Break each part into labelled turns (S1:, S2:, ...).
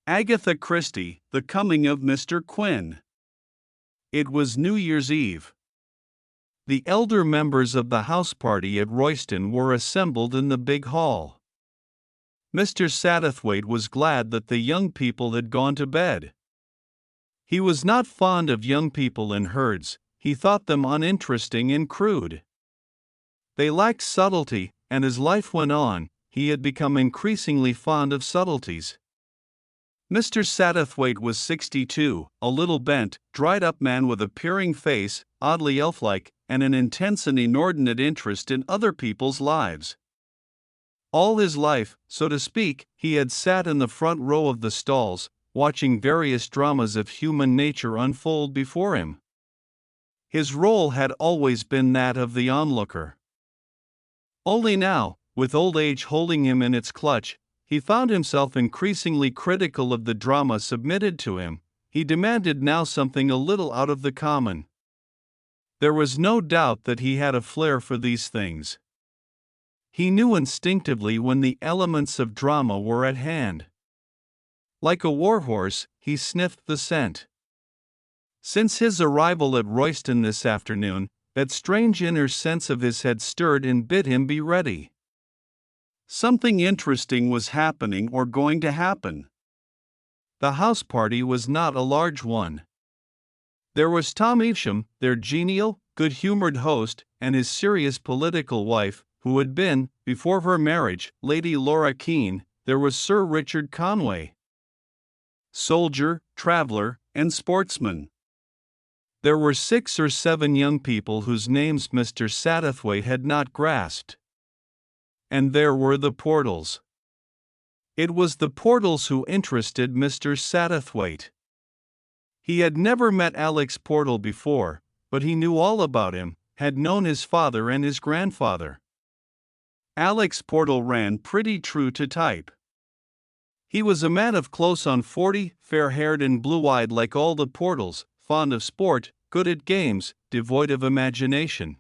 S1: Agatha Christie, The Coming of Mr. Quin. It was New Year's Eve. The elder members of the house party at Royston were assembled in the big hall. Mr. Satterthwaite was glad that the young people had gone to bed. He was not fond of young people in herds, he thought them uninteresting and crude. They lacked subtlety, and as life went on, he had become increasingly fond of subtleties. Mr. Satterthwaite was 62, a little bent, dried-up man with a peering face, oddly elf-like, and an intense and inordinate interest in other people's lives. All his life, so to speak, he had sat in the front row of the stalls, watching various dramas of human nature unfold before him. His role had always been that of the onlooker. Only now, with old age holding him in its clutch, he found himself increasingly critical of the drama submitted to him. He demanded now something a little out of the common. There was no doubt that he had a flair for these things. He knew instinctively when the elements of drama were at hand. Like a warhorse, he sniffed the scent. Since his arrival at Royston this afternoon, that strange inner sense of his had stirred and bid him be ready. Something interesting was happening or going to happen. The house party was not a large one. There was Tom Evesham, their genial, good-humored host, and his serious political wife, who had been, before her marriage, Lady Laura Keene. There was Sir Richard Conway. Soldier, traveler, and sportsman. There were 6 or 7 young people whose names Mr. Satterthwaite had not grasped. And there were the Portals. It was the Portals who interested Mr. Satterthwaite. He had never met Alex Portal before, but he knew all about him, had known his father and his grandfather. Alex Portal ran pretty true to type. He was a man of close on 40, fair-haired and blue-eyed like all the Portals, fond of sport, good at games, devoid of imagination.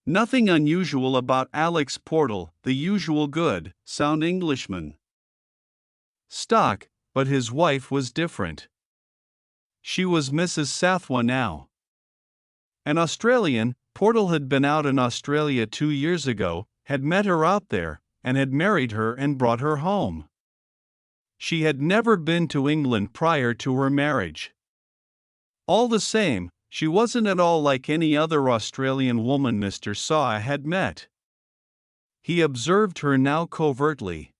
S1: Nothing unusual about Alex Portal, the usual good, sound Englishman. Stock, but his wife was different. She was Mrs. Sathwa now. An Australian, Portal had been out in Australia 2 years ago, had met her out there, and had married her and brought her home. She had never been to England prior to her marriage. All the same, she wasn't at all like any other Australian woman Mr. Saw had met. He observed her now covertly.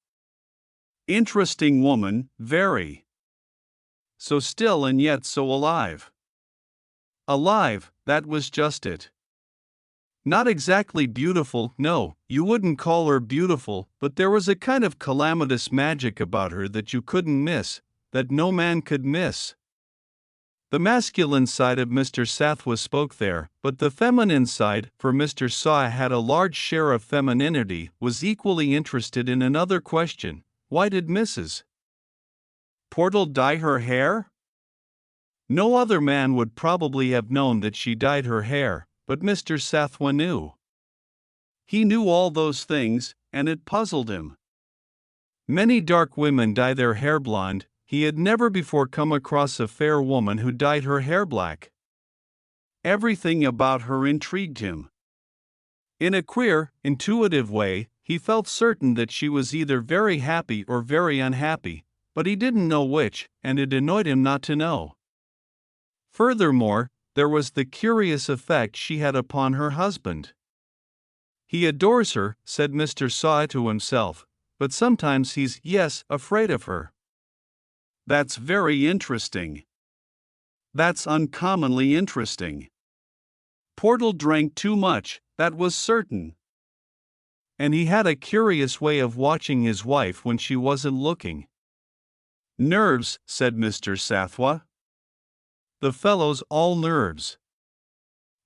S1: Interesting woman, very. So still and yet so alive. Alive, that was just it. Not exactly beautiful, no, you wouldn't call her beautiful, but there was a kind of calamitous magic about her that you couldn't miss, that no man could miss. The masculine side of Mr. Sathwa spoke there, but the feminine side, for Mr. Saw had a large share of femininity, was equally interested in another question: why did Mrs. Portal dye her hair? No other man would probably have known that she dyed her hair, but Mr. Sathwa knew. He knew all those things, and it puzzled him. Many dark women dye their hair blonde. He had never before come across a fair woman who dyed her hair black. Everything about her intrigued him. In a queer, intuitive way, he felt certain that she was either very happy or very unhappy, but he didn't know which, and it annoyed him not to know. Furthermore, there was the curious effect she had upon her husband. He adores her, said Mr. Saw to himself, but sometimes he's, afraid of her. That's very interesting. That's uncommonly interesting. Portal drank too much, that was certain. And he had a curious way of watching his wife when she wasn't looking. Nerves, said Mr. Sathwa. The fellow's all nerves.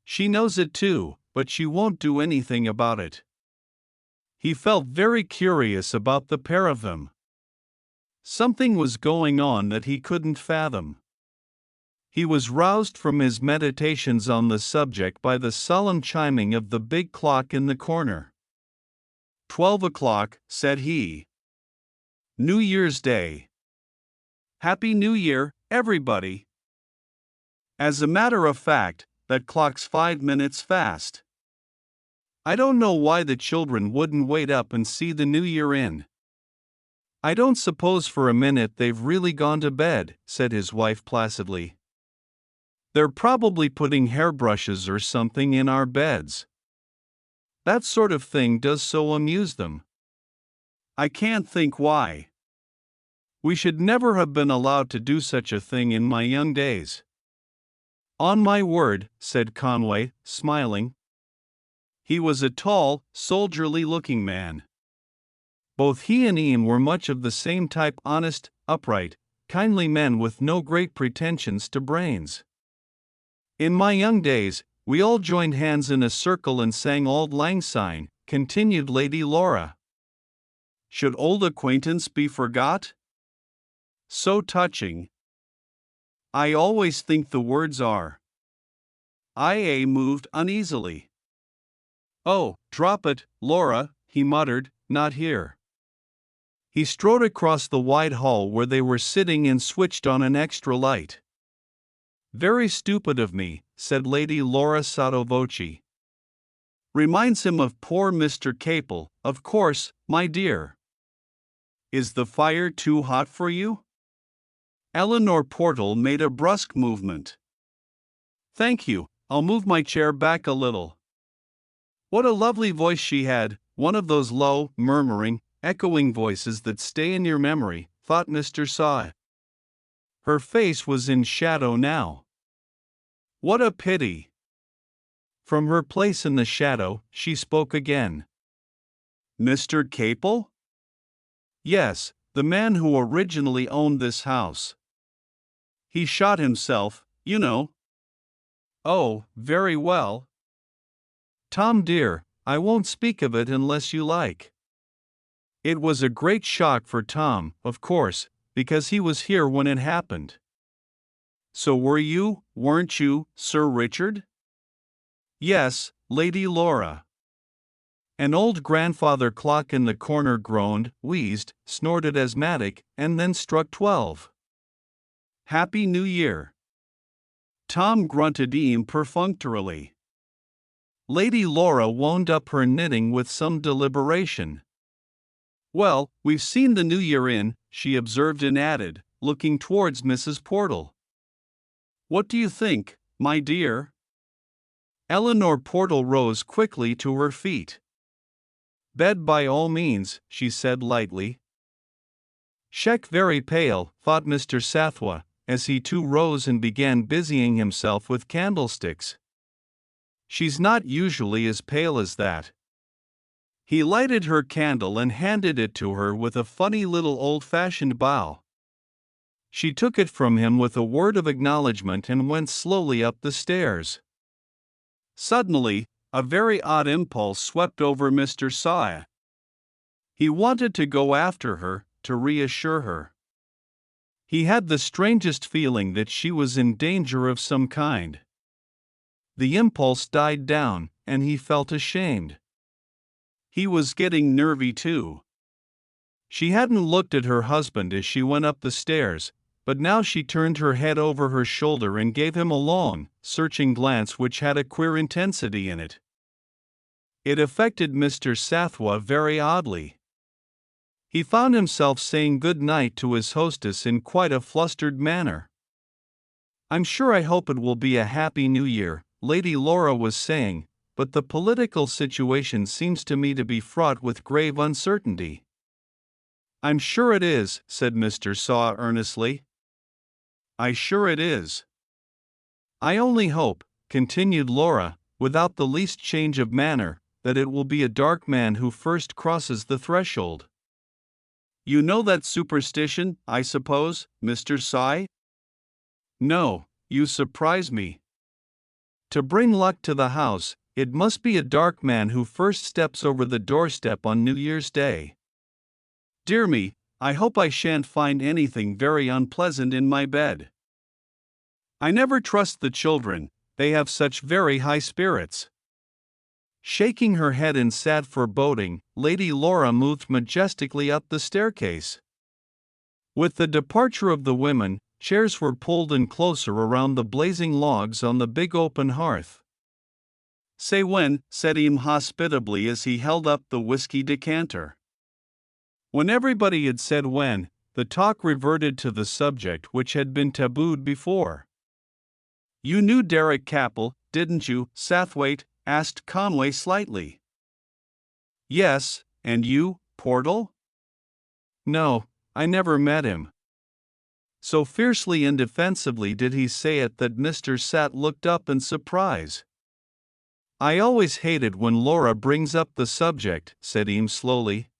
S1: She knows it too, but she won't do anything about it. He felt very curious about the pair of them. Something was going on that he couldn't fathom. He was roused from his meditations on the subject by the solemn chiming of the big clock in the corner. 12 o'clock, said he. New Year's Day. Happy New Year, everybody. As a matter of fact, that clock's 5 minutes fast. I don't know why the children wouldn't wait up and see the new year in. I don't suppose for a minute they've really gone to bed, said his wife placidly. They're probably putting hairbrushes or something in our beds. That sort of thing does so amuse them. I can't think why. We should never have been allowed to do such a thing in my young days. On my word, said Conway, smiling. He was a tall, soldierly-looking man. Both he and Ian were much of the same type, honest, upright, kindly men with no great pretensions to brains. In my young days, we all joined hands in a circle and sang Auld Lang Syne, continued Lady Laura. Should old acquaintance be forgot? So touching. I always think the words are. I.A. moved uneasily. Oh, drop it, Laura, he muttered, not here. He strode across the wide hall where they were sitting and switched on an extra light. Very stupid of me, said Lady Laura sotto voce. Reminds him of poor Mr. Capel, of course, my dear. Is the fire too hot for you? Eleanor Portal made a brusque movement. Thank you, I'll move my chair back a little. What a lovely voice she had, one of those low, murmuring, echoing voices that stay in your memory, thought Mr. Saw. Her face was in shadow now. What a pity! From her place in the shadow, she spoke again. Mr. Capel? Yes, the man who originally owned this house. He shot himself, you know. Oh, very well. Tom dear, I won't speak of it unless you like. It was a great shock for Tom, of course, because he was here when it happened. So weren't you, Sir Richard? Yes, Lady Laura. An old grandfather clock in the corner groaned, wheezed, snorted asthmatic, and then struck 12. Happy New Year. Tom grunted perfunctorily. Lady Laura wound up her knitting with some deliberation. Well, we've seen the new year in, she observed and added, looking towards Mrs. Portal. What do you think, my dear? Eleanor Portal rose quickly to her feet. Bed by all means, she said lightly. Sheck very pale, thought Mr. Sathwa, as he too rose and began busying himself with candlesticks. She's not usually as pale as that. He lighted her candle and handed it to her with a funny little old-fashioned bow. She took it from him with a word of acknowledgement and went slowly up the stairs. Suddenly, a very odd impulse swept over Mr. Saw. He wanted to go after her, to reassure her. He had the strangest feeling that she was in danger of some kind. The impulse died down, and he felt ashamed. He was getting nervy too. She hadn't looked at her husband as she went up the stairs, but now she turned her head over her shoulder and gave him a long, searching glance which had a queer intensity in it. It affected Mr. Sathwa very oddly. He found himself saying good night to his hostess in quite a flustered manner. I'm sure I hope it will be a happy new year, Lady Laura was saying, but the political situation seems to me to be fraught with grave uncertainty. I'm sure it is, said Mr. Saw earnestly. I sure it is. I only hope, continued Laura, without the least change of manner, that it will be a dark man who first crosses the threshold. You know that superstition, I suppose, Mr. Saw? No, you surprise me. To bring luck to the house, it must be a dark man who first steps over the doorstep on New Year's Day. Dear me, I hope I shan't find anything very unpleasant in my bed. I never trust the children, they have such very high spirits. Shaking her head in sad foreboding, Lady Laura moved majestically up the staircase. With the departure of the women, chairs were pulled in closer around the blazing logs on the big open hearth. "Say when," said Eam hospitably as he held up the whiskey decanter. When everybody had said when, the talk reverted to the subject which had been tabooed before. "You knew Derek Capel, didn't you, Sathwaite?" asked Conway slightly. "Yes, and you, Portal?" "No, I never met him." So fiercely and defensively did he say it that Mr. Sat looked up in surprise. "I always hated when Laura brings up the subject," said Eames slowly.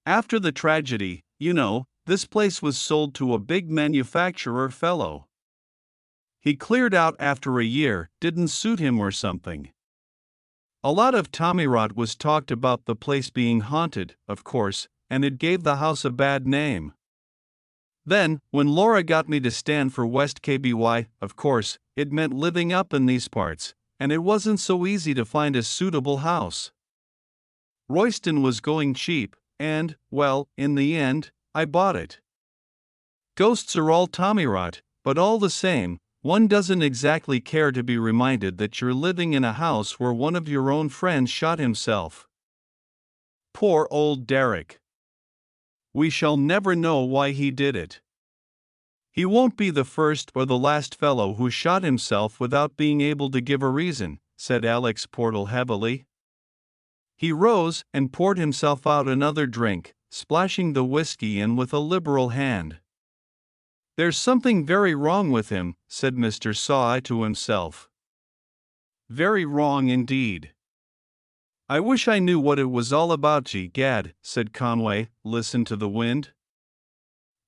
S1: "After the tragedy, you know, this place was sold to a big manufacturer fellow. He cleared out after a year, didn't suit him or something. A lot of tommyrot was talked about the place being haunted, of course, and it gave the house a bad name. Then, when Laura got me to stand for West KBY, of course, it meant living up in these parts, and it wasn't so easy to find a suitable house. Royston was going cheap, and, well, in the end, I bought it. Ghosts are all tommyrot, but all the same, one doesn't exactly care to be reminded that you're living in a house where one of your own friends shot himself. Poor old Derek. We shall never know why he did it. He won't be the first or the last fellow who shot himself without being able to give a reason," said Alex Portal heavily. He rose and poured himself out another drink, splashing the whiskey in with a liberal hand. "There's something very wrong with him," said Mr. Saw to himself. "Very wrong indeed." "I wish I knew what it was all about, gee gad," said Conway. "Listen to the wind."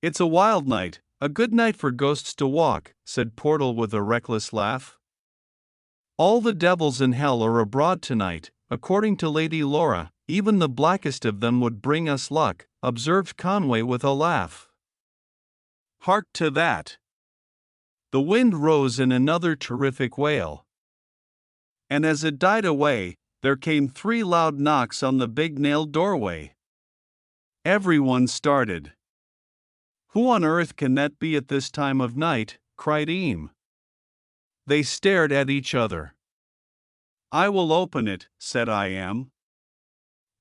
S1: "It's a wild night, a good night for ghosts to walk," said Portal with a reckless laugh. "All the devils in hell are abroad tonight, according to Lady Laura. Even the blackest of them would bring us luck," observed Conway with a laugh. "Hark to that!" The wind rose in another terrific wail. And as it died away, there came 3 loud knocks on the big nailed doorway. Everyone started. "Who on earth can that be at this time of night?" cried Eam. They stared at each other. "I will open it," said Iam.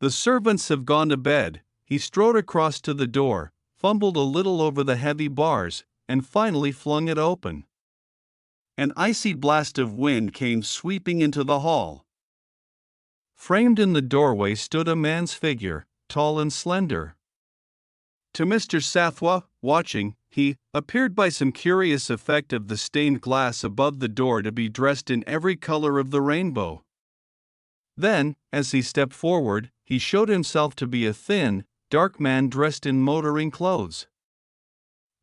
S1: "The servants have gone to bed." He strode across to the door, fumbled a little over the heavy bars, and finally flung it open. An icy blast of wind came sweeping into the hall. Framed in the doorway stood a man's figure, tall and slender. To Mr. Sathwa, watching, he appeared by some curious effect of the stained glass above the door to be dressed in every color of the rainbow. Then, as he stepped forward, he showed himself to be a thin, dark man dressed in motoring clothes.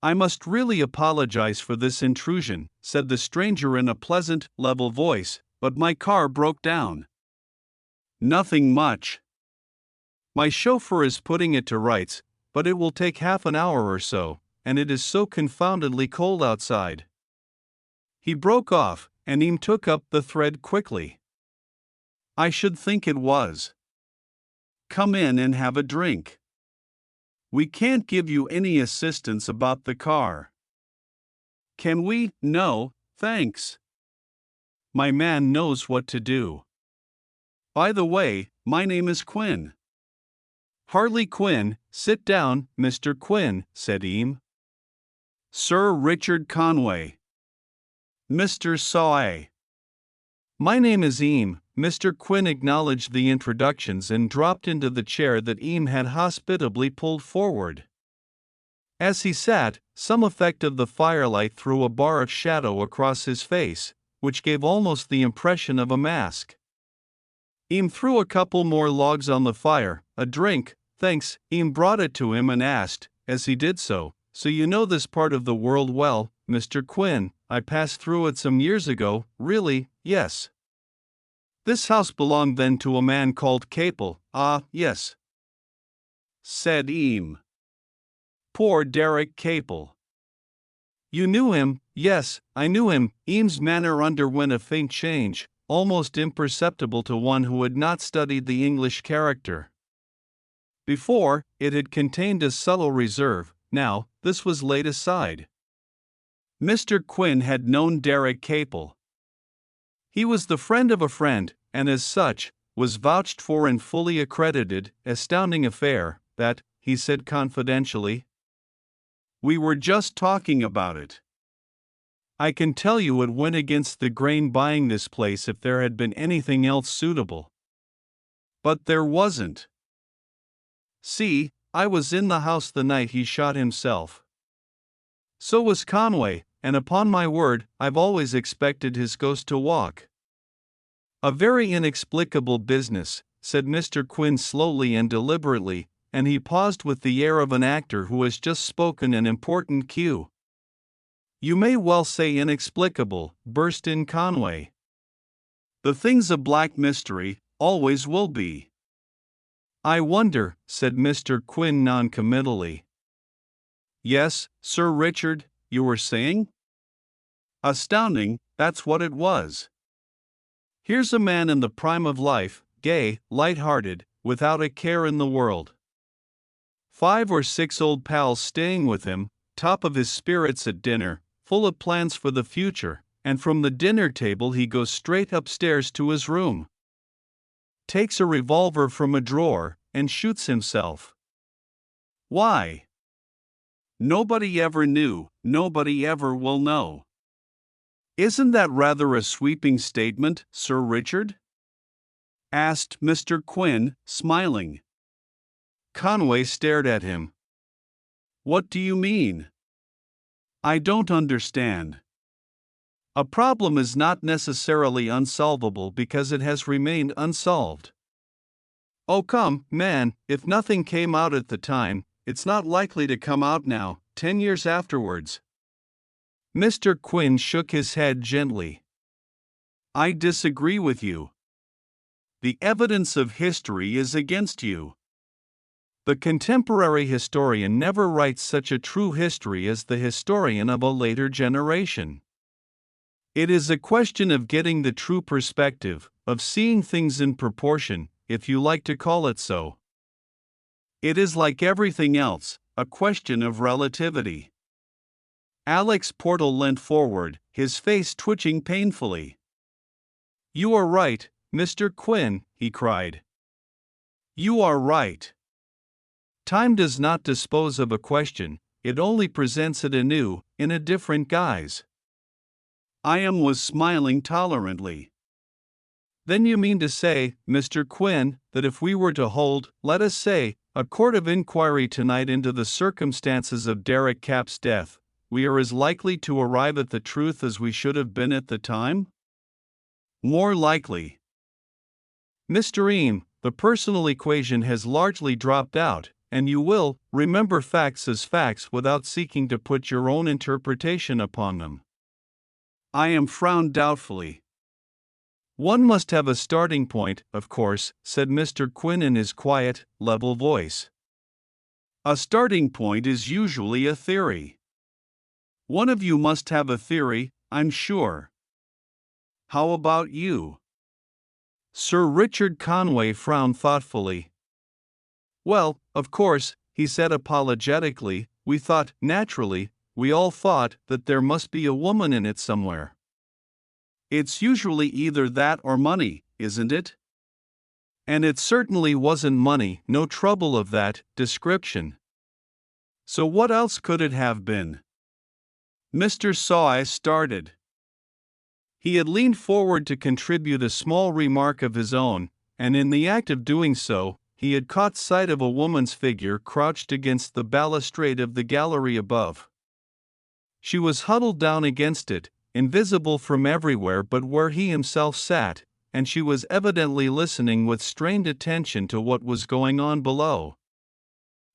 S1: "I must really apologize for this intrusion," said the stranger in a pleasant, level voice, "but my car broke down." "Nothing much. My chauffeur is putting it to rights, but it will take half an hour or so, and it is so confoundedly cold outside." He broke off, and Eam took up the thread quickly. "I should think it was. Come in and have a drink. We can't give you any assistance about the car." "Can we?" "No, thanks. My man knows what to do. By the way, my name is Quinn." "Harley Quinn, sit down, Mr. Quinn," said Eam. "Sir Richard Conway." "Mr. Saw." "My name is Eam." Mr. Quinn acknowledged the introductions and dropped into the chair that Eam had hospitably pulled forward. As he sat, some effect of the firelight threw a bar of shadow across his face, which gave almost the impression of a mask. Eam threw a couple more logs on the fire. "A drink, thanks." Eam brought it to him and asked, as he did so, "So you know this part of the world well, Mr. Quinn?" "I passed through it some years ago." "Really?" "Yes." "This house belonged then to a man called Capel." "Ah, yes," said Eam. "Poor Derek Capel." "You knew him?" "Yes, I knew him." Eam's manner underwent a faint change, almost imperceptible to one who had not studied the English character. Before, it had contained a subtle reserve, now, this was laid aside. Mr. Quinn had known Derek Capel. He was the friend of a friend, and as such, was vouched for and fully accredited. Astounding affair, that, he said confidentially. We were just talking about it. I can tell you it went against the grain buying this place if there had been anything else suitable. But there wasn't. See, I was in the house the night he shot himself. So was Conway, and upon my word, I've always expected his ghost to walk. A very inexplicable business, said Mr. Quinn slowly and deliberately, and he paused with the air of an actor who has just spoken an important cue. You may well say inexplicable, burst in Conway. The thing's a black mystery, always will be. I wonder, said Mr. Quinn noncommittally. Yes, Sir Richard, you were saying? Astounding, that's what it was. Here's a man in the prime of life, gay, light-hearted, without a care in the world. 5 or 6 old pals staying with him, top of his spirits at dinner, full of plans for the future, and from the dinner table he goes straight upstairs to his room. Takes a revolver from a drawer, and shoots himself. Why? Nobody ever knew, nobody ever will know. Isn't that rather a sweeping statement, Sir Richard? Asked Mr. Quinn, smiling. Conway stared at him. What do you mean? I don't understand. A problem is not necessarily unsolvable because it has remained unsolved. Oh come, man, if nothing came out at the time, it's not likely to come out now, 10 years afterwards. Mr. Quinn shook his head gently. I disagree with you. The evidence of history is against you. The contemporary historian never writes such a true history as the historian of a later generation. It is a question of getting the true perspective, of seeing things in proportion, if you like to call it so. It is like everything else, a question of relativity. Alex Portal leant forward, his face twitching painfully. You are right, Mr. Quinn, he cried. You are right. Time does not dispose of a question, it only presents it anew, in a different guise. Was smiling tolerantly. Then you mean to say, Mr. Quinn, that if we were to hold, let us say, a court of inquiry tonight into the circumstances of Derek Cap's death, we are as likely to arrive at the truth as we should have been at the time? More likely. Mr. Eames, the personal equation has largely dropped out, and you will remember facts as facts without seeking to put your own interpretation upon them. I frowned doubtfully. One must have a starting point, of course, said Mr. Quinn in his quiet, level voice. A starting point is usually a theory. One of you must have a theory, I'm sure. How about you? Sir Richard Conway frowned thoughtfully. Well, of course, he said apologetically, we thought, naturally, we all thought that there must be a woman in it somewhere. It's usually either that or money, isn't it? And it certainly wasn't money, no trouble of that description. So what else could it have been? Mr. Saw started. He had leaned forward to contribute a small remark of his own, and in the act of doing so, he had caught sight of a woman's figure crouched against the balustrade of the gallery above. She was huddled down against it, invisible from everywhere but where he himself sat, and she was evidently listening with strained attention to what was going on below.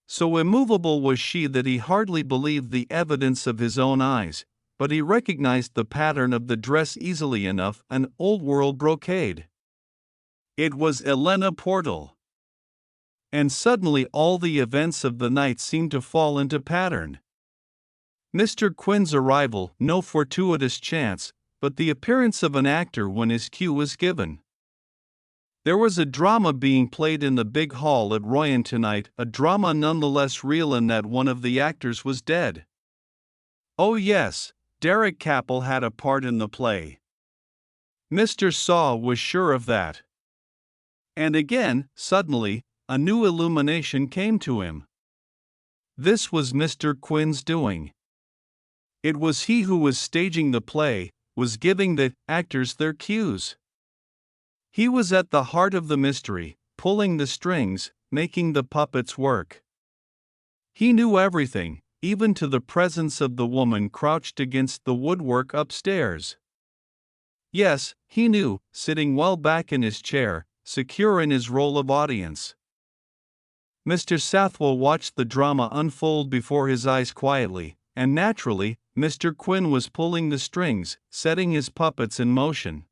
S1: So immovable was she that he hardly believed the evidence of his own eyes, but he recognized the pattern of the dress easily enough, an old-world brocade. It was Elena Portal. And suddenly all the events of the night seemed to fall into pattern. Mr. Quinn's arrival, no fortuitous chance, but the appearance of an actor when his cue was given. There was a drama being played in the big hall at Royan tonight, a drama nonetheless real in that one of the actors was dead. Oh yes, Derek Capel had a part in the play. Mr. Saw was sure of that. And again, suddenly, a new illumination came to him. This was Mr. Quinn's doing. It was he who was staging the play, was giving the actors their cues. He was at the heart of the mystery, pulling the strings, making the puppets work. He knew everything, even to the presence of the woman crouched against the woodwork upstairs. Yes, he knew, sitting well back in his chair, secure in his role of audience. Mr. Sathwell watched the drama unfold before his eyes quietly, and naturally, Mr. Quinn was pulling the strings, setting his puppets in motion.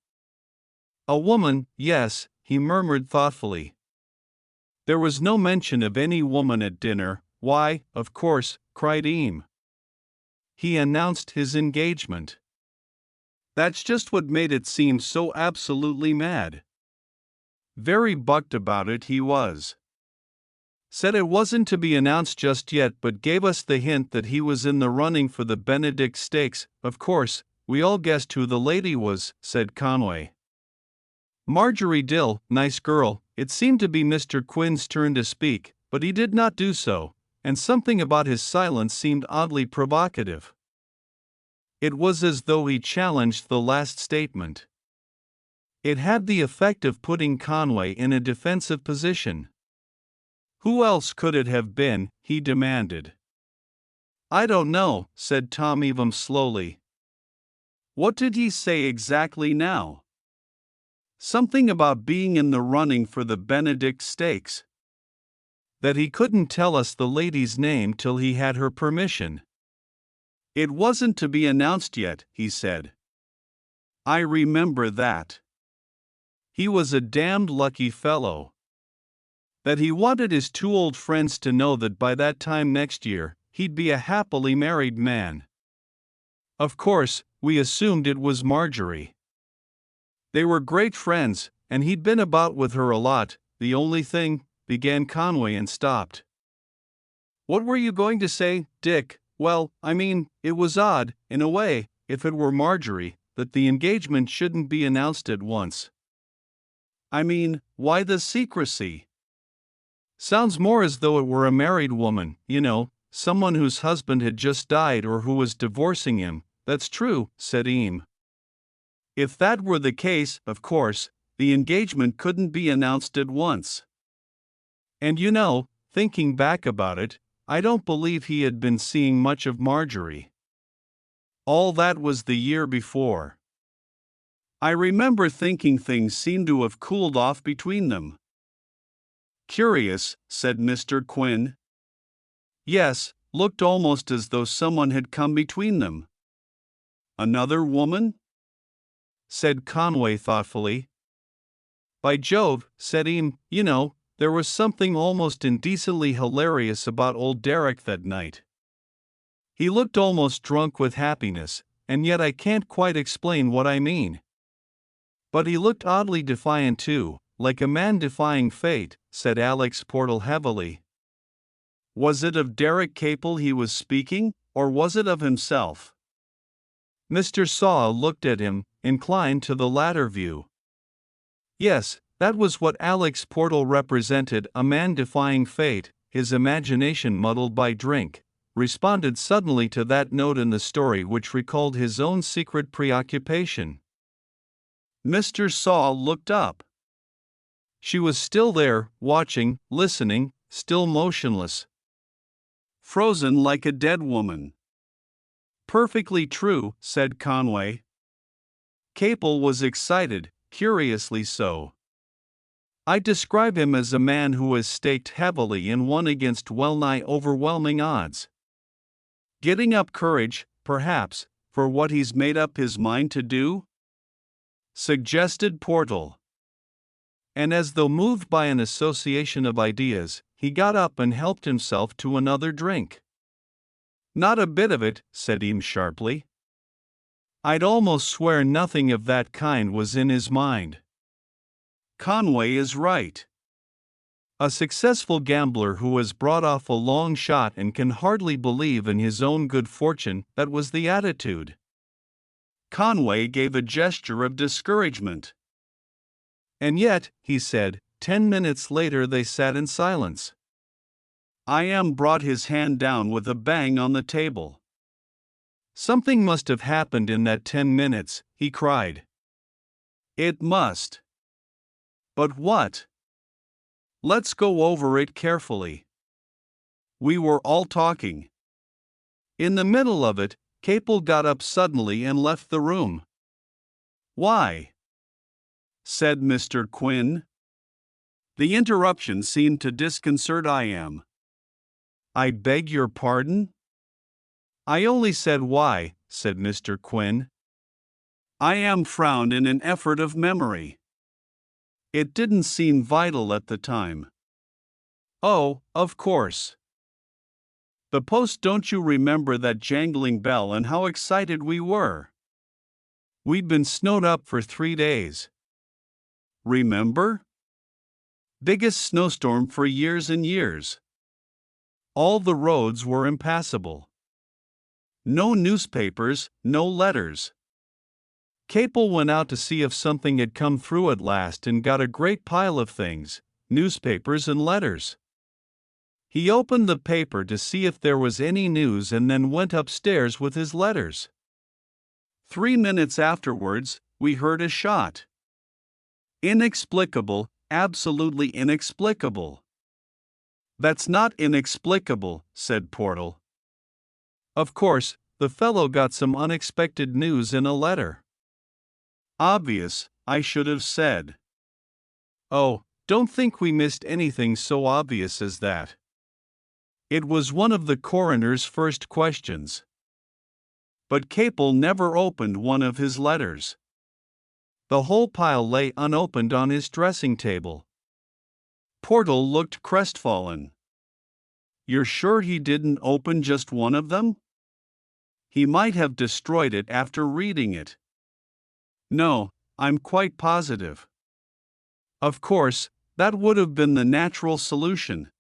S1: A woman, yes, he murmured thoughtfully. There was no mention of any woman at dinner. Why, of course, cried Eames. He announced his engagement. That's just what made it seem so absolutely mad. Very bucked about it he was. Said it wasn't to be announced just yet, but gave us the hint that he was in the running for the Benedict Stakes. Of course, we all guessed who the lady was, said Conway. Marjorie Dill, nice girl. It seemed to be Mr. Quinn's turn to speak, but he did not do so, and something about his silence seemed oddly provocative. It was as though he challenged the last statement. It had the effect of putting Conway in a defensive position. Who else could it have been, he demanded. I don't know, said Tom Evam slowly. What did he say exactly now? Something about being in the running for the Benedict Stakes. That he couldn't tell us the lady's name till he had her permission. It wasn't to be announced yet, he said. I remember that. He was a damned lucky fellow. That he wanted his two old friends to know that by that time next year, he'd be a happily married man. Of course, we assumed it was Marjorie. They were great friends, and he'd been about with her a lot. The only thing, began Conway and stopped. What were you going to say, Dick? Well, I mean, it was odd, in a way, if it were Marjorie, that the engagement shouldn't be announced at once. I mean, why the secrecy? Sounds more as though it were a married woman, you know, someone whose husband had just died or who was divorcing him. That's true, said Eames. If that were the case, of course, the engagement couldn't be announced at once. And you know, thinking back about it, I don't believe he had been seeing much of Marjorie. All that was the year before. I remember thinking things seemed to have cooled off between them. Curious, said Mr. Quinn. Yes, looked almost as though someone had come between them. Another woman? Said Conway thoughtfully. By Jove, said Eames, you know, there was something almost indecently hilarious about old Derek that night. He looked almost drunk with happiness, and yet I can't quite explain what I mean. But he looked oddly defiant too, like a man defying fate, said Alex Portal heavily. Was it of Derek Capel he was speaking, or was it of himself? Mr. Saw looked at him, inclined to the latter view. Yes, that was what Alex Portal represented, a man defying fate, his imagination muddled by drink, responded suddenly to that note in the story which recalled his own secret preoccupation. Mr. Saw looked up. She was still there, watching, listening, still motionless. Frozen like a dead woman. Perfectly true, said Conway. Capel was excited, curiously so. I describe him as a man who has staked heavily and won against well-nigh overwhelming odds. Getting up courage, perhaps, for what he's made up his mind to do? Suggested Portal. And as though moved by an association of ideas, he got up and helped himself to another drink. Not a bit of it, said Eames sharply. I'd almost swear nothing of that kind was in his mind. Conway is right. A successful gambler who has brought off a long shot and can hardly believe in his own good fortune, that was the attitude. Conway gave a gesture of discouragement. And yet, he said, 10 minutes later they sat in silence. I.M. brought his hand down with a bang on the table. Something must have happened in that 10 minutes, he cried. It must. But what? Let's go over it carefully. We were all talking. In the middle of it, Capel got up suddenly and left the room. Why? Said Mr. Quinn. The interruption seemed to disconcert I.M. I beg your pardon? I only said why, said Mr. Quinn. I.M. frowned in an effort of memory. It didn't seem vital at the time. Oh, of course. The post, don't you remember that jangling bell and how excited we were? We'd been snowed up for 3 days. Remember? Biggest snowstorm for years and years. All the roads were impassable. No newspapers, no letters. Capel went out to see if something had come through at last and got a great pile of things, newspapers and letters. He opened the paper to see if there was any news and then went upstairs with his letters. 3 minutes afterwards, we heard a shot. Inexplicable, absolutely inexplicable. That's not inexplicable, said Portal. Of course, the fellow got some unexpected news in a letter. Obvious, I should have said. Oh, don't think we missed anything so obvious as that. It was one of the coroner's first questions. But Capel never opened one of his letters. The whole pile lay unopened on his dressing table. Portal looked crestfallen. You're sure he didn't open just one of them? He might have destroyed it after reading it. No, I'm quite positive. Of course, that would have been the natural solution.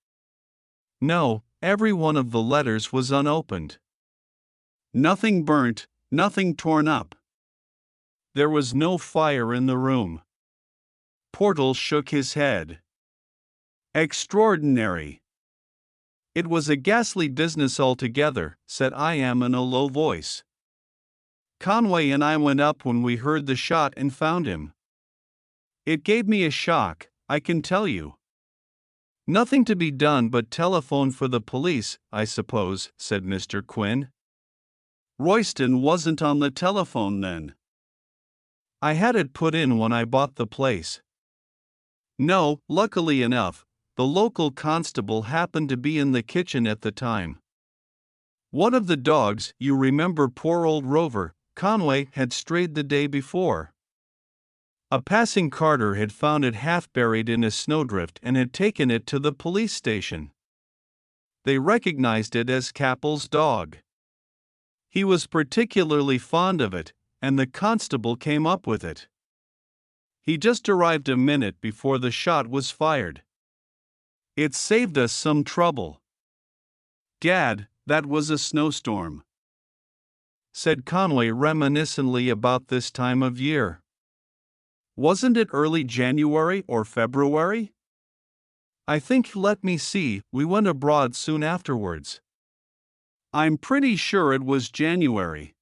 S1: No, every one of the letters was unopened. Nothing burnt, nothing torn up. There was no fire in the room. Portal shook his head. Extraordinary. It was a ghastly business altogether, said I.M. in a low voice. Conway and I went up when we heard the shot and found him. It gave me a shock, I can tell you. Nothing to be done but telephone for the police, I suppose, said Mr. Quinn. Royston wasn't on the telephone then. I had it put in when I bought the place. No, luckily enough, the local constable happened to be in the kitchen at the time. One of the dogs, you remember poor old Rover, Conway, had strayed the day before. A passing carter had found it half buried in a snowdrift and had taken it to the police station. They recognized it as Capel's dog. He was particularly fond of it, and the constable came up with it. He just arrived a minute before the shot was fired. It saved us some trouble. Gad, that was a snowstorm, said Conway reminiscently about this time of year. Wasn't it early January or February? I think, let me see, we went abroad soon afterwards. I'm pretty sure it was January.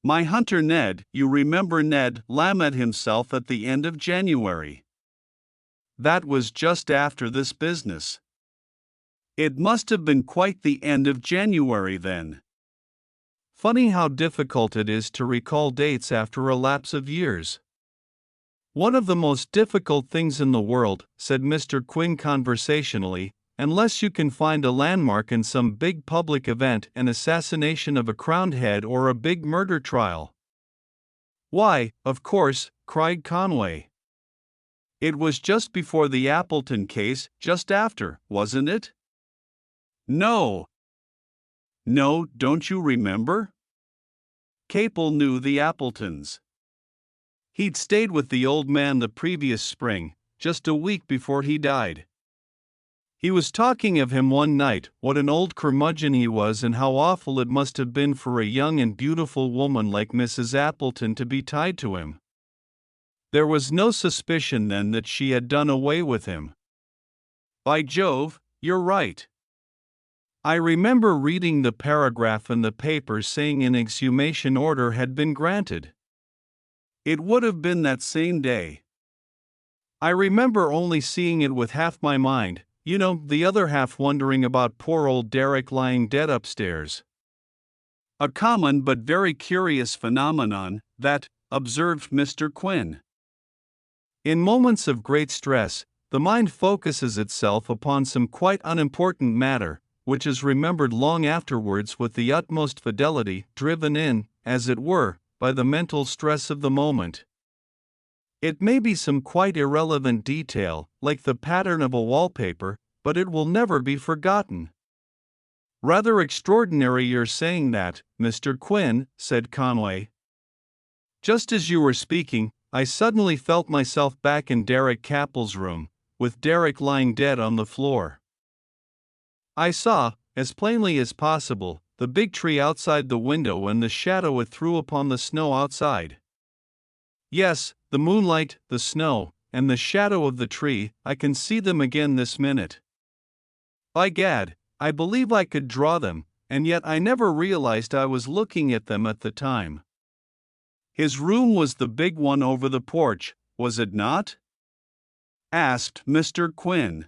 S1: My hunter Ned, you remember Ned, lamed himself at the end of January. That was just after this business. It must have been quite the end of January then. Funny how difficult it is to recall dates after a lapse of years. One of the most difficult things in the world, said Mr. Quinn conversationally, unless you can find a landmark in some big public event, an assassination of a crowned head or a big murder trial. Why, of course, cried Conway. It was just before the Appleton case, just after, wasn't it? No. No, don't you remember? Capel knew the Appletons. He'd stayed with the old man the previous spring, just a week before he died. He was talking of him one night, what an old curmudgeon he was and how awful it must have been for a young and beautiful woman like Mrs. Appleton to be tied to him. There was no suspicion then that she had done away with him. By Jove, you're right. I remember reading the paragraph in the paper saying an exhumation order had been granted. It would have been that same day. I remember only seeing it with half my mind, the other half wondering about poor old Derek lying dead upstairs. A common but very curious phenomenon, that, observed Mr. Quinn. In moments of great stress, the mind focuses itself upon some quite unimportant matter, which is remembered long afterwards with the utmost fidelity, driven in, as it were, by the mental stress of the moment. It may be some quite irrelevant detail, like the pattern of a wallpaper, but it will never be forgotten. Rather extraordinary you're saying that, Mr. Quinn, said Conway. Just as you were speaking, I suddenly felt myself back in Derek Cappell's room, with Derek lying dead on the floor. I saw, as plainly as possible, the big tree outside the window and the shadow it threw upon the snow outside. Yes, the moonlight, the snow, and the shadow of the tree, I can see them again this minute. By gad, I believe I could draw them, and yet I never realized I was looking at them at the time. His room was the big one over the porch, was it not? Asked Mr. Quinn.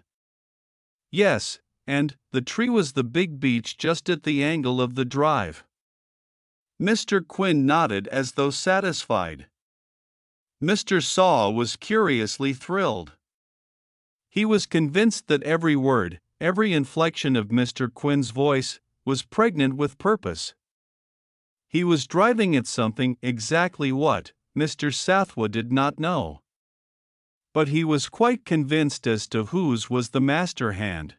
S1: Yes, and the tree was the big beech just at the angle of the drive. Mr. Quinn nodded as though satisfied. Mr. Saw was curiously thrilled. He was convinced that every word, every inflection of Mr. Quinn's voice, was pregnant with purpose. He was driving at something, exactly what, Mr. Southwood did not know. But he was quite convinced as to whose was the master hand.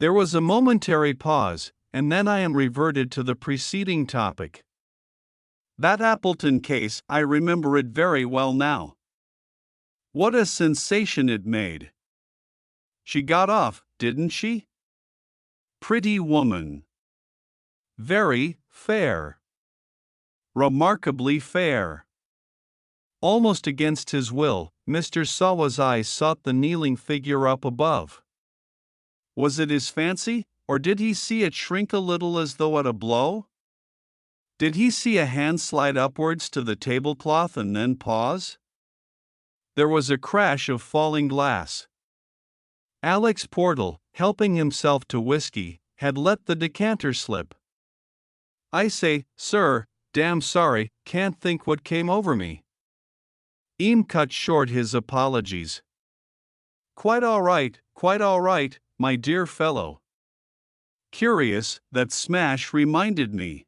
S1: There was a momentary pause, and then I am reverted to the preceding topic. That Appleton case, I remember it very well now. What a sensation it made. She got off, didn't she? Pretty woman. Very fair. Remarkably fair. Almost against his will, Mr. Saw's eyes sought the kneeling figure up above. Was it his fancy, or did he see it shrink a little as though at a blow? Did he see a hand slide upwards to the tablecloth and then pause? There was a crash of falling glass. Alex Portal, helping himself to whiskey, had let the decanter slip. I say, sir, damn sorry, can't think what came over me. Eames cut short his apologies. Quite all right, my dear fellow. Curious, that smash reminded me.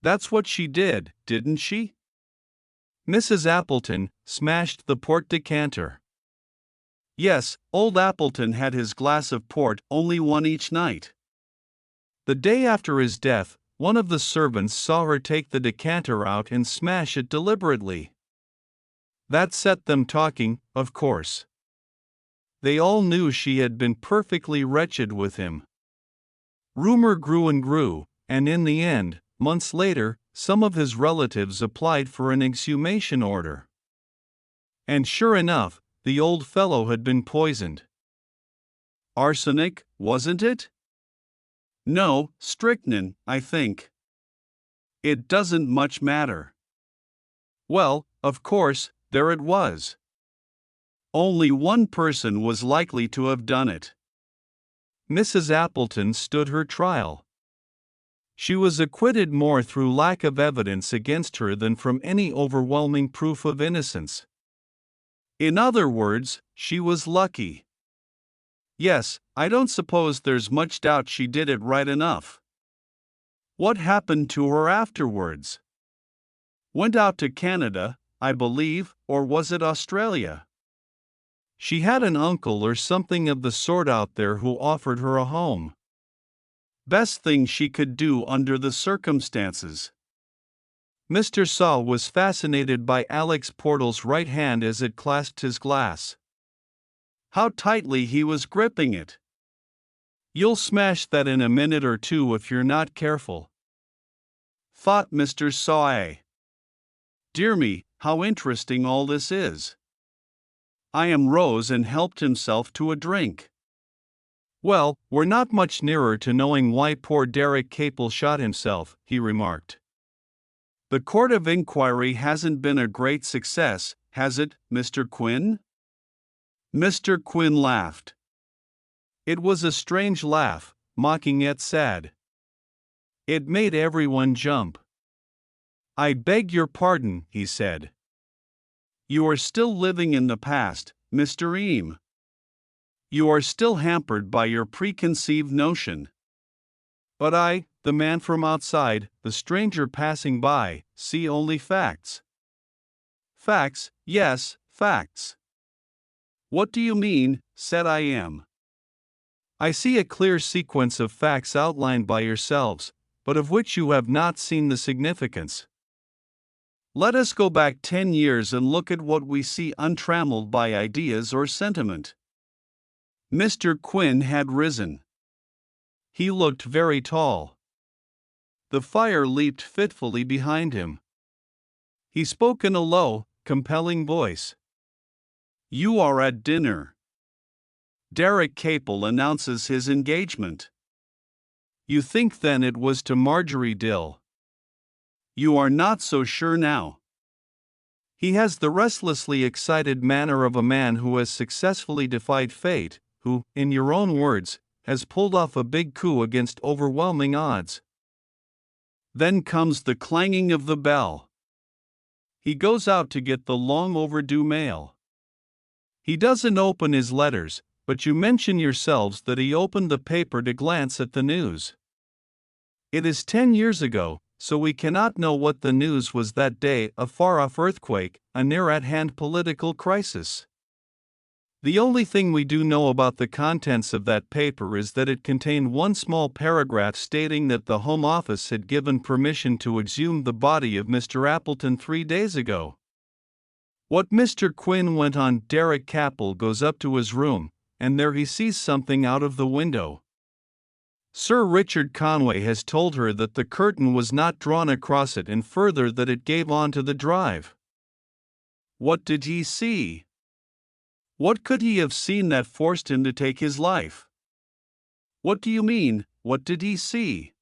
S1: That's what she did, didn't she? Mrs. Appleton smashed the port decanter. Yes, old Appleton had his glass of port, only one each night. The day after his death, one of the servants saw her take the decanter out and smash it deliberately. That set them talking, of course. They all knew she had been perfectly wretched with him. Rumor grew and grew, and in the end, months later, some of his relatives applied for an exhumation order. And sure enough, the old fellow had been poisoned. Arsenic, wasn't it? No, strychnine, I think. It doesn't much matter. Well, of course, there it was. Only one person was likely to have done it. Mrs. Appleton stood her trial. She was acquitted more through lack of evidence against her than from any overwhelming proof of innocence. In other words, she was lucky. Yes, I don't suppose there's much doubt she did it right enough. What happened to her afterwards? Went out to Canada, I believe, or was it Australia? She had an uncle or something of the sort out there who offered her a home. Best thing she could do under the circumstances. Mr. Saw was fascinated by Alex Portal's right hand as it clasped his glass. How tightly he was gripping it. "You'll smash that in a minute or two if you're not careful," thought Mr. Saw. Dear me, how interesting all this is. Rose and helped himself to a drink. "Well, we're not much nearer to knowing why poor Derek Capel shot himself," he remarked. "The court of inquiry hasn't been a great success, has it, Mr. Quinn?" Mr. Quinn laughed. It was a strange laugh, mocking yet sad. It made everyone jump. "I beg your pardon," he said. "You are still living in the past, Mr. Eam. You are still hampered by your preconceived notion. But I, the man from outside, the stranger passing by, see only facts." "Facts, yes, facts." "What do you mean?" said I. "I see a clear sequence of facts outlined by yourselves, but of which you have not seen the significance. Let us go back 10 years and look at what we see untrammeled by ideas or sentiment." Mr. Quinn had risen. He looked very tall. The fire leaped fitfully behind him. He spoke in a low, compelling voice. "You are at dinner. Derek Capel announces his engagement. You think then it was to Marjorie Dill? You are not so sure now. He has the restlessly excited manner of a man who has successfully defied fate, who, in your own words, has pulled off a big coup against overwhelming odds. Then comes the clanging of the bell. He goes out to get the long overdue mail. He doesn't open his letters, but you mention yourselves that he opened the paper to glance at the news. It is 10 years ago, so we cannot know what the news was that day: a far-off earthquake, a near-at-hand political crisis. The only thing we do know about the contents of that paper is that it contained one small paragraph stating that the Home Office had given permission to exhume the body of Mr. Appleton 3 days ago. What Mr. Quinn went on, Derek Capel goes up to his room, and there he sees something out of the window. Sir Richard Conway has told her that the curtain was not drawn across it, and further that it gave on to the drive. What did he see? What could he have seen that forced him to take his life? What do you mean, what did he see?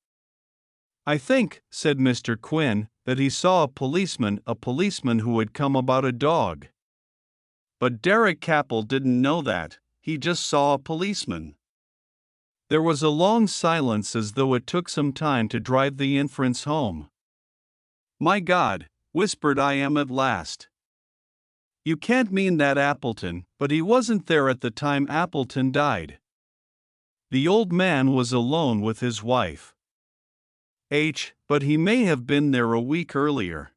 S1: I think, said Mr. Quinn, that he saw a policeman who had come about a dog. But Derek Capel didn't know that, he just saw a policeman. There was a long silence, as though it took some time to drive the inference home. My God, whispered I at last. You can't mean that Appleton, but he wasn't there at the time Appleton died. The old man was alone with his wife. But he may have been there a week earlier.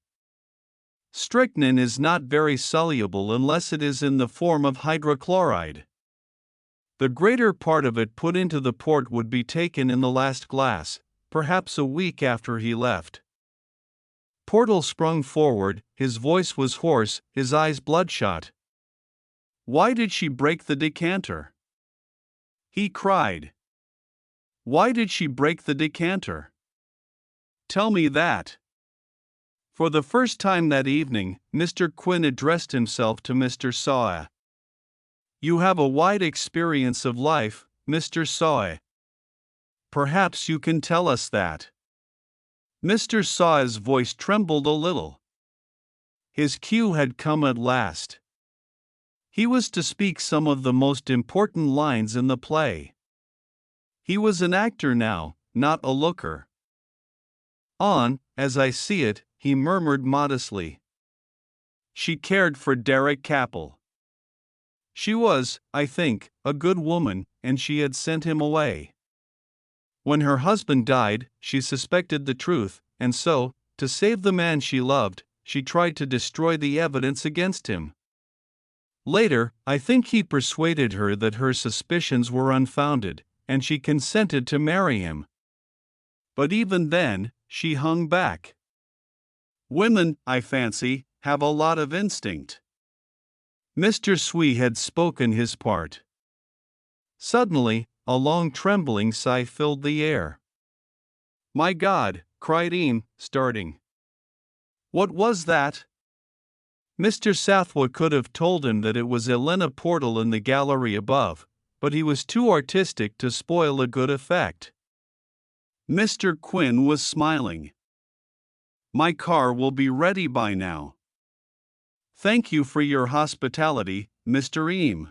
S1: Strychnine is not very soluble unless it is in the form of hydrochloride. The greater part of it put into the port would be taken in the last glass, perhaps a week after he left. Portal sprung forward, his voice was hoarse, his eyes bloodshot. Why did she break the decanter? He cried. Why did she break the decanter? Tell me that. For the first time that evening, Mr. Quinn addressed himself to Mr. Saw. You have a wide experience of life, Mr. Saw. Perhaps you can tell us that. Mr. Saw's voice trembled a little. His cue had come at last. He was to speak some of the most important lines in the play. He was an actor now, not a looker. As I see it, he murmured modestly. She cared for Derek Capel. She was, I think, a good woman, and she had sent him away. When her husband died, she suspected the truth, and so, to save the man she loved, she tried to destroy the evidence against him. Later, I think he persuaded her that her suspicions were unfounded, and she consented to marry him. But even then, she hung back. Women, I fancy, have a lot of instinct. Mr. Swee had spoken his part. Suddenly, a long trembling sigh filled the air. "My God!" cried Eames, starting. "What was that?" Mr. Southwood could have told him that it was Elena Portal in the gallery above, but he was too artistic to spoil a good effect. Mr. Quinn was smiling. "My car will be ready by now. Thank you for your hospitality, Mr. Eames.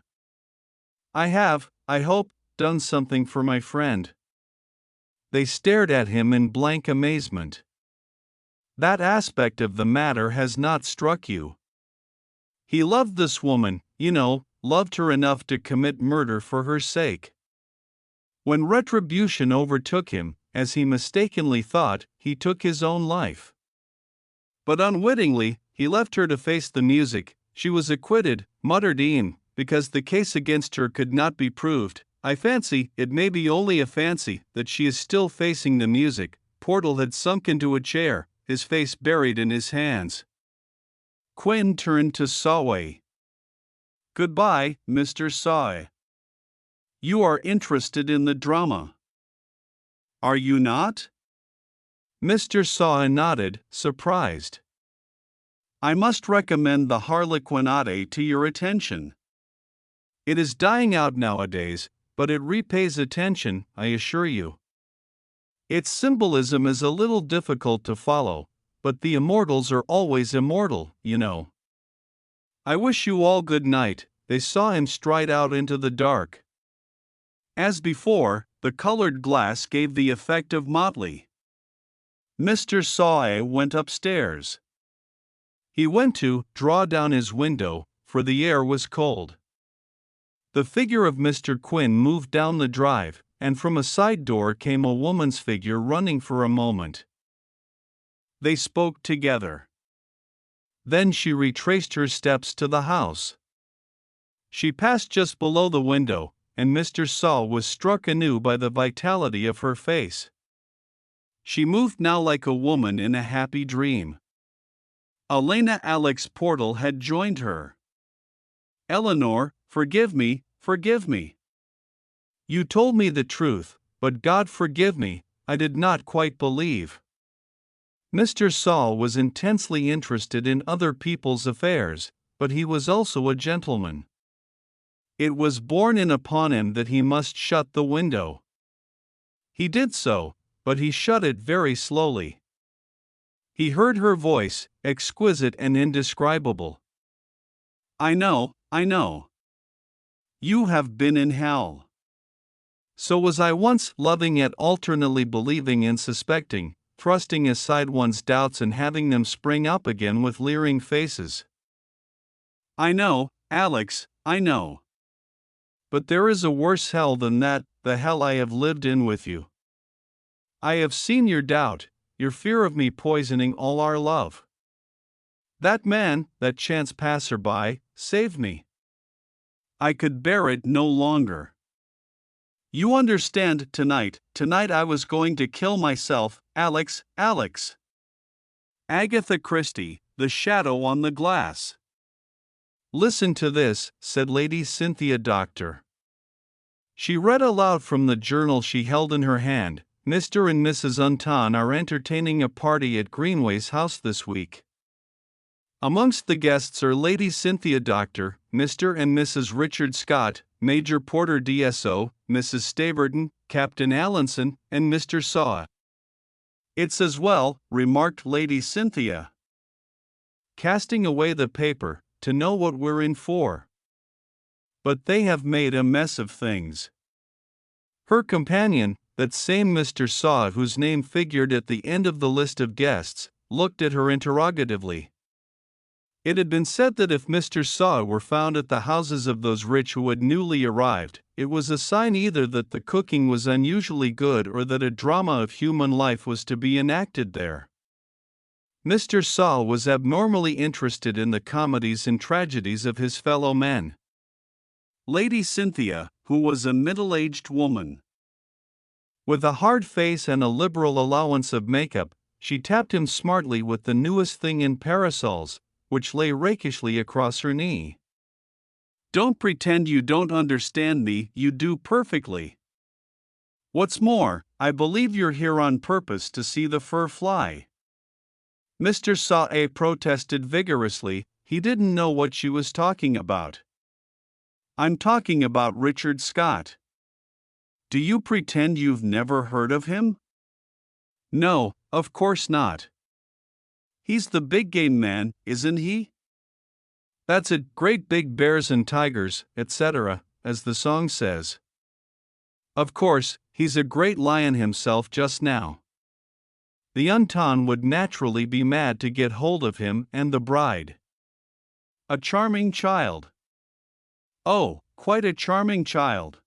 S1: I have, I hope, done something for my friend." They stared at him in blank amazement. "That aspect of the matter has not struck you. He loved this woman, you know, loved her enough to commit murder for her sake. When retribution overtook him, as he mistakenly thought, he took his own life. But unwittingly, he left her to face the music. She was acquitted," muttered Eames, "because the case against her could not be proved. I fancy, it may be only a fancy, that she is still facing the music." Portal had sunk into a chair, his face buried in his hands. Quinn turned to Sawe. "Goodbye, Mr. Sawe. You are interested in the drama. Are you not?" Mr. Sawe nodded, surprised. "I must recommend the Harlequinade to your attention. It is dying out nowadays, but it repays attention, I assure you. Its symbolism is a little difficult to follow, but the immortals are always immortal, you know. I wish you all good night." They saw him stride out into the dark. As before, the colored glass gave the effect of motley. Mr. Sawe went upstairs. He went to draw down his window, for the air was cold. The figure of Mr. Quinn moved down the drive, and from a side door came a woman's figure running for a moment. They spoke together. Then she retraced her steps to the house. She passed just below the window, and Mr. Sawe was struck anew by the vitality of her face. She moved now like a woman in a happy dream. Elena Alex Portal had joined her. "Eleanor, forgive me, forgive me. You told me the truth, but God forgive me, I did not quite believe." Mr. Sawe was intensely interested in other people's affairs, but he was also a gentleman. It was borne in upon him that he must shut the window. He did so, but he shut it very slowly. He heard her voice, exquisite and indescribable. I know. You have been in hell. So was I once, loving yet alternately believing and suspecting, thrusting aside one's doubts and having them spring up again with leering faces. I know, Alex, I know. But there is a worse hell than that, the hell I have lived in with you. I have seen your doubt, your fear of me poisoning all our love. That man, that chance passer-by, saved me. I could bear it no longer. You understand, tonight I was going to kill myself, Alex. Agatha Christie, The Shadow on the Glass. Listen to this, said Lady Cynthia Doctor. She read aloud from the journal she held in her hand. Mr. and Mrs. Unton are entertaining a party at Greenway's house this week. Amongst the guests are Lady Cynthia Doctor, Mr. and Mrs. Richard Scott, Major Porter DSO, Mrs. Staverton, Captain Allinson, and Mr. Sawe. It's as well, remarked Lady Cynthia, casting away the paper, to know what we're in for. But they have made a mess of things. Her companion, that same Mr. Sawe whose name figured at the end of the list of guests, looked at her interrogatively. It had been said that if Mr. Sawe were found at the houses of those rich who had newly arrived, it was a sign either that the cooking was unusually good or that a drama of human life was to be enacted there. Mr. Sawe was abnormally interested in the comedies and tragedies of his fellow men. Lady Cynthia, who was a middle-aged woman, with a hard face and a liberal allowance of makeup, she tapped him smartly with the newest thing in parasols, which lay rakishly across her knee. "Don't pretend you don't understand me, you do perfectly. What's more, I believe you're here on purpose to see the fur fly." Mr. Sae protested vigorously. He didn't know what she was talking about. "I'm talking about Richard Scott. Do you pretend you've never heard of him?" "No, of course not. He's the big game man, isn't he? That's it, great big bears and tigers, etc., as the song says. Of course, he's a great lion himself just now. The Unton would naturally be mad to get hold of him and the bride. A charming child. Oh, quite a charming child.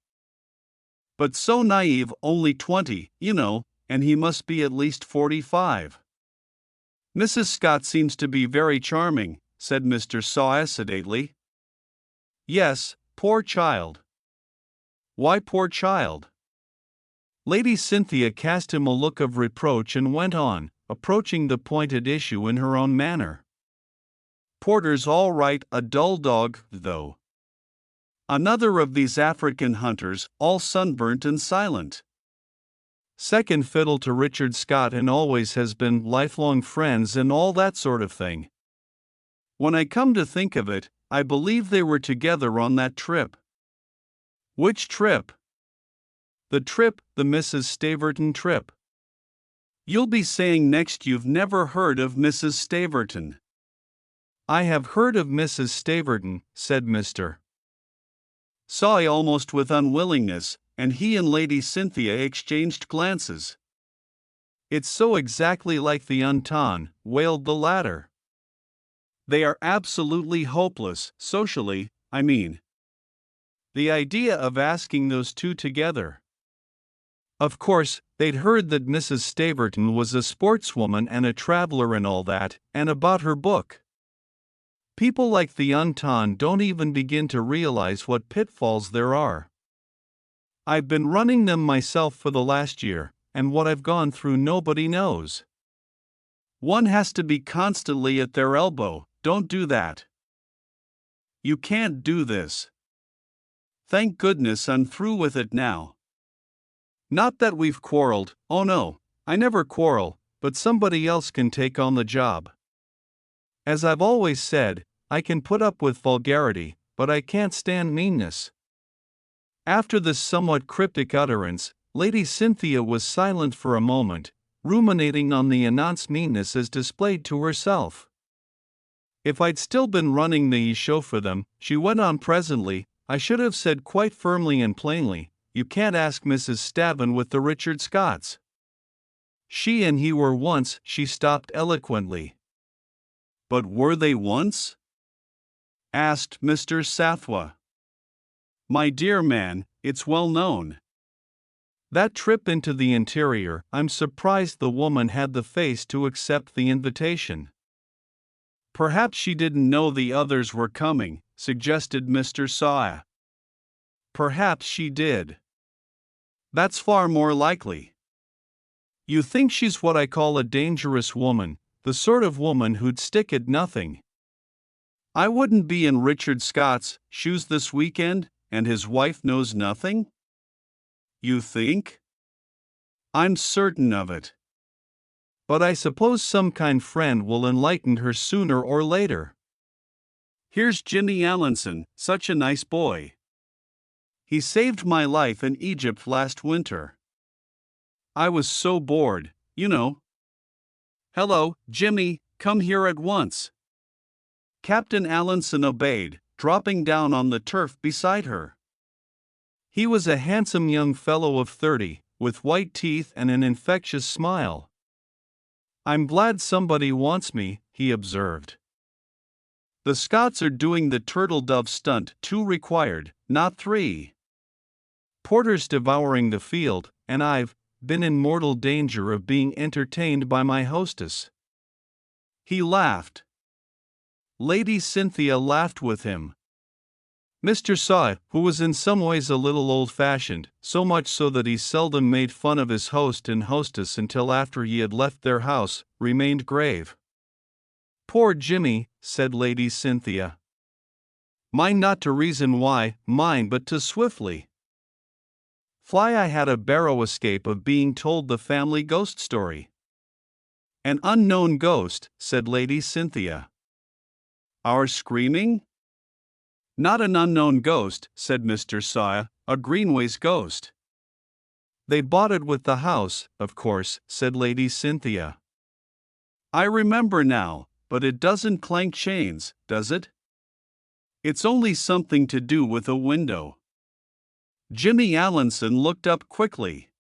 S1: But so naive, only 20, you know, and he must be at least 45. Mrs. Scott seems to be very charming," said Mr. Saw sedately. "Yes, poor child." "Why poor child?" Lady Cynthia cast him a look of reproach and went on, approaching the pointed issue in her own manner. "Porter's all right, a dull dog, though. Another of these African hunters, all sunburnt and silent. Second fiddle to Richard Scott and always has been, lifelong friends and all that sort of thing. When I come to think of it, I believe they were together on that trip." "Which trip?" "The Mrs. Staverton trip. You'll be saying next you've never heard of Mrs. Staverton." "I have heard of Mrs. Staverton," said Mr. Saw almost with unwillingness, and he and Lady Cynthia exchanged glances. "It's so exactly like the Unton," wailed the latter. "They are absolutely hopeless, socially, I mean. The idea of asking those two together." Of course, they'd heard that Mrs. Staverton was a sportswoman and a traveler and all that, and about her book. People like the Unton don't even begin to realize what pitfalls there are. I've been running them myself for the last year, and what I've gone through nobody knows. One has to be constantly at their elbow. Don't do that. You can't do this. Thank goodness I'm through with it now. Not that we've quarreled, oh no, I never quarrel, but somebody else can take on the job. As I've always said, I can put up with vulgarity, but I can't stand meanness." After this somewhat cryptic utterance, Lady Cynthia was silent for a moment, ruminating on the announced meanness as displayed to herself. "If I'd still been running the show for them," she went on presently, "I should have said quite firmly and plainly, you can't ask Mrs. Staven with the Richard Scotts. She and he were once," she stopped eloquently. "But were they once?" asked Mr. Sathwa. "My dear man, it's well known. That trip into the interior, I'm surprised the woman had the face to accept the invitation." "Perhaps she didn't know the others were coming," suggested Mr. Saw. "Perhaps she did. That's far more likely. You think she's what I call a dangerous woman, the sort of woman who'd stick at nothing. I wouldn't be in Richard Scott's shoes this weekend, and his wife knows nothing? You think? I'm certain of it. But I suppose some kind friend will enlighten her sooner or later. Here's Jimmy Allinson, such a nice boy. He saved my life in Egypt last winter. I was so bored, you know. Hello, Jimmy, come here at once." Captain Allinson obeyed, dropping down on the turf beside her. He was a handsome young fellow of 30, with white teeth and an infectious smile. "I'm glad somebody wants me," he observed. "The Scots are doing the turtle dove stunt, 2 required, not 3. Porter's devouring the field, and I've been in mortal danger of being entertained by my hostess." He laughed. Lady Cynthia laughed with him. Mr. Saw, who was in some ways a little old-fashioned, so much so that he seldom made fun of his host and hostess until after he had left their house, remained grave. "Poor Jimmy," said Lady Cynthia. "Mind not to reason why, mind but to swiftly fly. I had a barrow escape of being told the family ghost story." "An unknown ghost," said Lady Cynthia. "Our screaming?" "Not an unknown ghost," said Mr. Saw, "a Greenways ghost." "They bought it with the house, of course," said Lady Cynthia. "I remember now, but it doesn't clank chains, does it? It's only something to do with a window." Jimmy Allinson looked up quickly.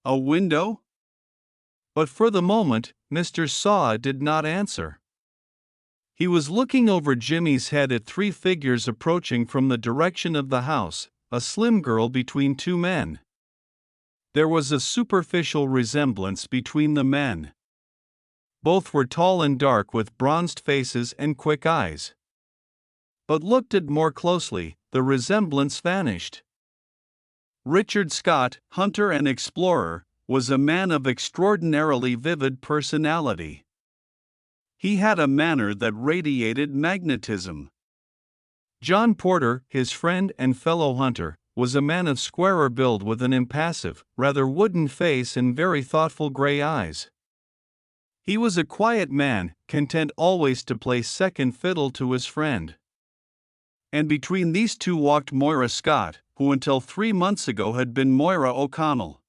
S1: "A window?" But for the moment, Mr. Saw did not answer. He was looking over Jimmy's head at three figures approaching from the direction of the house, a slim girl between two men. There was a superficial resemblance between the men. Both were tall and dark with bronzed faces and quick eyes. But looked at more closely, the resemblance vanished. Richard Scott, hunter and explorer, was a man of extraordinarily vivid personality. He had a manner that radiated magnetism. John Porter, his friend and fellow hunter, was a man of squarer build with an impassive, rather wooden face and very thoughtful gray eyes. He was a quiet man, content always to play second fiddle to his friend. And between these two walked Moira Scott, who until 3 months ago had been Moira O'Connell.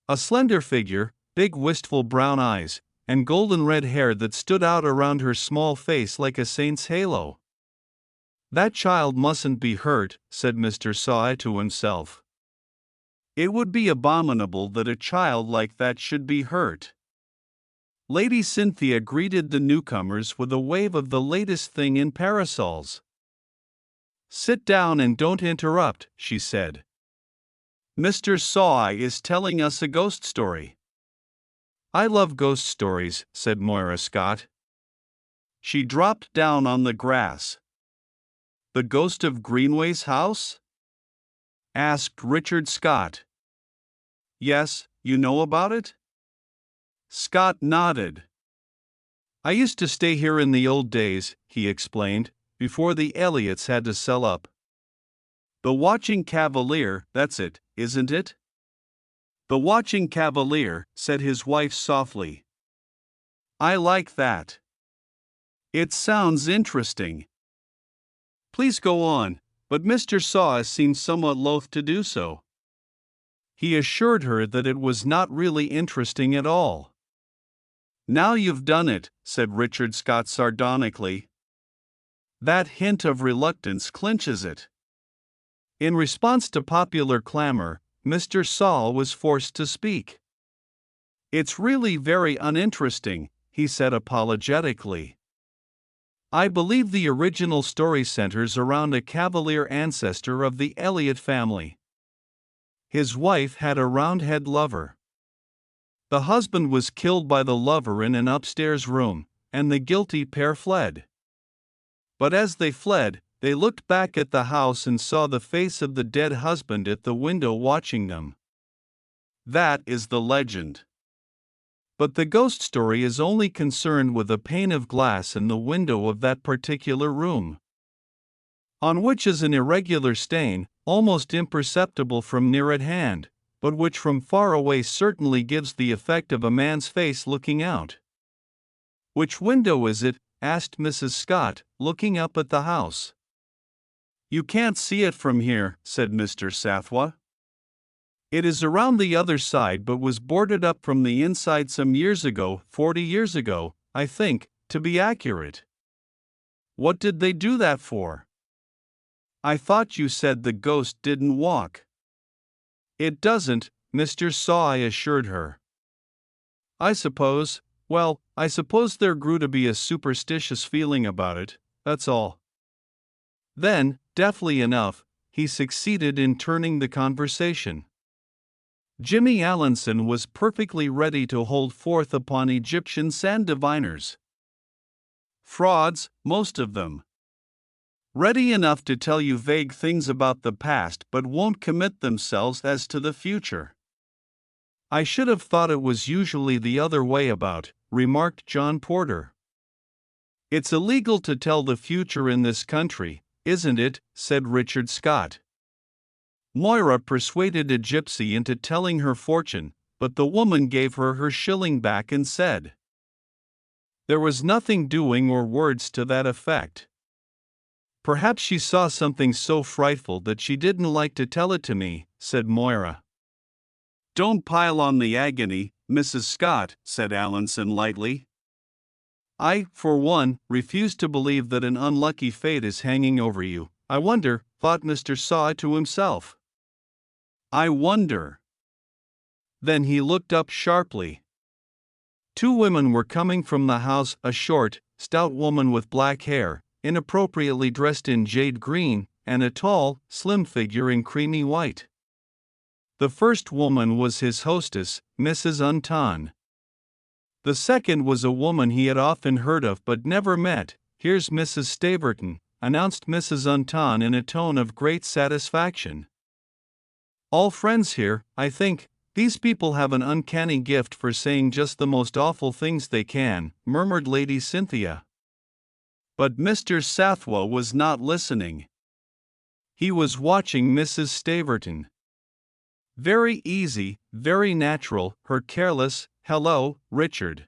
S1: A slender figure, big wistful brown eyes, and golden red hair that stood out around her small face like a saint's halo. "That child mustn't be hurt," said Mr. Saw to himself. "It would be abominable that a child like that should be hurt." Lady Cynthia greeted the newcomers with a wave of the latest thing in parasols. "Sit down and don't interrupt," she said. "Mr. Saw is telling us a ghost story." "I love ghost stories," said Moira Scott. She dropped down on the grass. "The ghost of Greenway's house?" asked Richard Scott. "Yes, you know about it?" Scott nodded. "I used to stay here in the old days," he explained, "before the Elliots had to sell up." "The Watching Cavalier, that's it, isn't it?" "The Watching Cavalier," said his wife softly. "I like that. It sounds interesting." "Please go on," but Mr. Saw seemed somewhat loath to do so. He assured her that it was not really interesting at all. "Now you've done it," said Richard Scott sardonically. "That hint of reluctance clinches it." In response to popular clamor, Mr. Saw was forced to speak. "It's really very uninteresting," he said apologetically. "I believe the original story centers around a Cavalier ancestor of the Elliot family. His wife had a Roundhead lover. The husband was killed by the lover in an upstairs room, and the guilty pair fled. But as they fled, they looked back at the house and saw the face of the dead husband at the window watching them. That is the legend. But the ghost story is only concerned with a pane of glass in the window of that particular room, on which is an irregular stain, almost imperceptible from near at hand, but which from far away certainly gives the effect of a man's face looking out." "Which window is it?" asked Mrs. Scott, looking up at the house. "You can't see it from here," said Mr. Sathwa. "It is around the other side but was boarded up from the inside some years ago, 40 years ago, I think, to be accurate." "What did they do that for?" "I thought you said the ghost didn't walk." "It doesn't," Mr. Saw assured her. I suppose there grew to be a superstitious feeling about it, that's all." Then, deftly enough, he succeeded in turning the conversation. Jimmy Allinson was perfectly ready to hold forth upon Egyptian sand diviners. Frauds, most of them. ready enough to tell you vague things about the past but won't commit themselves as to the future. I should have thought it was usually the other way about, remarked John Porter. It's illegal to tell the future in this country, isn't it? Said Richard Scott. Moira persuaded a gypsy into telling her fortune, but the woman gave her her shilling back and said there was nothing doing or words to that effect. Perhaps she saw something so frightful that she didn't like to tell it to me, said Moira. Don't pile on the agony, Mrs. Scott, said Allinson lightly. I, for one, refuse to believe that an unlucky fate is hanging over you. I wonder, thought Mr. Saw to himself. I wonder. Then he looked up sharply. Two women were coming from the house, a short, stout woman with black hair, inappropriately dressed in jade green, and a tall, slim figure in creamy white. The first woman was his hostess, Mrs. Unton. The second was a woman he had often heard of but never met. Here's Mrs. Staverton, announced Mrs. Unton in a tone of great satisfaction. All friends here, I think. These people have an uncanny gift for saying just the most awful things they can, murmured Lady Cynthia. But Mr. Sathwa was not listening. He was watching Mrs. Staverton. Very easy, very natural, her careless, hello, Richard.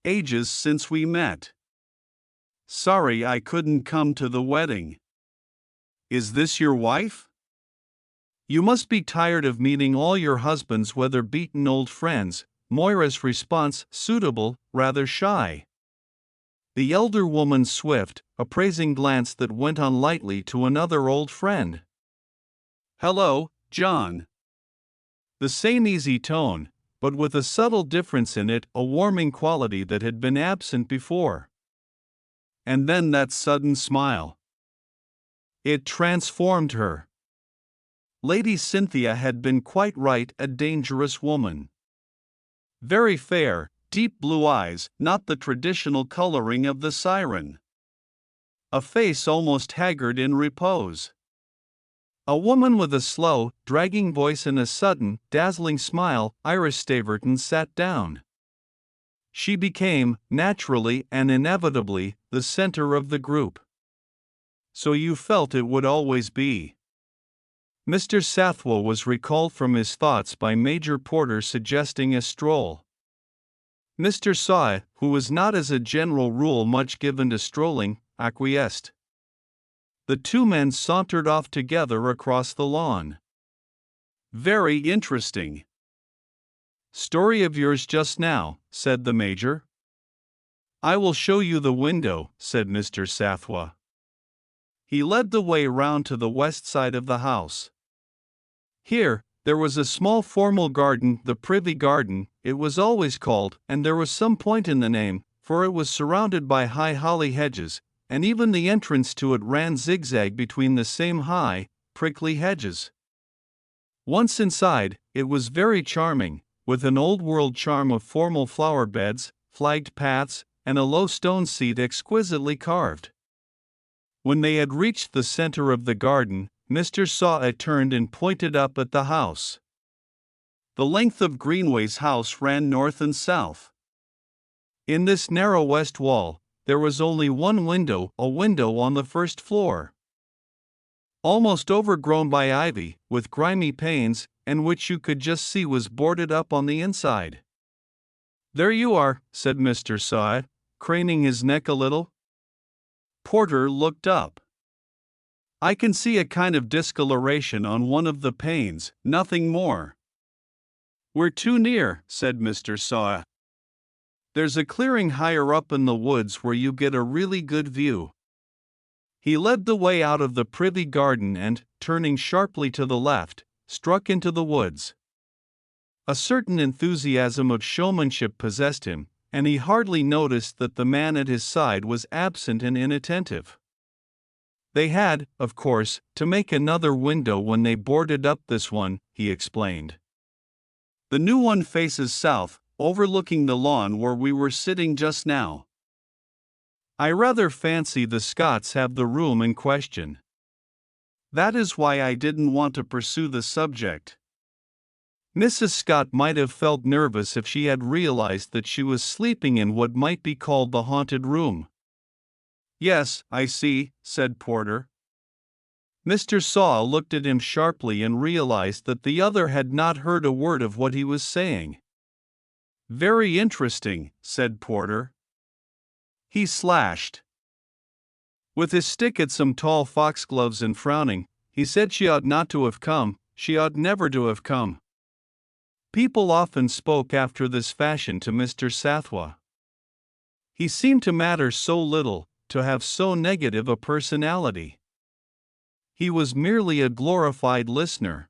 S1: Ages since we met. Sorry I couldn't come to the wedding. Is this your wife? You must be tired of meeting all your husband's weather-beaten old friends. Moira's response, suitable, rather shy. The elder woman's swift, appraising glance that went on lightly to another old friend. Hello, John. The same easy tone, but with a subtle difference in it, a warming quality that had been absent before. And then that sudden smile. It transformed her. Lady Cynthia had been quite right, a dangerous woman. Very fair, deep blue eyes, not the traditional coloring of the siren. A face almost haggard in repose. A woman with a slow, dragging voice and a sudden, dazzling smile. Iris Staverton sat down. She became, naturally and inevitably, the center of the group. So you felt it would always be. Mr. Sathwa was recalled from his thoughts by Major Porter suggesting a stroll. Mr. Saw, who was not as a general rule much given to strolling, acquiesced. The two men sauntered off together across the lawn. Very interesting. Story of yours just now, said the Major. I will show you the window, said Mr. Sathwa. He led the way round to the west side of the house. Here, there was a small formal garden, the Privy Garden, it was always called, and there was some point in the name, for it was surrounded by high holly hedges, and even the entrance to it ran zigzag between the same high, prickly hedges. Once inside, it was very charming, with an old-world charm of formal flower beds, flagged paths, and a low stone seat exquisitely carved. When they had reached the center of the garden, Mr. Saw turned and pointed up at the house. The length of Greenway's house ran north and south. In this narrow west wall, there was only one window, a window on the first floor. Almost overgrown by ivy, with grimy panes, and which you could just see was boarded up on the inside. There you are, said Mr. Saw, craning his neck a little. Porter looked up. I can see a kind of discoloration on one of the panes, nothing more. We're too near, said Mr. Saw. There's a clearing higher up in the woods where you get a really good view. He led the way out of the Privy Garden and, turning sharply to the left, struck into the woods. A certain enthusiasm of showmanship possessed him, and he hardly noticed that the man at his side was absent and inattentive. They had, of course, to make another window when they boarded up this one, he explained. The new one faces south, overlooking the lawn where we were sitting just now. I rather fancy the Scots have the room in question. That is why I didn't want to pursue the subject. Mrs. Scott might have felt nervous if she had realized that she was sleeping in what might be called the haunted room. Yes, I see, said Porter. Mr. Saw looked at him sharply and realized that the other had not heard a word of what he was saying. Very interesting, said Porter. He slashed with his stick at some tall foxgloves and frowning, he said she ought not to have come, she ought never to have come. People often spoke after this fashion to Mr. Sathwa. He seemed to matter so little, to have so negative a personality. He was merely a glorified listener.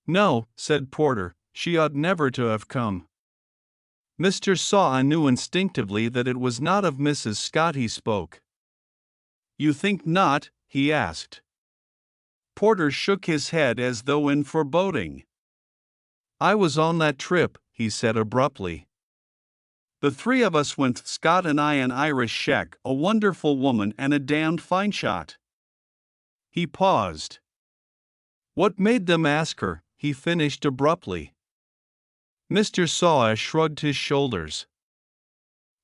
S1: No, said Porter, she ought never to have come. Mr. Saw knew instinctively that it was not of Mrs. Scott he spoke. You think not? He asked. Porter shook his head as though in foreboding. I was on that trip, he said abruptly. The three of us went, Scott and I, an Irish sheik, a wonderful woman and a damned fine shot. He paused. What made them ask her? He finished abruptly. Mr. Saw shrugged his shoulders.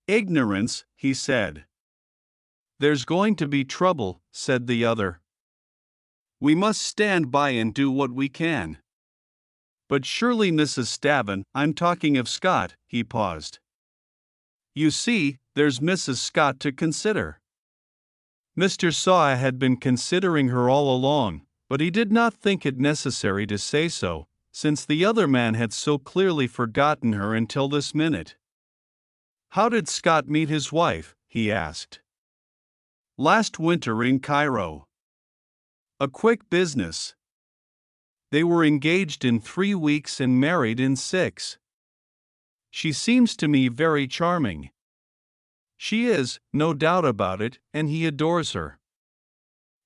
S1: Ignorance, he said. There's going to be trouble, said the other. We must stand by and do what we can. But surely, Mrs. Stavin, I'm talking of Scott, he paused. You see, there's Mrs. Scott to consider. Mr. Saw had been considering her all along, but he did not think it necessary to say so, since the other man had so clearly forgotten her until this minute. How did Scott meet his wife? He asked. Last winter in Cairo. A quick business. They were engaged in 3 weeks and married in 6. She seems to me very charming. She is, no doubt about it, and he adores her.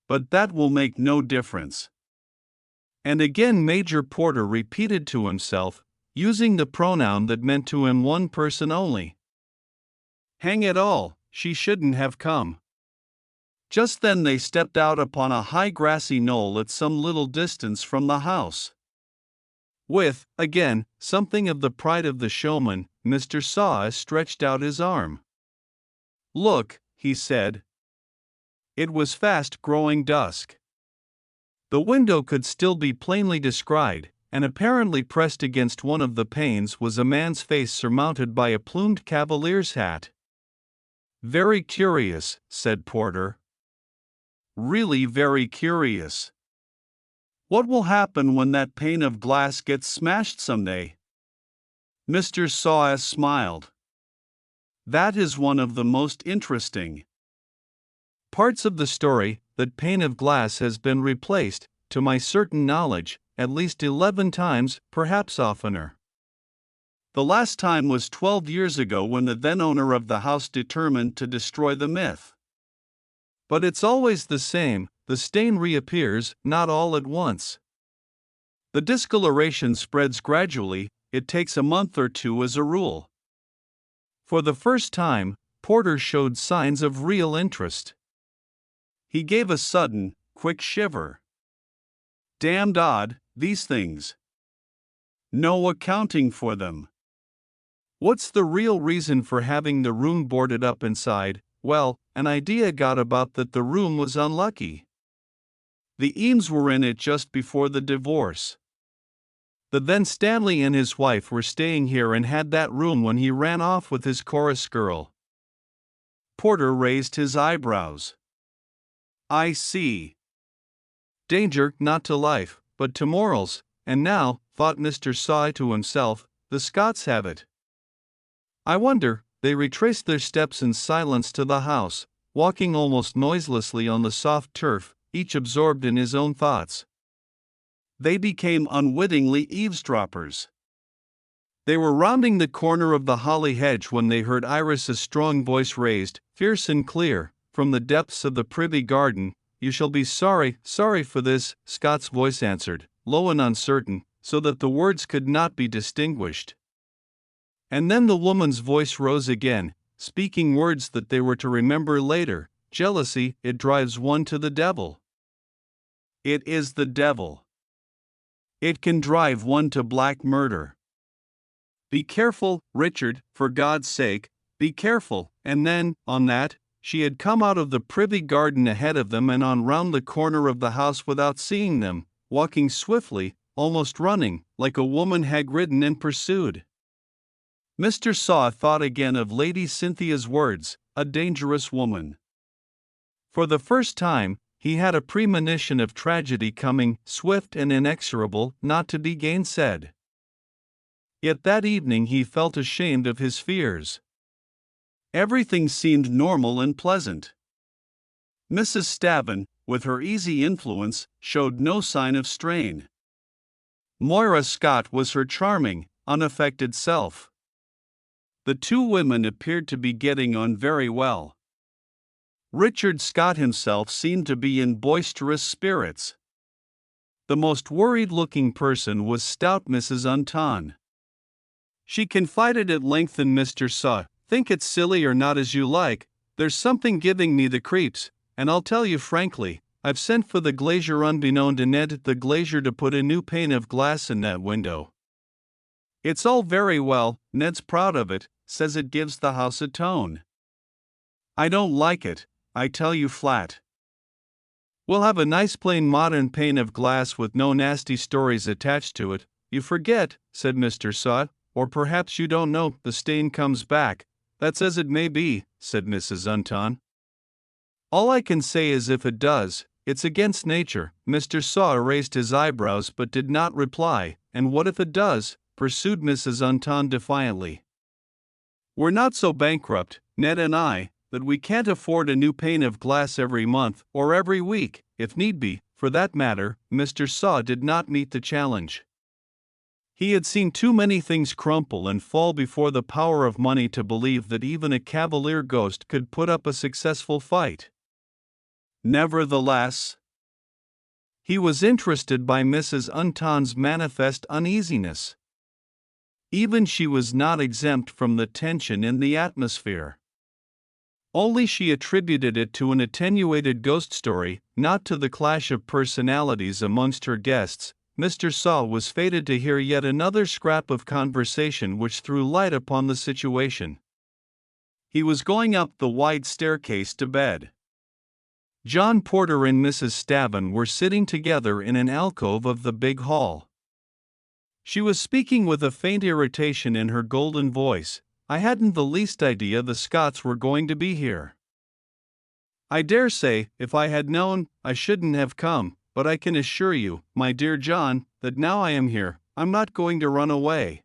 S1: But that will make no difference. And again Major Porter repeated to himself, using the pronoun that meant to him one person only. Hang it all, she shouldn't have come. Just then they stepped out upon a high grassy knoll at some little distance from the house. With, again, something of the pride of the showman, Mr. Saw stretched out his arm. Look, he said. It was fast growing dusk. The window could still be plainly descried, and apparently pressed against one of the panes was a man's face surmounted by a plumed cavalier's hat. Very curious, said Porter. Really very curious. What will happen when that pane of glass gets smashed someday? Mr. Saw smiled. That is one of the most interesting parts of the story. That pane of glass has been replaced, to my certain knowledge, at least 11 times, perhaps oftener. The last time was 12 years ago when the then owner of the house determined to destroy the myth. But it's always the same, the stain reappears, not all at once. The discoloration spreads gradually, it takes a month or two as a rule. For the first time, Porter showed signs of real interest. He gave a sudden, quick shiver. Damned odd, these things. No accounting for them. What's the real reason for having the room boarded up inside? Well, an idea got about that the room was unlucky. The Eames were in it just before the divorce. The then Stanley and his wife were staying here and had that room when he ran off with his chorus girl. Porter raised his eyebrows. I see. Danger not to life, but to morals, and now, thought Mr. Saw to himself, the Scots have it. I wonder. They retraced their steps in silence to the house, walking almost noiselessly on the soft turf, each absorbed in his own thoughts. They became unwittingly eavesdroppers. They were rounding the corner of the holly hedge when they heard Iris's strong voice raised, fierce and clear, from the depths of the privy garden. You shall be sorry for this, Scott's voice answered, low and uncertain, so that the words could not be distinguished. And then the woman's voice rose again, speaking words that they were to remember later. Jealousy, it drives one to the devil. It is the devil. It can drive one to black murder. Be careful, Richard, for God's sake, be careful. And then, on that, she had come out of the privy garden ahead of them and on round the corner of the house without seeing them, walking swiftly, almost running, like a woman hag-ridden and pursued. Mr. Saw thought again of Lady Cynthia's words, a dangerous woman. For the first time, he had a premonition of tragedy coming, swift and inexorable, not to be gainsaid. Yet that evening he felt ashamed of his fears. Everything seemed normal and pleasant. Mrs. Staven, with her easy influence, showed no sign of strain. Moira Scott was her charming, unaffected self. The two women appeared to be getting on very well. Richard Scott himself seemed to be in boisterous spirits. The most worried-looking person was stout Mrs. Unton. She confided at length in Mr. Saw, "Think it's silly or not as you like, there's something giving me the creeps, and I'll tell you frankly, I've sent for the glazier unbeknown to Ned the glazier to put a new pane of glass in that window. It's all very well, Ned's proud of it, says it gives the house a tone. I don't like it, I tell you flat. We'll have a nice plain modern pane of glass with no nasty stories attached to it." "You forget," said Mr. Saw, "or perhaps you don't know, the stain comes back." "That's as it may be," said Mrs. Unton. "All I can say is if it does, it's against nature." Mr. Saw raised his eyebrows but did not reply. "And what if it does?" pursued Mrs. Unton defiantly. "We're not so bankrupt, Ned and I, that we can't afford a new pane of glass every month, or every week, if need be." For that matter, Mr. Saw did not meet the challenge. He had seen too many things crumple and fall before the power of money to believe that even a cavalier ghost could put up a successful fight. Nevertheless, he was interested by Mrs. Unton's manifest uneasiness. Even she was not exempt from the tension in the atmosphere. Only she attributed it to an attenuated ghost story, not to the clash of personalities amongst her guests. Mr. Saw was fated to hear yet another scrap of conversation which threw light upon the situation. He was going up the wide staircase to bed. John Porter and Mrs. Staven were sitting together in an alcove of the big hall. She was speaking with a faint irritation in her golden voice. "I hadn't the least idea the Scotts were going to be here. I dare say, if I had known, I shouldn't have come, but I can assure you, my dear John, that now I am here, I'm not going to run away."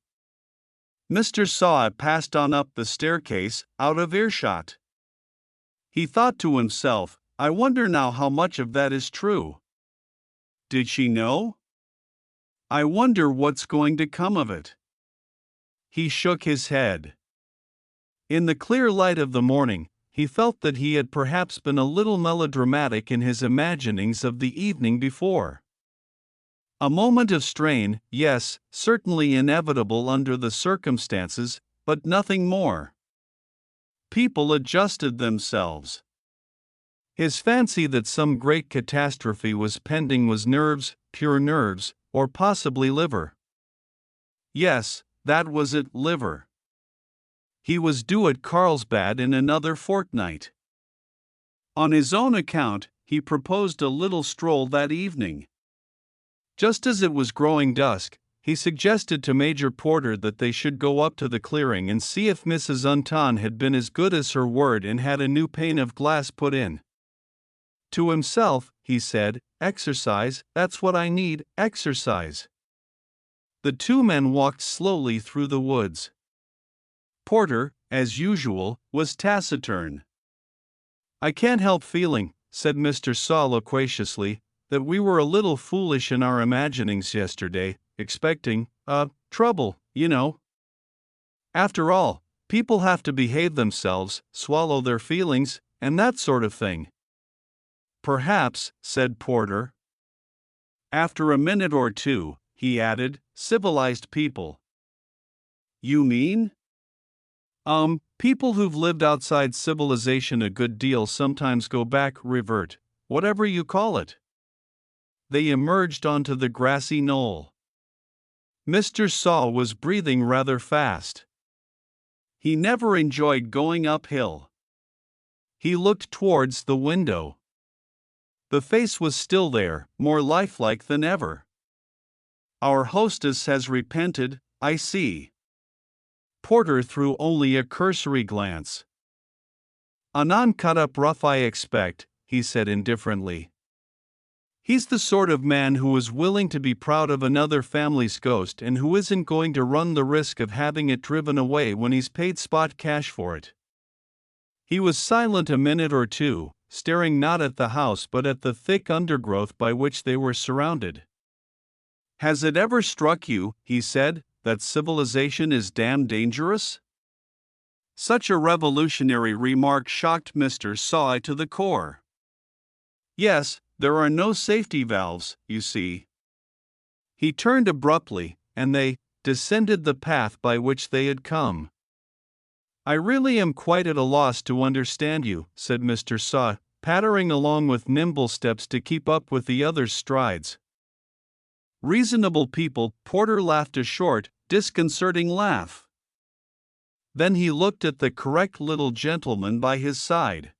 S1: Mr. Saw passed on up the staircase, out of earshot. He thought to himself, "I wonder now how much of that is true. Did she know? I wonder what's going to come of it." He shook his head. In the clear light of the morning, he felt that he had perhaps been a little melodramatic in his imaginings of the evening before. A moment of strain, yes, certainly inevitable under the circumstances, but nothing more. People adjusted themselves. His fancy that some great catastrophe was pending was nerves, pure nerves, or possibly liver. Yes, that was it, liver. He was due at Carlsbad in another fortnight. On his own account, he proposed a little stroll that evening. Just as it was growing dusk, he suggested to Major Porter that they should go up to the clearing and see if Mrs. Unton had been as good as her word and had a new pane of glass put in. To himself, he said, "Exercise, that's what I need, exercise." The two men walked slowly through the woods. Porter, as usual, was taciturn. "I can't help feeling," said Mr. Saw loquaciously, "that we were a little foolish in our imaginings yesterday, expecting, trouble, you know. After all, people have to behave themselves, swallow their feelings, and that sort of thing." "Perhaps," said Porter. After a minute or two, he added, "civilized people." "You mean?" People who've lived outside civilization a good deal sometimes go back, revert, whatever you call it. They emerged onto the grassy knoll. Mr. Saw was breathing rather fast. He never enjoyed going uphill. He looked towards the window. The face was still there, more lifelike than ever. Our hostess has repented, I see. Porter threw only a cursory glance. A non-cut-up rough I expect, he said indifferently. He's the sort of man who is willing to be proud of another family's ghost and who isn't going to run the risk of having it driven away when he's paid spot cash for it. He was silent a minute or two, staring not at the house but at the thick undergrowth by which they were surrounded. Has it ever struck you, he said, that civilization is damn dangerous? Such a revolutionary remark shocked Mr. Saw to the core. Yes, there are no safety valves, you see. He turned abruptly, and they descended the path by which they had come. I really am quite at a loss to understand you, said Mr. Saw, pattering along with nimble steps to keep up with the other's strides. Reasonable people, Porter laughed a short, disconcerting laugh. Then he looked at the correct little gentleman by his side.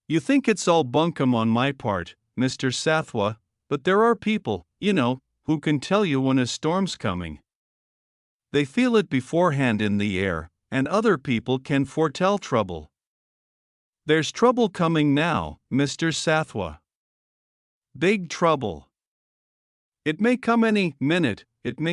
S1: You think it's all bunkum on my part, Mr. Sathwa, but there are people, you know, who can tell you when a storm's coming. They feel it beforehand in the air, and other people can foretell trouble. There's trouble coming now, Mr. Sathwa. Big trouble. It may come any minute,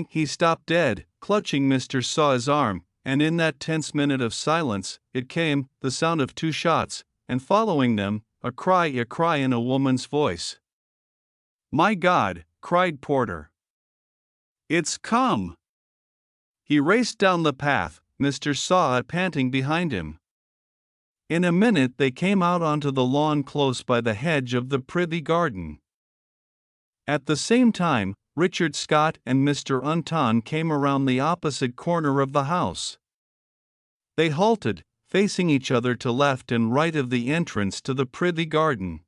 S1: He stopped dead, clutching Mr. Saw's arm, and in that tense minute of silence, it came, the sound of 2 shots, and following them, a cry in a woman's voice. My God, cried Porter. It's come! He raced down the path, Mr. Saw panting behind him. In a minute they came out onto the lawn close by the hedge of the privy garden. At the same time, Richard Scott and Mr. Unton came around the opposite corner of the house. They halted, facing each other to left and right of the entrance to the privy garden.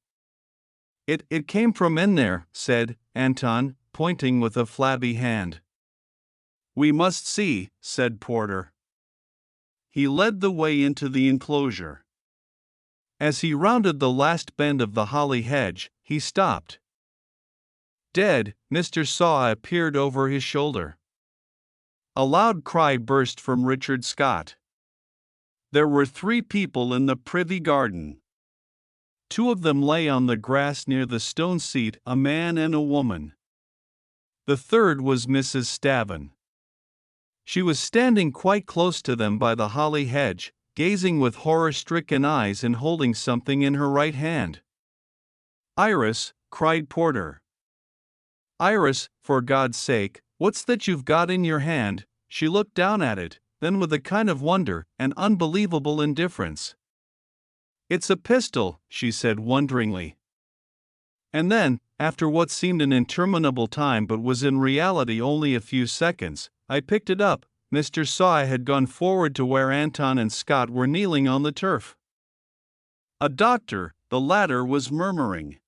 S1: It came from in there, said Anton, pointing with a flabby hand. We must see, said Porter. He led the way into the enclosure. As he rounded the last bend of the holly hedge, he stopped. Dead, Mr. Saw appeared over his shoulder. A loud cry burst from Richard Scott. There were 3 people in the privy garden. 2 of them lay on the grass near the stone seat, a man and a woman. The third was Mrs. Stavin. She was standing quite close to them by the holly hedge, gazing with horror-stricken eyes and holding something in her right hand. Iris, cried Porter. Iris, for God's sake, what's that you've got in your hand? She looked down at it, then with a kind of wonder and unbelievable indifference. It's a pistol, she said wonderingly. And then, after what seemed an interminable time but was in reality only a few seconds, I picked it up. Mr. Saw had gone forward to where Anton and Scott were kneeling on the turf. A doctor, the latter was murmuring.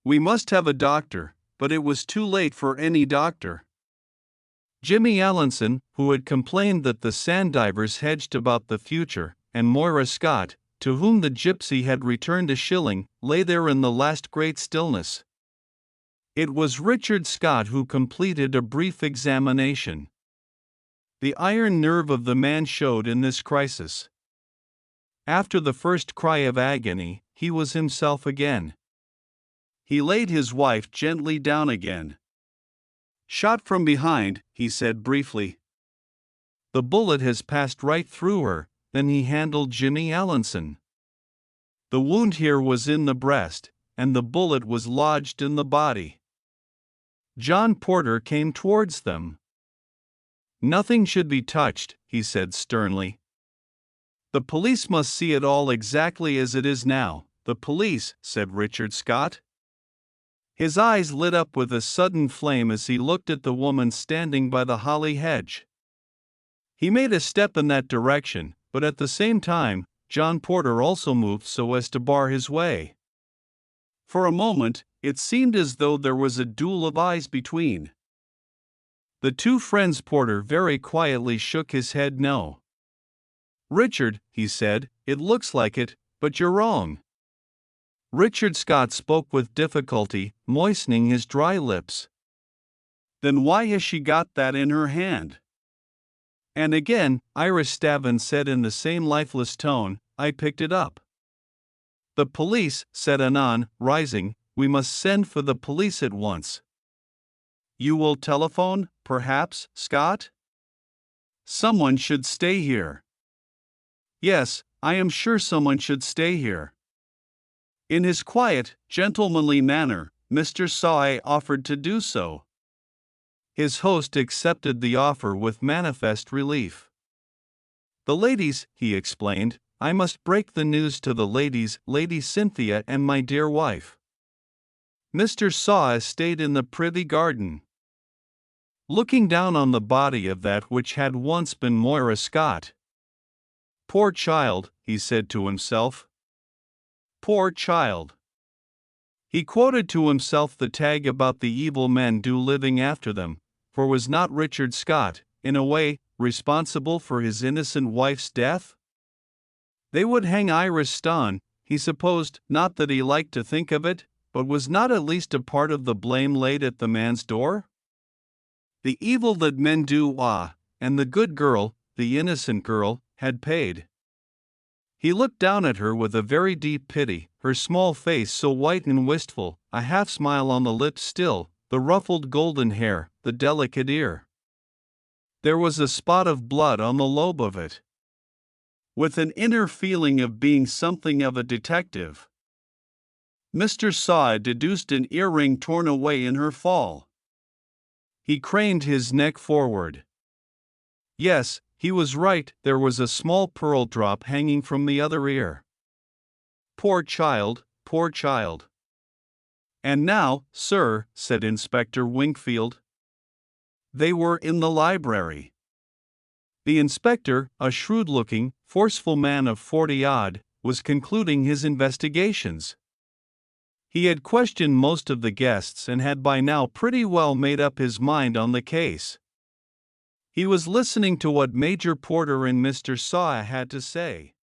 S1: We must have a doctor, but it was too late for any doctor. Jimmy Allinson, who had complained that the sand divers hedged about the future, and Moira Scott, to whom the gypsy had returned a shilling, lay there in the last great stillness. It was Richard Scott who completed a brief examination. The iron nerve of the man showed in this crisis. After the first cry of agony, he was himself again. He laid his wife gently down again. Shot from behind, he said briefly. The bullet has passed right through her. Then he handled Jimmy Allinson. The wound here was in the breast, and the bullet was lodged in the body. John Porter came towards them. Nothing should be touched, he said sternly. The police must see it all exactly as it is now. The police, said Richard Scott. His eyes lit up with a sudden flame as he looked at the woman standing by the holly hedge. He made a step in that direction, but at the same time, John Porter also moved so as to bar his way. For a moment, it seemed as though there was a duel of eyes between. The two friends. Porter very quietly shook his head no. "Richard," he said, "it looks like it, but you're wrong." Richard Scott spoke with difficulty, moistening his dry lips. "Then why has she got that in her hand?" And again, Iris Stavin said in the same lifeless tone, "I picked it up." "The police," said Annan, rising, "we must send for the police at once." "You will telephone, perhaps, Scott?" "Someone should stay here." "Yes, I am sure someone should stay here." In his quiet, gentlemanly manner, Mr. Saw offered to do so. His host accepted the offer with manifest relief. "The ladies," he explained, "I must break the news to the ladies, Lady Cynthia and my dear wife. Mr. Saw stayed in the privy garden." Looking down on the body of that which had once been Moira Scott. "Poor child," he said to himself. "Poor child." He quoted to himself the tag about the evil men do living after them, for was not Richard Scott, in a way, responsible for his innocent wife's death? They would hang Iris Ston, he supposed, not that he liked to think of it, but was not at least a part of the blame laid at the man's door? The evil that men do, and the good girl, the innocent girl, had paid. He looked down at her with a very deep pity, her small face so white and wistful, a half-smile on the lips still, the ruffled golden hair, the delicate ear. There was a spot of blood on the lobe of it. With an inner feeling of being something of a detective, Mr. Saw deduced an earring torn away in her fall. He craned his neck forward. Yes, he was right, there was a small pearl drop hanging from the other ear. Poor child, poor child. "And now, sir," said Inspector Wingfield. They were in the library. The inspector, a shrewd-looking, forceful man of 40-odd, was concluding his investigations. He had questioned most of the guests and had by now pretty well made up his mind on the case. He was listening to what Major Porter and Mr. Saw had to say.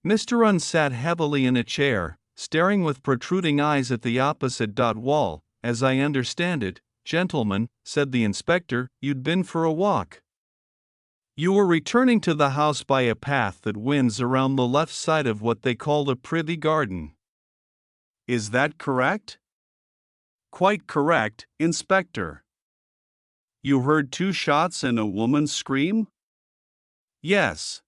S1: Mr. Unn sat heavily in a chair, staring with protruding eyes at the opposite wall. "As I understand it, gentlemen," said the inspector, "you'd been for a walk. You were returning to the house by a path that winds around the left side of what they call the privy garden. Is that correct?" "Quite correct, Inspector." "You heard 2 shots and a woman scream?" "Yes."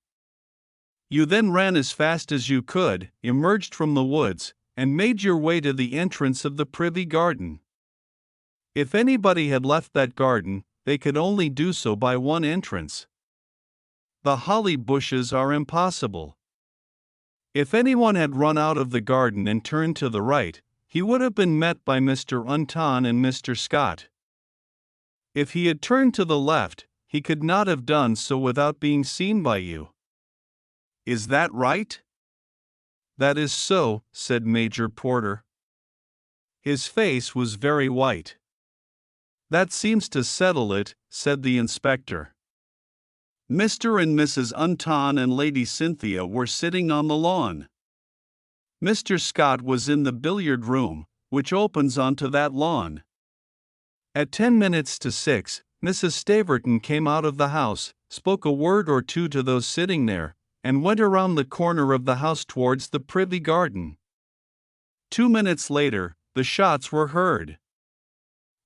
S1: "You then ran as fast as you could, emerged from the woods, and made your way to the entrance of the privy garden. If anybody had left that garden, they could only do so by one entrance. The holly bushes are impossible. If anyone had run out of the garden and turned to the right, he would have been met by Mr. Unton and Mr. Scott. If he had turned to the left, he could not have done so without being seen by you. Is that right?" "That is so," said Major Porter. His face was very white. "That seems to settle it," said the inspector. Mr. and Mrs. Unton and Lady Cynthia were sitting on the lawn. Mr. Scott was in the billiard room, which opens onto that lawn. At 10 minutes to 6, Mrs. Staverton came out of the house, spoke a word or two to those sitting there, and went around the corner of the house towards the privy garden. 2 minutes later, the shots were heard.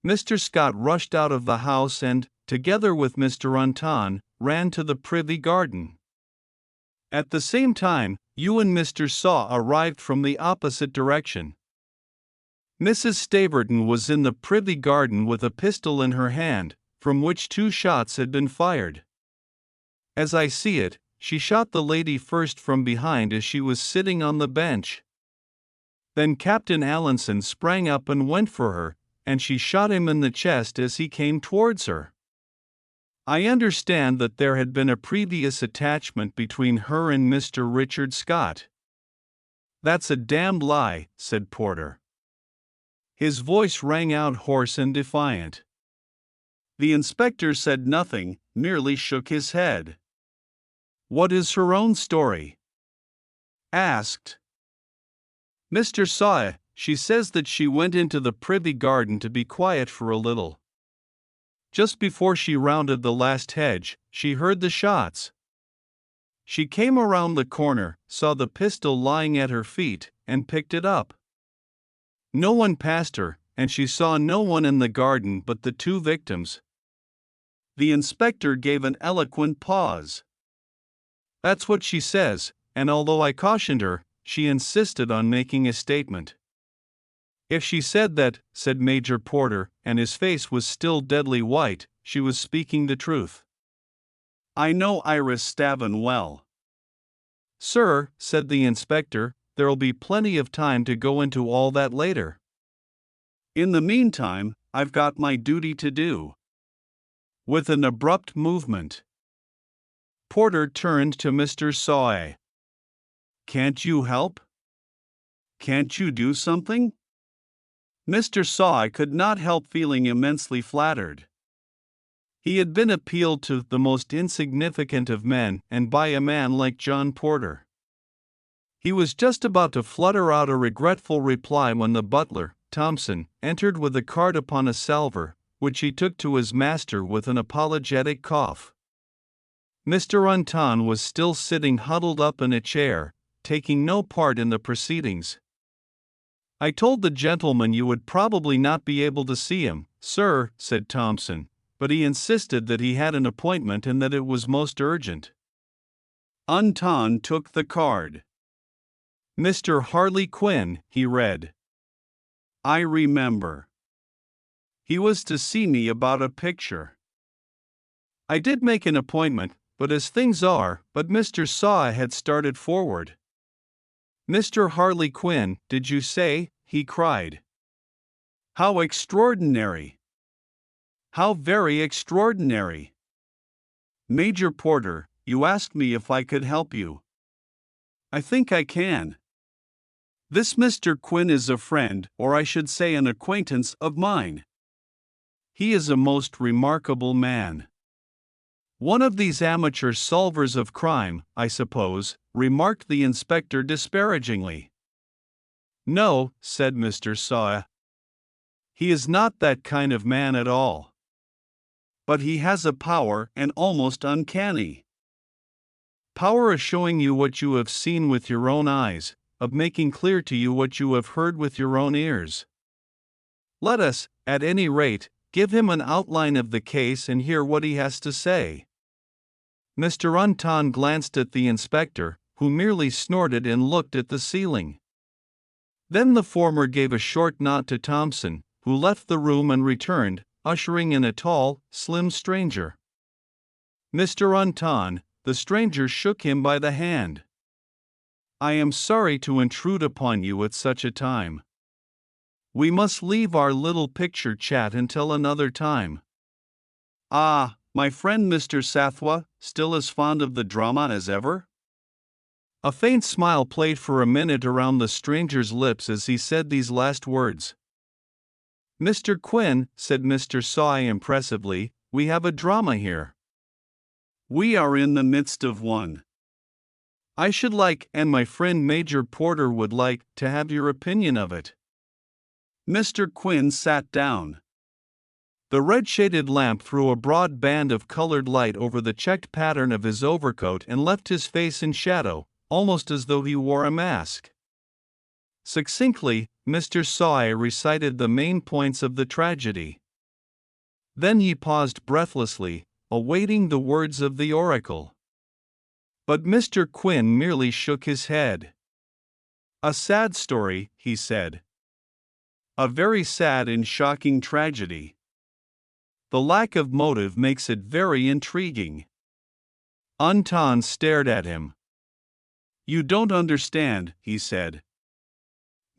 S1: Mr. Scott rushed out of the house and, together with Mr. Unton, ran to the privy garden. At the same time, you and Mr. Saw arrived from the opposite direction. Mrs. Staverton was in the privy garden with a pistol in her hand, from which 2 shots had been fired. As I see it, she shot the lady first from behind as she was sitting on the bench. Then Captain Allinson sprang up and went for her, and she shot him in the chest as he came towards her. I understand that there had been a previous attachment between her and Mr. Richard Scott. That's a damned lie, said Porter. His voice rang out hoarse and defiant. The inspector said nothing, merely shook his head. What is her own story? Asked. Mr. Sawyer, she says that she went into the privy garden to be quiet for a little. Just before she rounded the last hedge, she heard the shots. She came around the corner, saw the pistol lying at her feet, and picked it up. No one passed her, and she saw no one in the garden but the two victims. The inspector gave an eloquent pause. That's what she says, and although I cautioned her, she insisted on making a statement. If she said that, said Major Porter, and his face was still deadly white, she was speaking the truth. I know Iris Stavin well. Sir, said the inspector, there'll be plenty of time to go into all that later. In the meantime, I've got my duty to do. With an abrupt movement, Porter turned to Mr. Sawyer. Can't you help? Can't you do something? Mr. Sawyer could not help feeling immensely flattered. He had been appealed to, the most insignificant of men, and by a man like John Porter. He was just about to flutter out a regretful reply when the butler, Thompson, entered with a card upon a salver, which he took to his master with an apologetic cough. Mr. Unton was still sitting huddled up in a chair, taking no part in the proceedings. I told the gentleman you would probably not be able to see him, sir, said Thompson, but he insisted that he had an appointment and that it was most urgent. Unton took the card. Mr. Harley Quinn, he read. I remember. He was to see me about a picture. I did make an appointment, but as things are, but Mr. Sawyer had started forward. Mr. Harley Quinn, did you say? He cried. How extraordinary! How very extraordinary! Major Porter, you asked me if I could help you. I think I can. This Mr. Quinn is a friend, or I should say an acquaintance, of mine. He is a most remarkable man. One of these amateur solvers of crime, I suppose, remarked the inspector disparagingly. No, said Mr. Sawyer. He is not that kind of man at all. But he has a power, and almost uncanny. Power of showing you what you have seen with your own eyes, of making clear to you what you have heard with your own ears. Let us, at any rate, give him an outline of the case and hear what he has to say. Mr. Unton glanced at the inspector, who merely snorted and looked at the ceiling. Then the former gave a short nod to Thompson, who left the room and returned, ushering in a tall, slim stranger. Mr. Unton, the stranger shook him by the hand. I am sorry to intrude upon you at such a time. We must leave our little picture chat until another time. Ah, my friend Mr. Sathwa, still as fond of the drama as ever? A faint smile played for a minute around the stranger's lips as he said these last words. Mr. Quinn, said Mr. Sawyer impressively, we have a drama here. We are in the midst of one. I should like, and my friend Major Porter would like, to have your opinion of it. Mr. Quinn sat down. The red-shaded lamp threw a broad band of colored light over the checked pattern of his overcoat and left his face in shadow, almost as though he wore a mask. Succinctly, Mr. Sawyer recited the main points of the tragedy. Then he paused breathlessly, awaiting the words of the oracle. But Mr. Quinn merely shook his head. A sad story, he said. A very sad and shocking tragedy. The lack of motive makes it very intriguing. Unton stared at him. You don't understand, he said.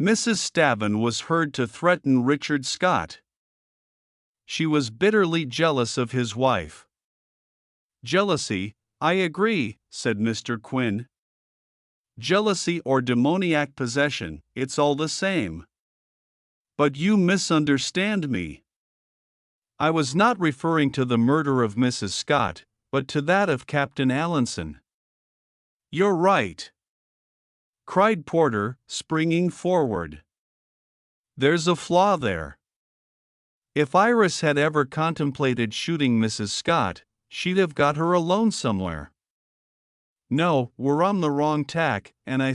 S1: Mrs. Stavin was heard to threaten Richard Scott. She was bitterly jealous of his wife. Jealousy, I agree, said Mr. Quinn. Jealousy or demoniac possession, it's all the same. But you misunderstand me. I was not referring to the murder of Mrs. Scott, but to that of Captain Allinson. You're right, cried Porter, springing forward. There's a flaw there. If Iris had ever contemplated shooting Mrs. Scott, she'd have got her alone somewhere. No, we're on the wrong tack, and I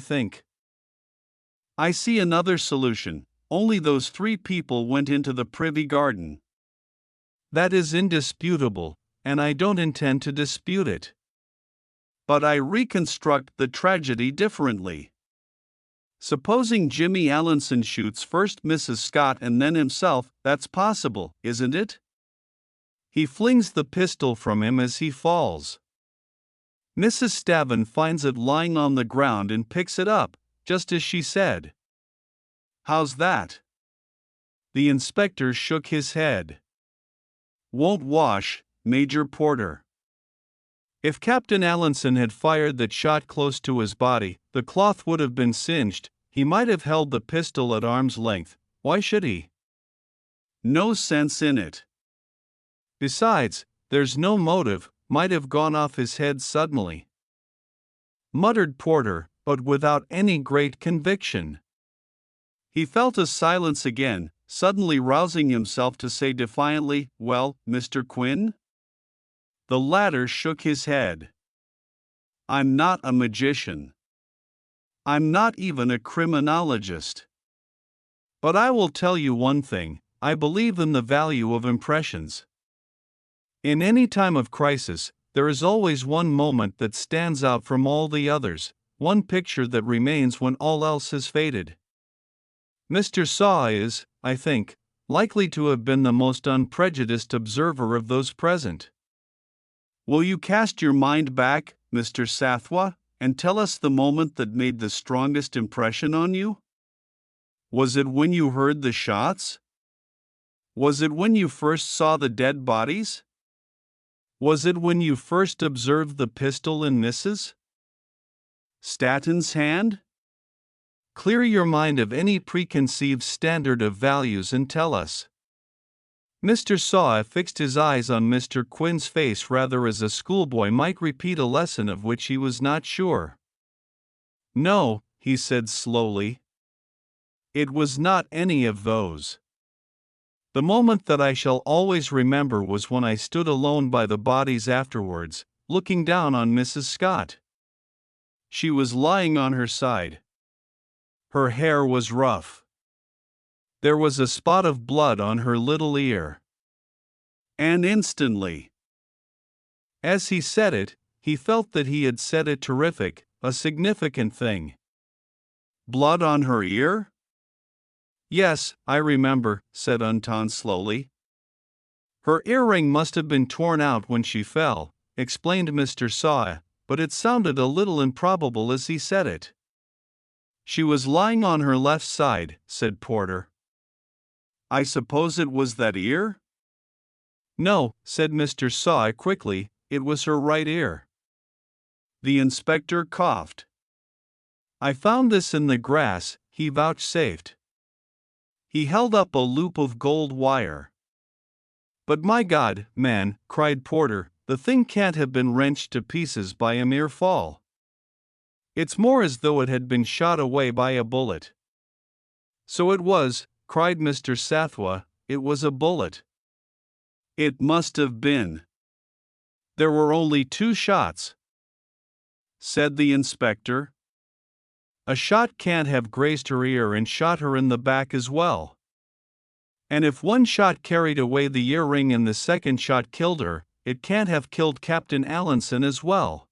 S1: see another solution. Only those 3 people went into the privy garden. That is indisputable, and I don't intend to dispute it. But I reconstruct the tragedy differently. Supposing Jimmy Allinson shoots first Mrs. Scott and then himself, that's possible, isn't it? He flings the pistol from him as he falls. Mrs. Stavin finds it lying on the ground and picks it up, just as she said. How's that? The inspector shook his head. Won't wash, Major Porter. If Captain Allinson had fired that shot close to his body, the cloth would have been singed. He might have held the pistol at arm's length. Why should he? No sense in it. Besides, there's no motive, might have gone off his head suddenly. Muttered Porter, but without any great conviction. He felt a silence again, suddenly rousing himself to say defiantly, Well, Mr. Quinn? The latter shook his head. I'm not a magician. I'm not even a criminologist. But I will tell you one thing, I believe in the value of impressions. In any time of crisis, there is always one moment that stands out from all the others, one picture that remains when all else has faded. Mr. Saw is, I think, likely to have been the most unprejudiced observer of those present. Will you cast your mind back, Mr. Sathwa, and tell us the moment that made the strongest impression on you? Was it when you heard the shots? Was it when you first saw the dead bodies? Was it when you first observed the pistol in Mrs. Statton's hand? Clear your mind of any preconceived standard of values and tell us. Mr. Saw fixed his eyes on Mr. Quinn's face rather as a schoolboy might repeat a lesson of which he was not sure. No, he said slowly. It was not any of those. The moment that I shall always remember was when I stood alone by the bodies afterwards, looking down on Mrs. Scott. She was lying on her side. Her hair was rough. There was a spot of blood on her little ear. And instantly, as he said it, he felt that he had said a terrific, a significant thing. Blood on her ear? Yes, I remember, said Anton slowly. Her earring must have been torn out when she fell, explained Mr. Saw, but it sounded a little improbable as he said it. She was lying on her left side, said Porter. I suppose it was that ear? No, said Mr. Saw quickly, it was her right ear. The inspector coughed. I found this in the grass, he vouchsafed. He held up a loop of gold wire. But my God, man, cried Porter, the thing can't have been wrenched to pieces by a mere fall. It's more as though it had been shot away by a bullet. So it was, cried Mr. Sathwa, it was a bullet. It must have been. There were only 2 shots, said the inspector. A shot can't have grazed her ear and shot her in the back as well. And if one shot carried away the earring and the second shot killed her, it can't have killed Captain Allinson as well.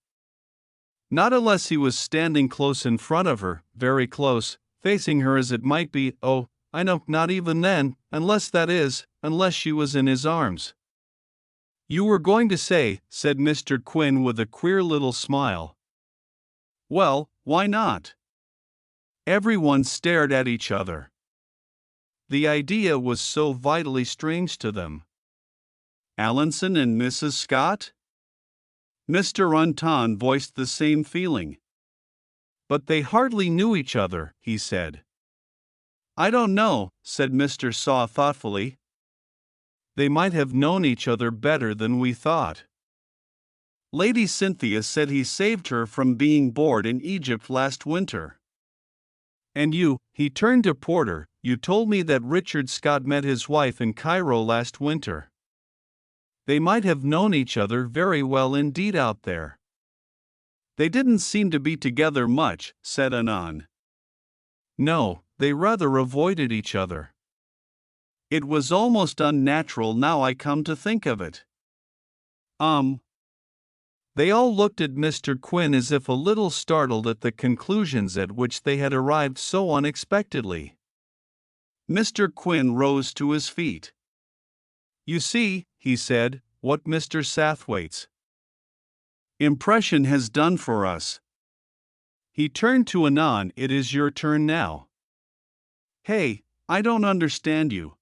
S1: Not unless he was standing close in front of her, very close, facing her as it might be, oh, I know, not even then, unless she was in his arms. You were going to say, said Mr. Quinn with a queer little smile. Well, why not? Everyone stared at each other. The idea was so vitally strange to them. Allinson and Mrs. Scott? Mr. Anton voiced the same feeling. But they hardly knew each other, he said. I don't know, said Mr. Saw thoughtfully. They might have known each other better than we thought. Lady Cynthia said he saved her from being bored in Egypt last winter. And you, he turned to Porter, you told me that Richard Scott met his wife in Cairo last winter. They might have known each other very well indeed out there. They didn't seem to be together much, said Anon. No, they rather avoided each other. It was almost unnatural now I come to think of it. They all looked at Mr. Quinn as if a little startled at the conclusions at which they had arrived so unexpectedly. Mr. Quinn rose to his feet. You see, he said, what Mr. Sathwaite's impression has done for us. He turned to Anon. It is your turn now. Hey, I don't understand you.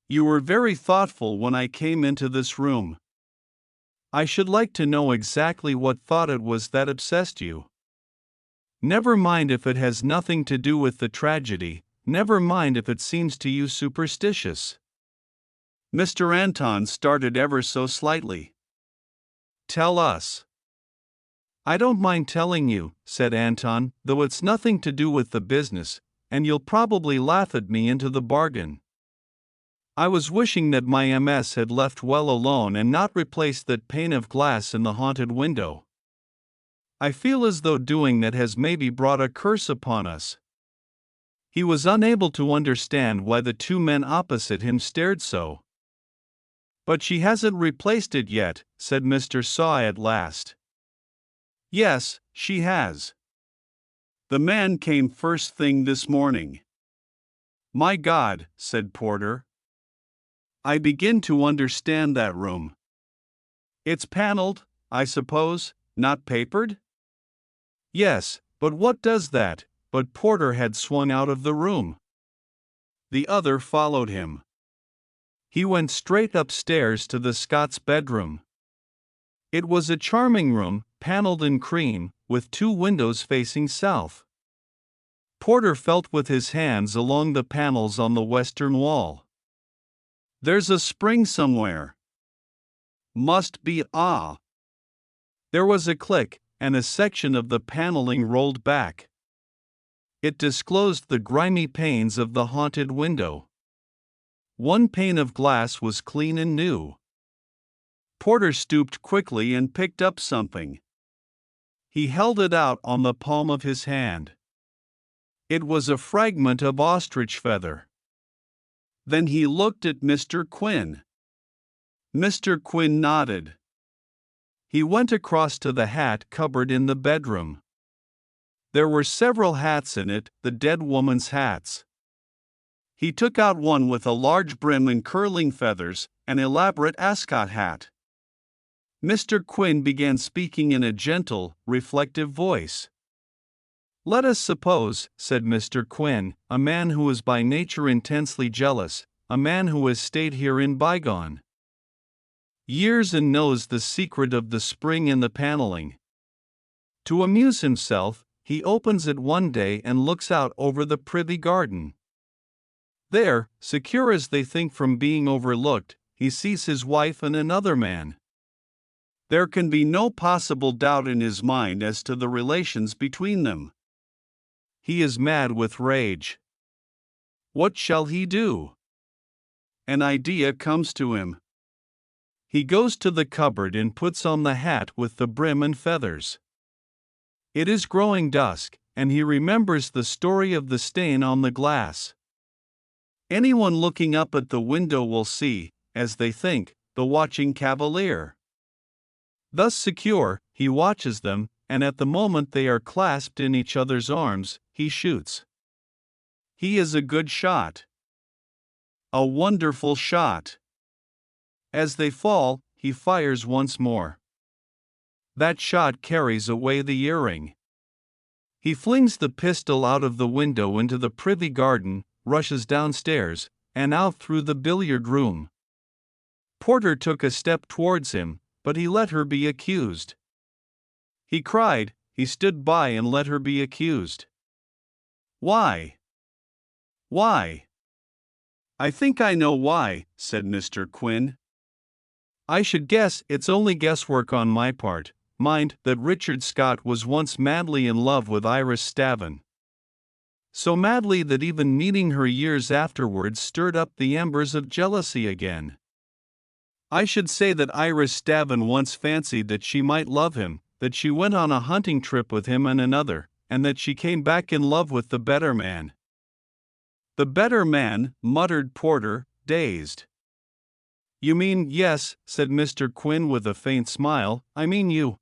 S1: You were very thoughtful when I came into this room. I should like to know exactly what thought it was that obsessed you. Never mind if it has nothing to do with the tragedy, never mind if it seems to you superstitious. Mr. Anton started ever so slightly. Tell us. I don't mind telling you, said Anton, though it's nothing to do with the business, and you'll probably laugh at me into the bargain. I was wishing that my MS had left well alone and not replaced that pane of glass in the haunted window. I feel as though doing that has maybe brought a curse upon us. He was unable to understand why the two men opposite him stared so. But she hasn't replaced it yet, said Mr. Saw at last. Yes, she has. The man came first thing this morning. My God, said Porter. I begin to understand that room. It's paneled, I suppose, not papered? Yes, but what does that? But Porter had swung out of the room. The other followed him. He went straight upstairs to the Scots' bedroom. It was a charming room, paneled in cream, with two windows facing south. Porter felt with his hands along the panels on the western wall. There's a spring somewhere. Must be. There was a click, and a section of the paneling rolled back. It disclosed the grimy panes of the haunted window. One pane of glass was clean and new. Porter stooped quickly and picked up something. He held it out on the palm of his hand. It was a fragment of ostrich feather. Then he looked at Mr. Quinn. Mr. Quinn nodded. He went across to the hat cupboard in the bedroom. There were several hats in it, the dead woman's hats. He took out one with a large brim and curling feathers, an elaborate ascot hat. Mr. Quinn began speaking in a gentle, reflective voice. Let us suppose, said Mr. Quinn, a man who is by nature intensely jealous, a man who has stayed here in bygone years and knows the secret of the spring in the paneling. To amuse himself, he opens it one day and looks out over the privy garden. There, secure as they think from being overlooked, he sees his wife and another man. There can be no possible doubt in his mind as to the relations between them. He is mad with rage. What shall he do? An idea comes to him. He goes to the cupboard and puts on the hat with the brim and feathers. It is growing dusk, and he remembers the story of the stain on the glass. Anyone looking up at the window will see, as they think, the watching cavalier. Thus secure, he watches them, and at the moment they are clasped in each other's arms, he shoots. He is a good shot. A wonderful shot. As they fall, he fires once more. That shot carries away the earring. He flings the pistol out of the window into the privy garden, rushes downstairs, and out through the billiard room. Porter took a step towards him, but he let her be accused. He cried, he stood by and let her be accused. Why? Why? I think I know why, said Mr. Quinn. I should guess it's only guesswork on my part. Mind that Richard Scott was once madly in love with Iris Stavin. So madly that even meeting her years afterwards stirred up the embers of jealousy again. I should say that Iris Stavin once fancied that she might love him, that she went on a hunting trip with him and another, and that she came back in love with the better man. The better man, muttered Porter, dazed. You mean, yes, said Mr. Quinn with a faint smile, I mean you.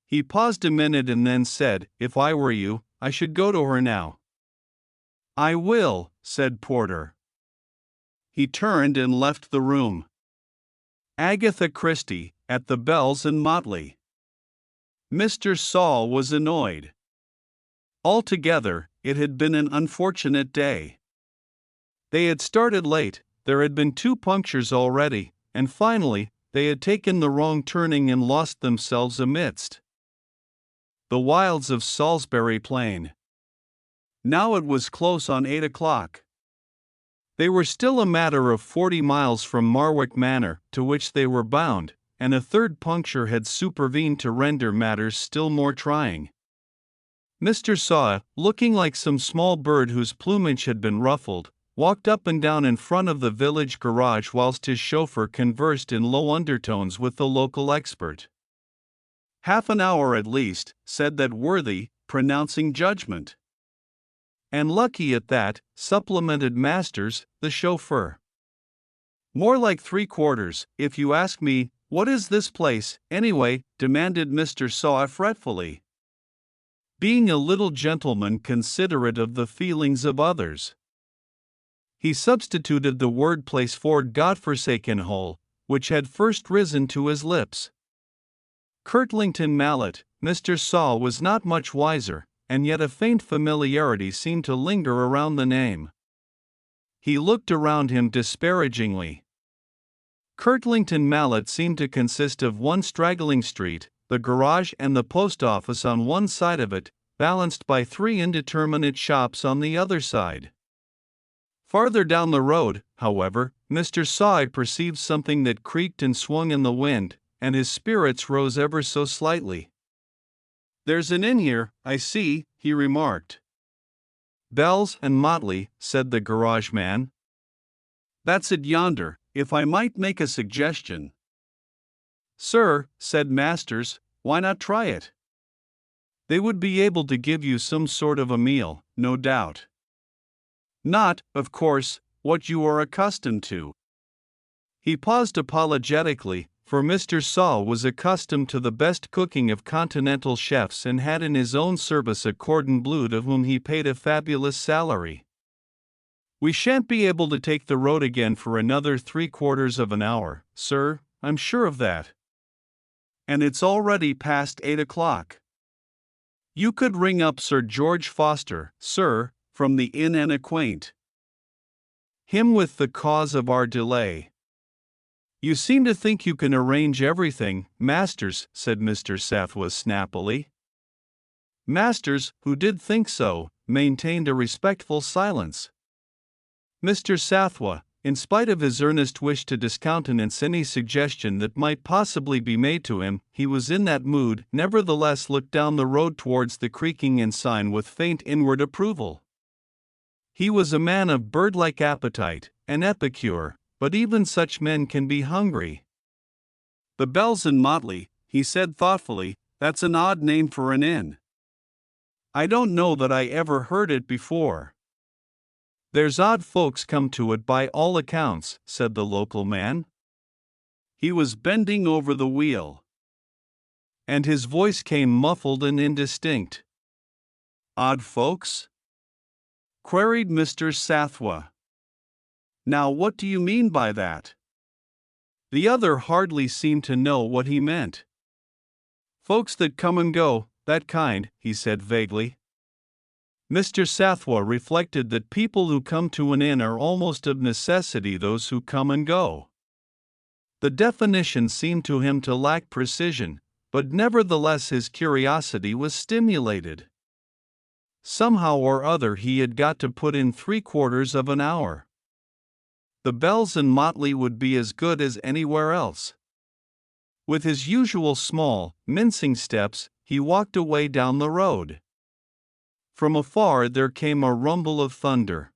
S1: He paused a minute and then said, if I were you, I should go to her now. I will, said Porter. He turned and left the room. Agatha Christie, at the Bells and Motley. Mr. Saul was annoyed. Altogether, it had been an unfortunate day. They had started late, there had been 2 punctures already, and finally, they had taken the wrong turning and lost themselves amidst the wilds of Salisbury Plain. Now it was close on 8 o'clock. They were still a matter of 40 miles from Marwick Manor, to which they were bound, and a 3rd puncture had supervened to render matters still more trying. Mr. Saw, looking like some small bird whose plumage had been ruffled, walked up and down in front of the village garage whilst his chauffeur conversed in low undertones with the local expert. Half an hour at least, said that worthy, pronouncing judgment. And lucky at that, supplemented Masters, the chauffeur. More like 3/4, if you ask me. What is this place, anyway? Demanded Mr. Saw fretfully. Being a little gentleman considerate of the feelings of others. He substituted the word place for godforsaken hole, which had first risen to his lips. Kirtlington Mallet, Mr. Saul was not much wiser, and yet a faint familiarity seemed to linger around the name. He looked around him disparagingly. Kirtlington Mallet seemed to consist of one straggling street, the garage and the post office on one side of it, balanced by 3 indeterminate shops on the other side. Farther down the road, however, Mr. Saw perceived something that creaked and swung in the wind, and his spirits rose ever so slightly. There's an inn here, I see, he remarked. Bells and Motley, said the garage man. That's it yonder, if I might make a suggestion. Sir, said Masters, why not try it? They would be able to give you some sort of a meal, no doubt. Not, of course, what you are accustomed to. He paused apologetically, for Mr. Saul was accustomed to the best cooking of continental chefs and had in his own service a cordon bleu to whom he paid a fabulous salary. We shan't be able to take the road again for another 3/4 of an hour, sir, I'm sure of that. And it's already past 8 o'clock. You could ring up Sir George Foster, sir, from the inn and acquaint him with the cause of our delay. You seem to think you can arrange everything, Masters, said Mr. Sathwa snappily. Masters, who did think so, maintained a respectful silence. Mr. Sathwa, in spite of his earnest wish to discountenance any suggestion that might possibly be made to him, he was in that mood, nevertheless looked down the road towards the creaking inn sign with faint inward approval. He was a man of bird-like appetite, an epicure, but even such men can be hungry. The Bells and Motley, he said thoughtfully, that's an odd name for an inn. I don't know that I ever heard it before. There's odd folks come to it by all accounts, said the local man. He was bending over the wheel, and his voice came muffled and indistinct. Odd folks? Queried Mr. Sathwa. Now what do you mean by that? The other hardly seemed to know what he meant. Folks that come and go, that kind, he said vaguely. Mr. Sathwa reflected that people who come to an inn are almost of necessity those who come and go. The definition seemed to him to lack precision, but nevertheless his curiosity was stimulated. Somehow or other he had got to put in 3/4 of an hour. The Bells and Motley would be as good as anywhere else. With his usual small, mincing steps, he walked away down the road. From afar there came a rumble of thunder.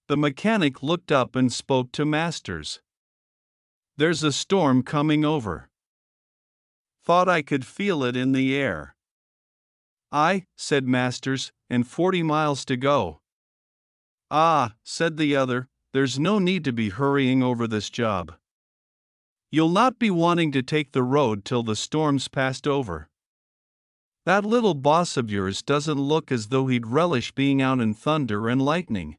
S1: The mechanic looked up and spoke to Masters. "There's a storm coming over. Thought I could feel it in the air." "Aye," said Masters, "and 40 miles to go." "Ah," said the other, "there's no need to be hurrying over this job. You'll not be wanting to take the road till the storm's passed over. That little boss of yours doesn't look as though he'd relish being out in thunder and lightning."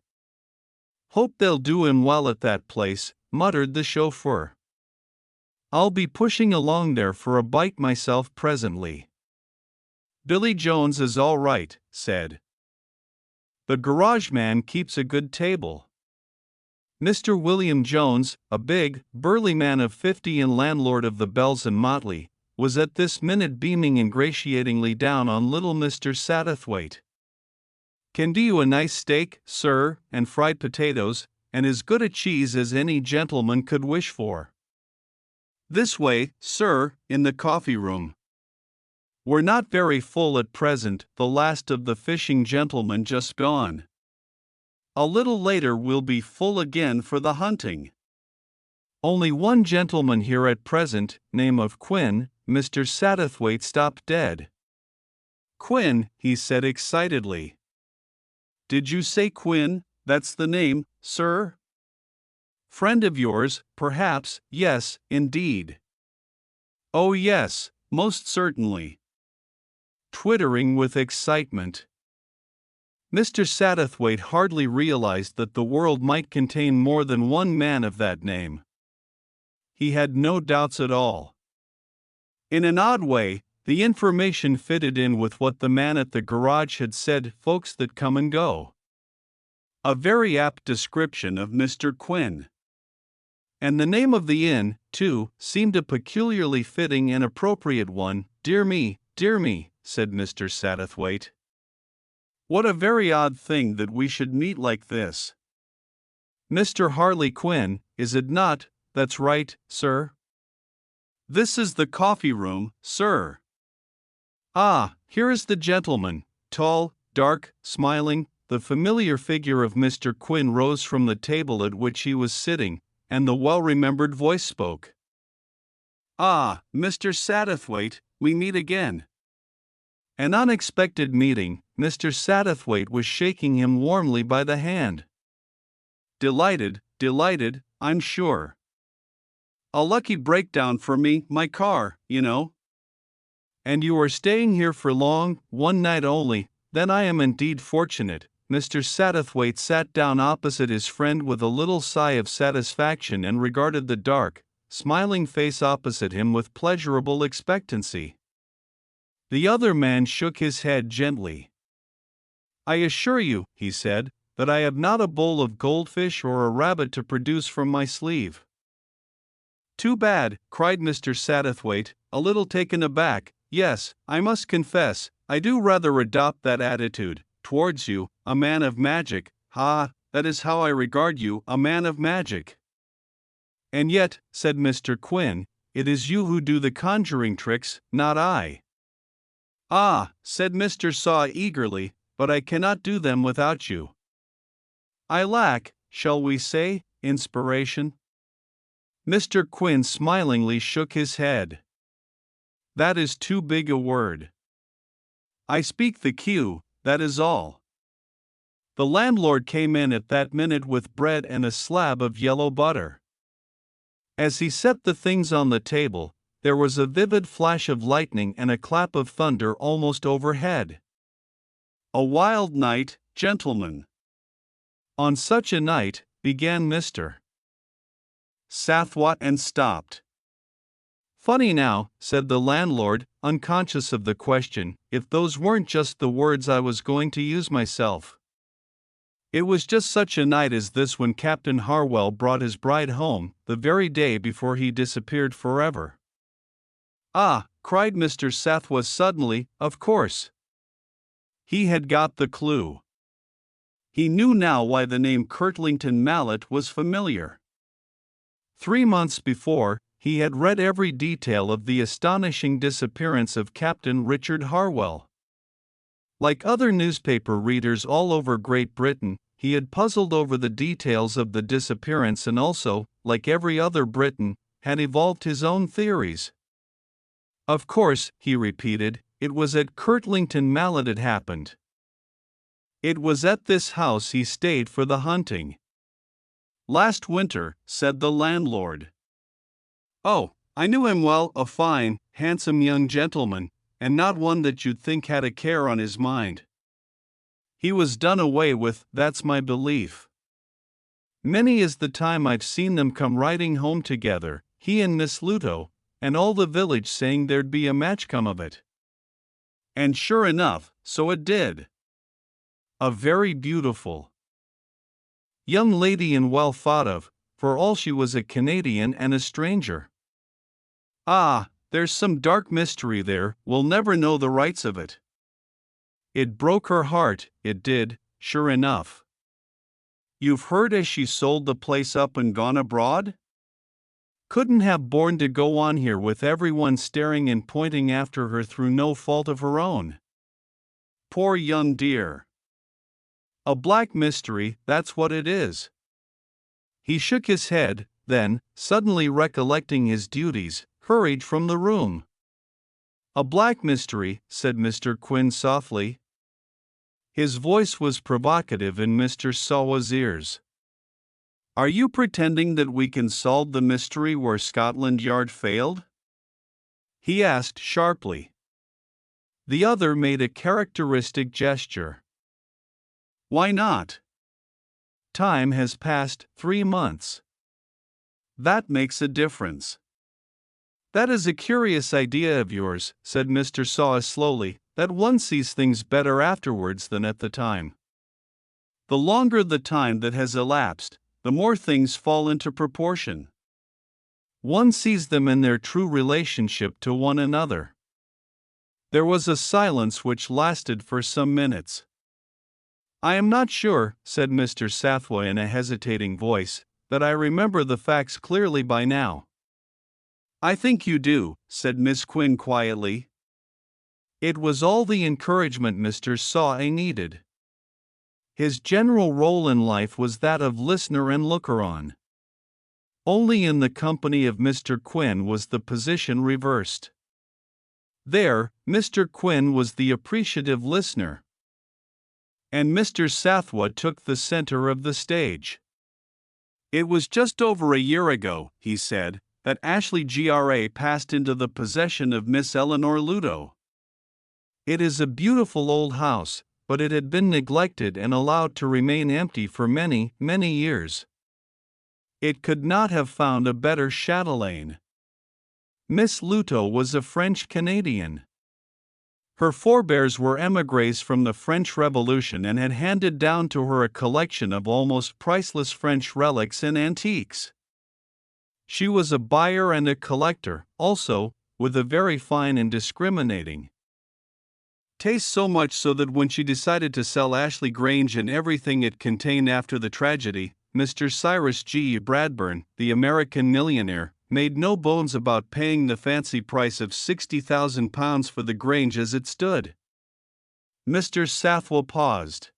S1: "Hope they'll do him well at that place," muttered the chauffeur. "I'll be pushing along there for a bite myself presently." "Billy Jones is all right," said. "The garage man keeps a good table." Mr. William Jones, a big, burly man of 50 and landlord of the Bells and Motley, was at this minute beaming ingratiatingly down on little Mr. Satterthwaite. "Can do you a nice steak, sir, and fried potatoes, and as good a cheese as any gentleman could wish for. This way, sir, in the coffee room. We're not very full at present, the last of the fishing gentlemen just gone. A little later we'll be full again for the hunting. Only one gentleman here at present, name of Quinn." Mr. Satterthwaite stopped dead. "Quinn," he said excitedly. "Did you say Quinn? That's the name, sir? Friend of yours, perhaps?" "Yes, indeed." "Oh yes, most certainly." Twittering with excitement. Mr. Satterthwaite hardly realized that the world might contain more than one man of that name. He had no doubts at all. In an odd way, the information fitted in with what the man at the garage had said, folks that come and go. A very apt description of Mr. Quinn. And the name of the inn, too, seemed a peculiarly fitting and appropriate one. Dear me," said Mr. Satterthwaite. "What a very odd thing that we should meet like this. Mr. Harley Quinn, is it not?" "That's right, sir." "This is the coffee room, sir." "Ah, here is the gentleman, tall, dark, smiling." The familiar figure of Mr. Quinn rose from the table at which he was sitting, and the well-remembered voice spoke. "Ah, Mr. Satterthwaite, we meet again." An unexpected meeting. Mr. Satterthwaite was shaking him warmly by the hand. Delighted, I'm sure. A lucky breakdown for me, my car, you know." "And you are staying here for long?" "1 night only." "Then I am indeed fortunate." Mr. Satterthwaite sat down opposite his friend with a little sigh of satisfaction and regarded the dark, smiling face opposite him with pleasurable expectancy. The other man shook his head gently. "I assure you," he said, "that I have not a bowl of goldfish or a rabbit to produce from my sleeve." "Too bad," cried Mr. Satterthwaite, a little taken aback. "Yes, I must confess, I do rather adopt that attitude towards you, a man of magic. That is how I regard you, a man of magic." "And yet," said Mr. Quinn, "it is you who do the conjuring tricks, not I." "Ah," said Mr. Saw eagerly, "but I cannot do them without you. I lack, shall we say, inspiration?" Mr. Quinn smilingly shook his head. "That is too big a word. I speak the cue, that is all." The landlord came in at that minute with bread and a slab of yellow butter. As he set the things on the table, there was a vivid flash of lightning and a clap of thunder almost overhead. "A wild night, gentlemen." "On such a night," began Mr. Satterthwaite and stopped. "Funny now," said the landlord, unconscious of the question, "if those weren't just the words I was going to use myself. It was just such a night as this when Captain Harwell brought his bride home, the very day before he disappeared forever. Ah, cried Mr. Sathwa suddenly, of course. He had got the clue. He knew now why the name Kirtlington Mallet was familiar. 3 months before, he had read every detail of the astonishing disappearance of Captain Richard Harwell. Like other newspaper readers all over Great Britain, he had puzzled over the details of the disappearance and also, like every other Briton, had evolved his own theories. Of course, he repeated, it was at Kirtlington Mallet it happened. It was at this house he stayed for the hunting. Last winter, said the landlord. Oh, I knew him well, a fine, handsome young gentleman, and not one that you'd think had a care on his mind. He was done away with, that's my belief. Many is the time I've seen them come riding home together, he and Miss Luto, and all the village saying there'd be a match come of it. And sure enough, so it did. A very beautiful young lady and well thought of, for all she was a Canadian and a stranger. Ah, there's some dark mystery there, we'll never know the rights of it. It broke her heart, it did, sure enough. You've heard as she sold the place up and gone abroad? Couldn't have borne to go on here with everyone staring and pointing after her through no fault of her own. Poor young dear. A black mystery, that's what it is. He shook his head, then, suddenly recollecting his duties, hurried from the room. A black mystery, said Mr. Quinn softly. His voice was provocative in Mr. Sawa's ears. Are you pretending that we can solve the mystery where Scotland Yard failed? He asked sharply. The other made a characteristic gesture. Why not? Time has passed 3 months. That makes a difference. That is a curious idea of yours, said Mr. Saw slowly, that one sees things better afterwards than at the time. The longer the time that has elapsed, the more things fall into proportion. One sees them in their true relationship to one another. There was a silence which lasted for some minutes. I am not sure, said Mr. Sathwa in a hesitating voice, that I remember the facts clearly by now. I think you do, said Miss Quinn quietly. It was all the encouragement Mr. Saw needed. His general role in life was that of listener and looker-on. Only in the company of Mr. Quinn was the position reversed. There, Mr. Quinn was the appreciative listener. And Mr. Sathwa took the center of the stage. It was just over a year ago, he said, that Ashley GRA passed into the possession of Miss Eleanor Luto. It is a beautiful old house, but it had been neglected and allowed to remain empty for many, many years. It could not have found a better chatelaine. Miss Luto was a French Canadian. Her forebears were émigrés from the French Revolution and had handed down to her a collection of almost priceless French relics and antiques. She was a buyer and a collector, also, with a very fine and discriminating taste, so much so that when she decided to sell Ashley Grange and everything it contained after the tragedy, Mr. Cyrus G. Bradburn, the American millionaire, made no bones about paying the fancy price of £60,000 for the Grange as it stood. Mr. Sathwa paused.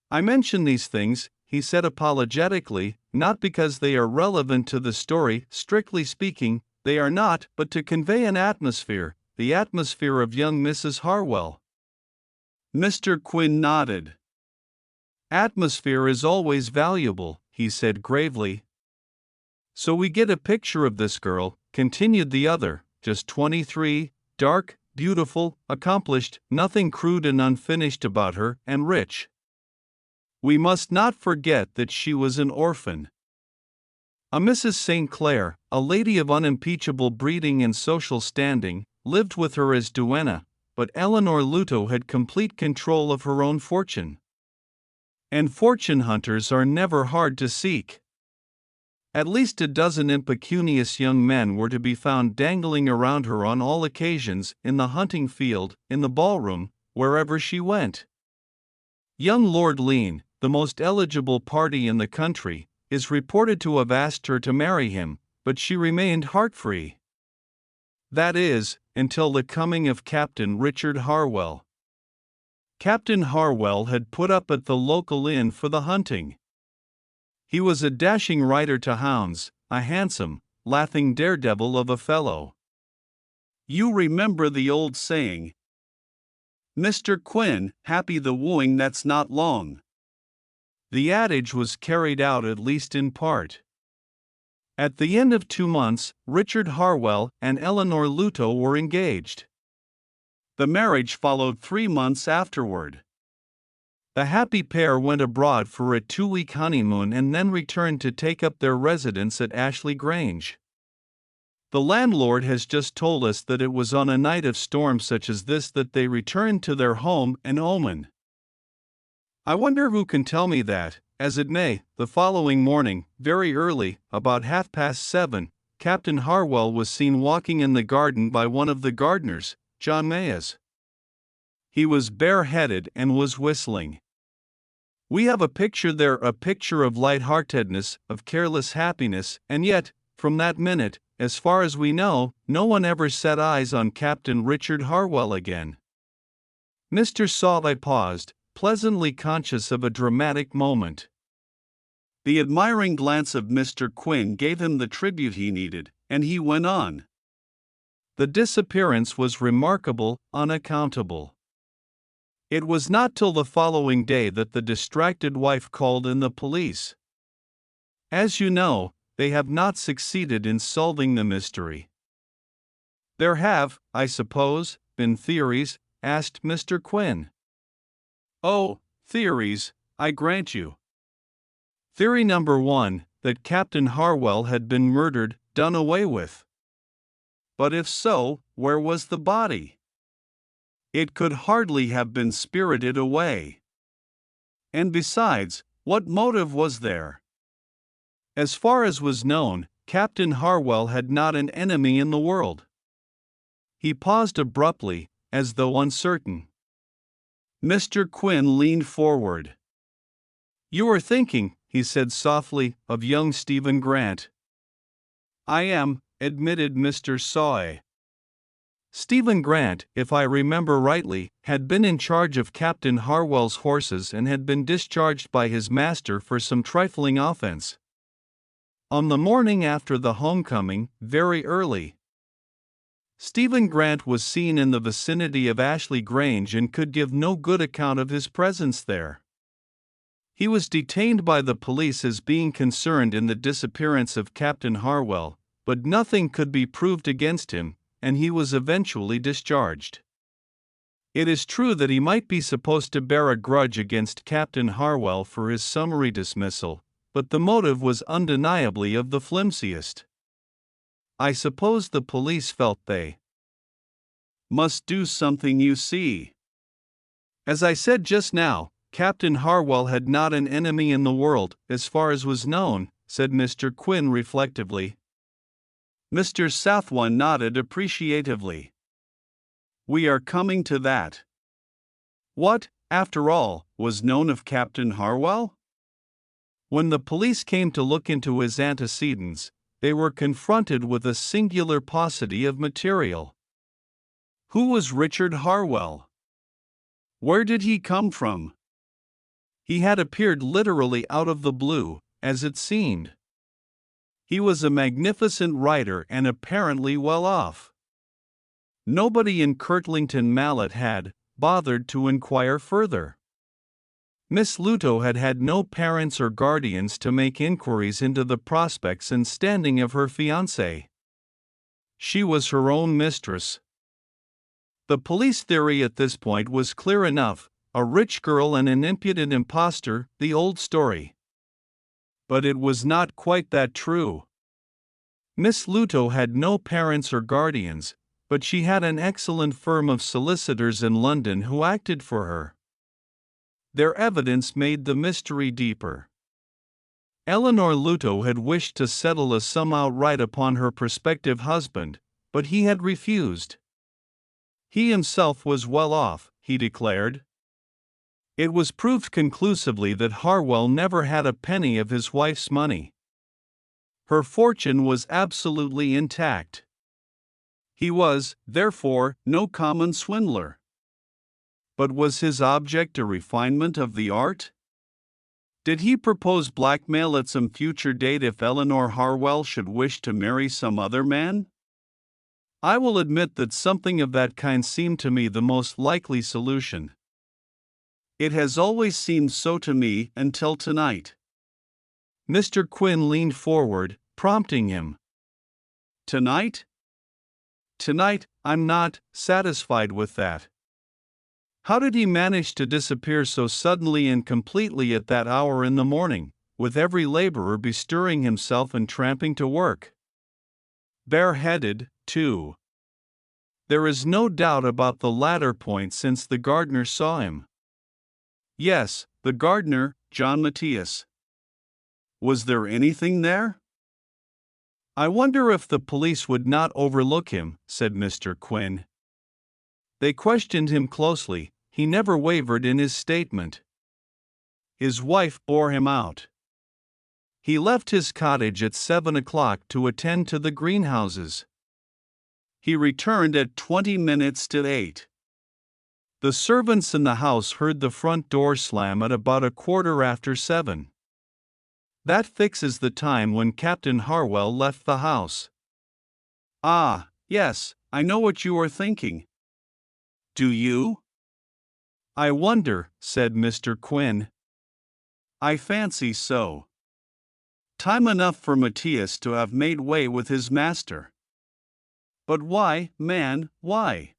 S1: I mention these things, he said apologetically, not because they are relevant to the story, strictly speaking, they are not, but to convey an atmosphere, the atmosphere of young Mrs. Harwell. Mr. Quinn nodded. Atmosphere is always valuable, he said gravely. So we get a picture of this girl, continued the other, just 23, dark, beautiful, accomplished, nothing crude and unfinished about her, and rich. We must not forget that she was an orphan. A Mrs. St. Clair, a lady of unimpeachable breeding and social standing, lived with her as duenna, but Eleanor Luto had complete control of her own fortune. And fortune hunters are never hard to seek. At least a dozen impecunious young men were to be found dangling around her on all occasions, in the hunting field, in the ballroom, wherever she went. Young Lord Lean, the most eligible party in the country, is reported to have asked her to marry him, but she remained heart-free. That is, until the coming of Captain Richard Harwell. Captain Harwell had put up at the local inn for the hunting. He was a dashing rider to hounds, a handsome, laughing daredevil of a fellow. You remember the old saying, "Mr. Quinn, happy the wooing that's not long." The adage was carried out at least in part. At the end of 2 months, Richard Harwell and Eleanor Luto were engaged. The marriage followed 3 months afterward. The happy pair went abroad for a 2-week honeymoon and then returned to take up their residence at Ashley Grange. The landlord has just told us that it was on a night of storm such as this that they returned to their home in Oman. I wonder who can tell me that, as it may, the following morning, very early, about 7:30, Captain Harwell was seen walking in the garden by one of the gardeners, John Mayes. He was bareheaded and was whistling. We have a picture there, a picture of light-heartedness, of careless happiness, and yet, from that minute, as far as we know, no one ever set eyes on Captain Richard Harwell again. Mr. Sawley paused, pleasantly conscious of a dramatic moment. The admiring glance of Mr. Quinn gave him the tribute he needed, and he went on. The disappearance was remarkable, unaccountable. It was not till the following day that the distracted wife called in the police. As you know, they have not succeeded in solving the mystery. There have, I suppose, been theories, asked Mr. Quinn. Oh, theories, I grant you. Theory number 1, that Captain Harwell had been murdered, done away with. But if so, where was the body? It could hardly have been spirited away. And besides, what motive was there? As far as was known, Captain Harwell had not an enemy in the world. He paused abruptly, as though uncertain. Mr. Quinn leaned forward. You are thinking, he said softly, of young Stephen Grant. I am, admitted Mr. Sawley. Stephen Grant, if I remember rightly, had been in charge of Captain Harwell's horses and had been discharged by his master for some trifling offense. On the morning after the homecoming, very early, Stephen Grant was seen in the vicinity of Ashley Grange and could give no good account of his presence there. He was detained by the police as being concerned in the disappearance of Captain Harwell, but nothing could be proved against him, and he was eventually discharged. It is true that he might be supposed to bear a grudge against Captain Harwell for his summary dismissal, but the motive was undeniably of the flimsiest. I suppose the police felt they must do something, you see. As I said just now, Captain Harwell had not an enemy in the world, as far as was known, said Mr. Quinn reflectively. Mr. Southwell nodded appreciatively. We are coming to that. What, after all, was known of Captain Harwell? When the police came to look into his antecedents, they were confronted with a singular paucity of material. Who was Richard Harwell? Where did he come from? He had appeared literally out of the blue, as it seemed. He was a magnificent writer and apparently well off. Nobody in Kirtlington Mallet had bothered to inquire further. Miss Luto had had no parents or guardians to make inquiries into the prospects and standing of her fiancé. She was her own mistress. The police theory at this point was clear enough: a rich girl and an impudent impostor, the old story. But it was not quite that true. Miss Luto had no parents or guardians, but she had an excellent firm of solicitors in London who acted for her. Their evidence made the mystery deeper. Eleanor Luto had wished to settle a sum outright upon her prospective husband, but he had refused. He himself was well off, he declared. It was proved conclusively that Harwell never had a penny of his wife's money. Her fortune was absolutely intact. He was, therefore, no common swindler. But was his object a refinement of the art? Did he propose blackmail at some future date if Eleanor Harwell should wish to marry some other man? I will admit that something of that kind seemed to me the most likely solution. It has always seemed so to me until tonight. Mr. Quinn leaned forward, prompting him. Tonight? Tonight, I'm not satisfied with that. How did he manage to disappear so suddenly and completely at that hour in the morning, with every laborer bestirring himself and tramping to work? Bareheaded, too. There is no doubt about the latter point since the gardener saw him. Yes, the gardener, John Matthias. Was there anything there? I wonder if the police would not overlook him, said Mr. Quinn. They questioned him closely. He never wavered in his statement. His wife bore him out. He left his cottage at 7 o'clock to attend to the greenhouses. He returned at 20 minutes to 8. The servants in the house heard the front door slam at about 7:15. That fixes the time when Captain Harwell left the house. Ah, yes, I know what you are thinking. Do you? I wonder, said Mr. Quinn. I fancy so. Time enough for Matthias to have made way with his master. But why, man, why?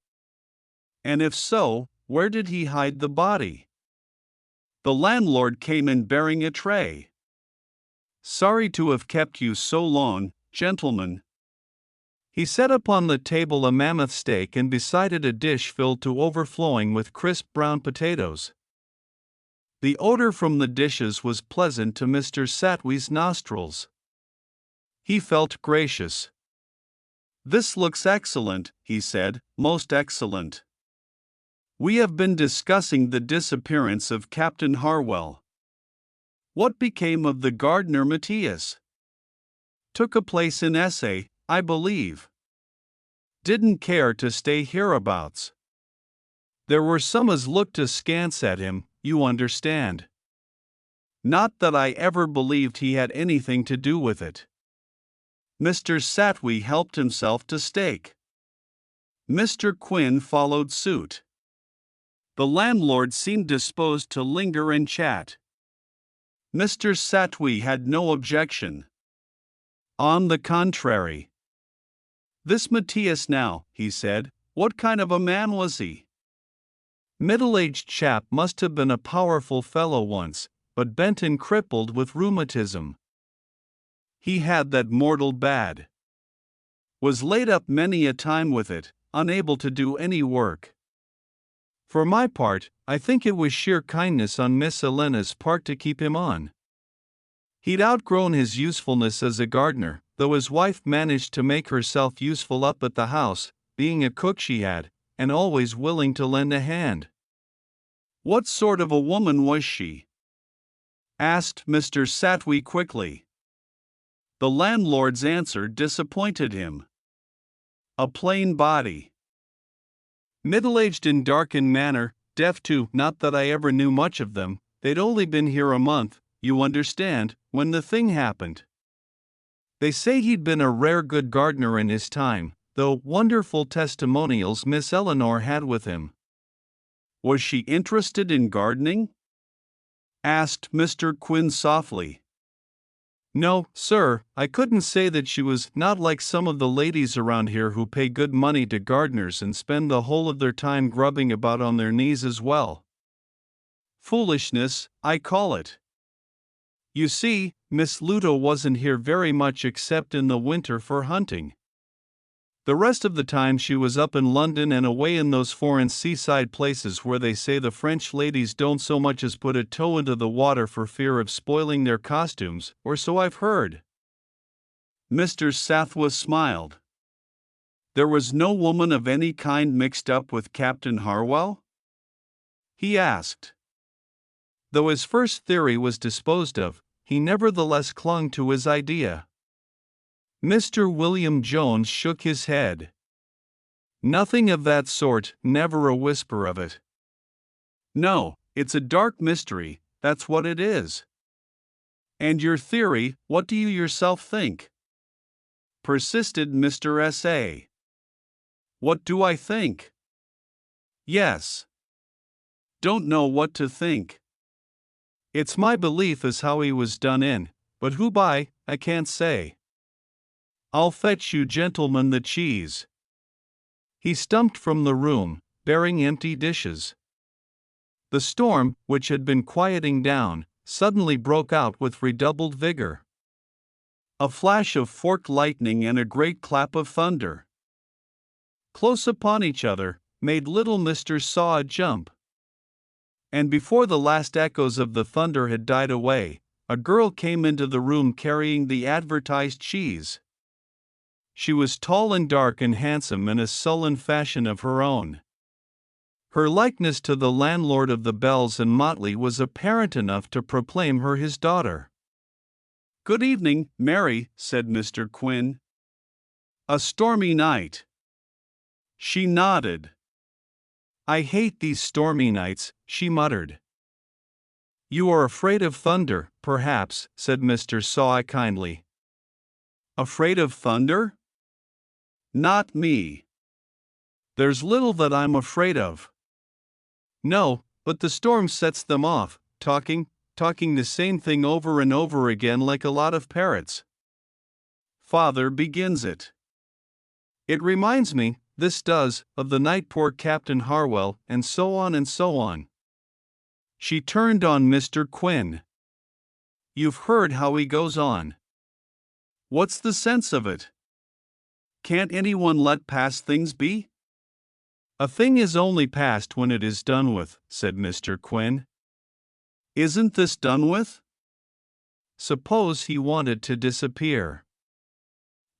S1: And if so, where did he hide the body? The landlord came in bearing a tray. Sorry to have kept you so long, gentlemen. He set upon the table a mammoth steak and beside it a dish filled to overflowing with crisp brown potatoes. The odor from the dishes was pleasant to Mr. Satwee's nostrils. He felt gracious. This looks excellent, he said, most excellent. We have been discussing the disappearance of Captain Harwell. What became of the gardener Matthias? Took a place in essay, I believe. Didn't care to stay hereabouts. There were some as looked askance at him, you understand. Not that I ever believed he had anything to do with it. Mr. Satwee helped himself to steak. Mr. Quinn followed suit. The landlord seemed disposed to linger and chat. Mr. Satwee had no objection. On the contrary. This Matthias now, he said, what kind of a man was he? Middle-aged chap must have been a powerful fellow once, but bent and crippled with rheumatism. He had that mortal bad. Was laid up many a time with it, unable to do any work. For my part, I think it was sheer kindness on Miss Elena's part to keep him on. He'd outgrown his usefulness as a gardener, though his wife managed to make herself useful up at the house, being a cook she had, and always willing to lend a hand. What sort of a woman was she? Asked Mr. Satwee quickly. The landlord's answer disappointed him. A plain body. Middle-aged in dark in manner, deaf too, not that I ever knew much of them, they'd only been here a month, you understand, when the thing happened. They say he'd been a rare good gardener in his time, though wonderful testimonials Miss Eleanor had with him. Was she interested in gardening? Asked Mr. Quinn softly. No, sir, I couldn't say that she was, not like some of the ladies around here who pay good money to gardeners and spend the whole of their time grubbing about on their knees as well. Foolishness, I call it. You see, Miss Luto wasn't here very much except in the winter for hunting. The rest of the time she was up in London and away in those foreign seaside places where they say the French ladies don't so much as put a toe into the water for fear of spoiling their costumes, or so I've heard. Mr. Sathwa smiled. There was no woman of any kind mixed up with Captain Harwell? He asked. Though his first theory was disposed of, he nevertheless clung to his idea. Mr. William Jones shook his head. Nothing of that sort, never a whisper of it. No, it's a dark mystery, that's what it is. And your theory, what do you yourself think? Persisted Mr. S.A. What do I think? Yes. Don't know what to think. It's my belief as how he was done in, but who by, I can't say. I'll fetch you gentlemen the cheese. He stumped from the room, bearing empty dishes. The storm, which had been quieting down, suddenly broke out with redoubled vigor. A flash of forked lightning and a great clap of thunder, close upon each other, made little Mr. Saw jump. And before the last echoes of the thunder had died away, a girl came into the room carrying the advertised cheese. She was tall and dark and handsome in a sullen fashion of her own. Her likeness to the landlord of the Bells and Motley was apparent enough to proclaim her his daughter. "Good evening, Mary," said Mr. Quinn. "A stormy night." She nodded. "I hate these stormy nights," she muttered. "You are afraid of thunder, perhaps," said Mr. Saw kindly. "Afraid of thunder? Not me. There's little that I'm afraid of." "No, but the storm sets them off, talking the same thing over and over again like a lot of parrots. Father begins it. It reminds me, this does, of the night poor Captain Harwell, and so on and so on." She turned on Mr. Quinn. "You've heard how he goes on. What's the sense of it? Can't anyone let past things be?" "A thing is only past when it is done with," said Mr. Quinn. "Isn't this done with?" Suppose he wanted to disappear.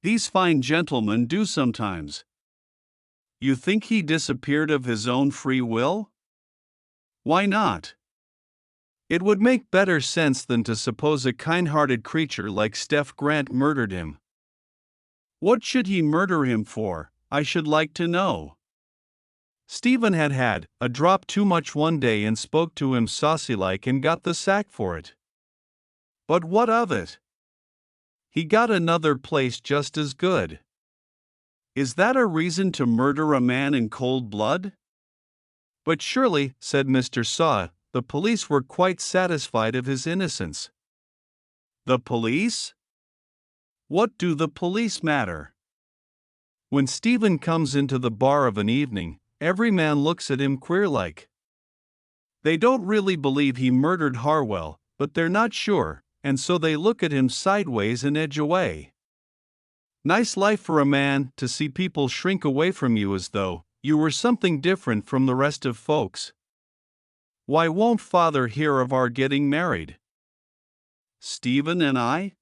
S1: These fine gentlemen do sometimes. You think he disappeared of his own free will? Why not? It would make better sense than to suppose a kind-hearted creature like Steph Grant murdered him. What should he murder him for, I should like to know? Stephen had had a drop too much one day and spoke to him saucy-like and got the sack for it. But what of it? He got another place just as good. Is that a reason to murder a man in cold blood? But surely, said Mr. Saw, the police were quite satisfied of his innocence. The police? What do the police matter? When Stephen comes into the bar of an evening, every man looks at him queer-like. They don't really believe he murdered Harwell, but they're not sure, and so they look at him sideways and edge away. Nice life for a man to see people shrink away from you as though you were something different from the rest of folks. Why won't father hear of our getting married? Stephen and I?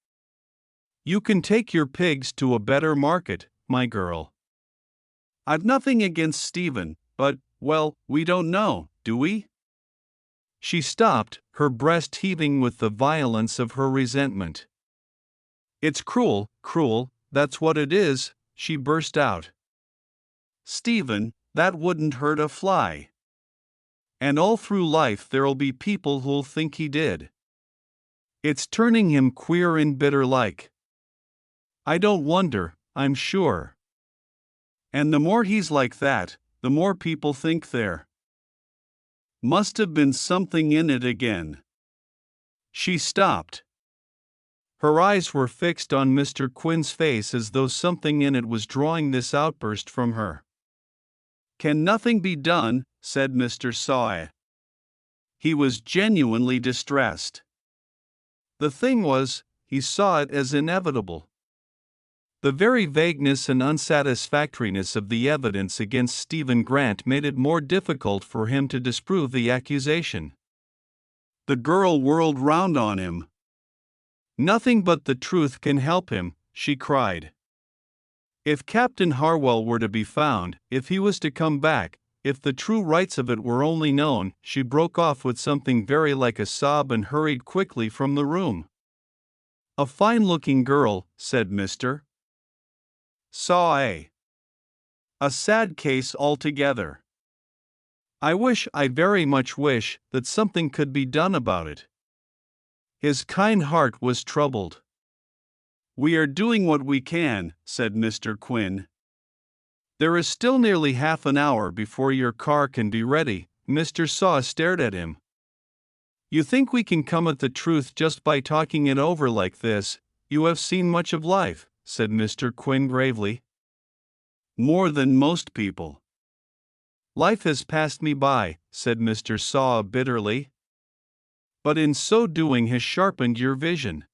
S1: You can take your pigs to a better market, my girl. I've nothing against Stephen, but, well, we don't know, do we? She stopped, her breast heaving with the violence of her resentment. It's cruel, cruel, that's what it is, she burst out. Stephen, that wouldn't hurt a fly. And all through life there'll be people who'll think he did. It's turning him queer and bitter like. I don't wonder, I'm sure. And the more he's like that, the more people think there must have been something in it again. She stopped. Her eyes were fixed on Mr. Quinn's face as though something in it was drawing this outburst from her. Can nothing be done? Said Mr. Saw. He was genuinely distressed. The thing was, he saw it as inevitable. The very vagueness and unsatisfactoriness of the evidence against Stephen Grant made it more difficult for him to disprove the accusation. The girl whirled round on him. "Nothing but the truth can help him," she cried. "If Captain Harwell were to be found, if he was to come back, if the true rights of it were only known," she broke off with something very like a sob and hurried quickly from the room. "A fine-looking girl," said Mr. Saw. A sad case altogether. I very much wish, that something could be done about it." His kind heart was troubled. "We are doing what we can," said Mr. Quinn. "There is still nearly half an hour before your car can be ready." Mr. Saw stared at him. "You think we can come at the truth just by talking it over like this? You have seen much of life," said Mr. Quinn gravely. "More than most people." "Life has passed me by," said Mr. Saw bitterly. "But in so doing has sharpened your vision.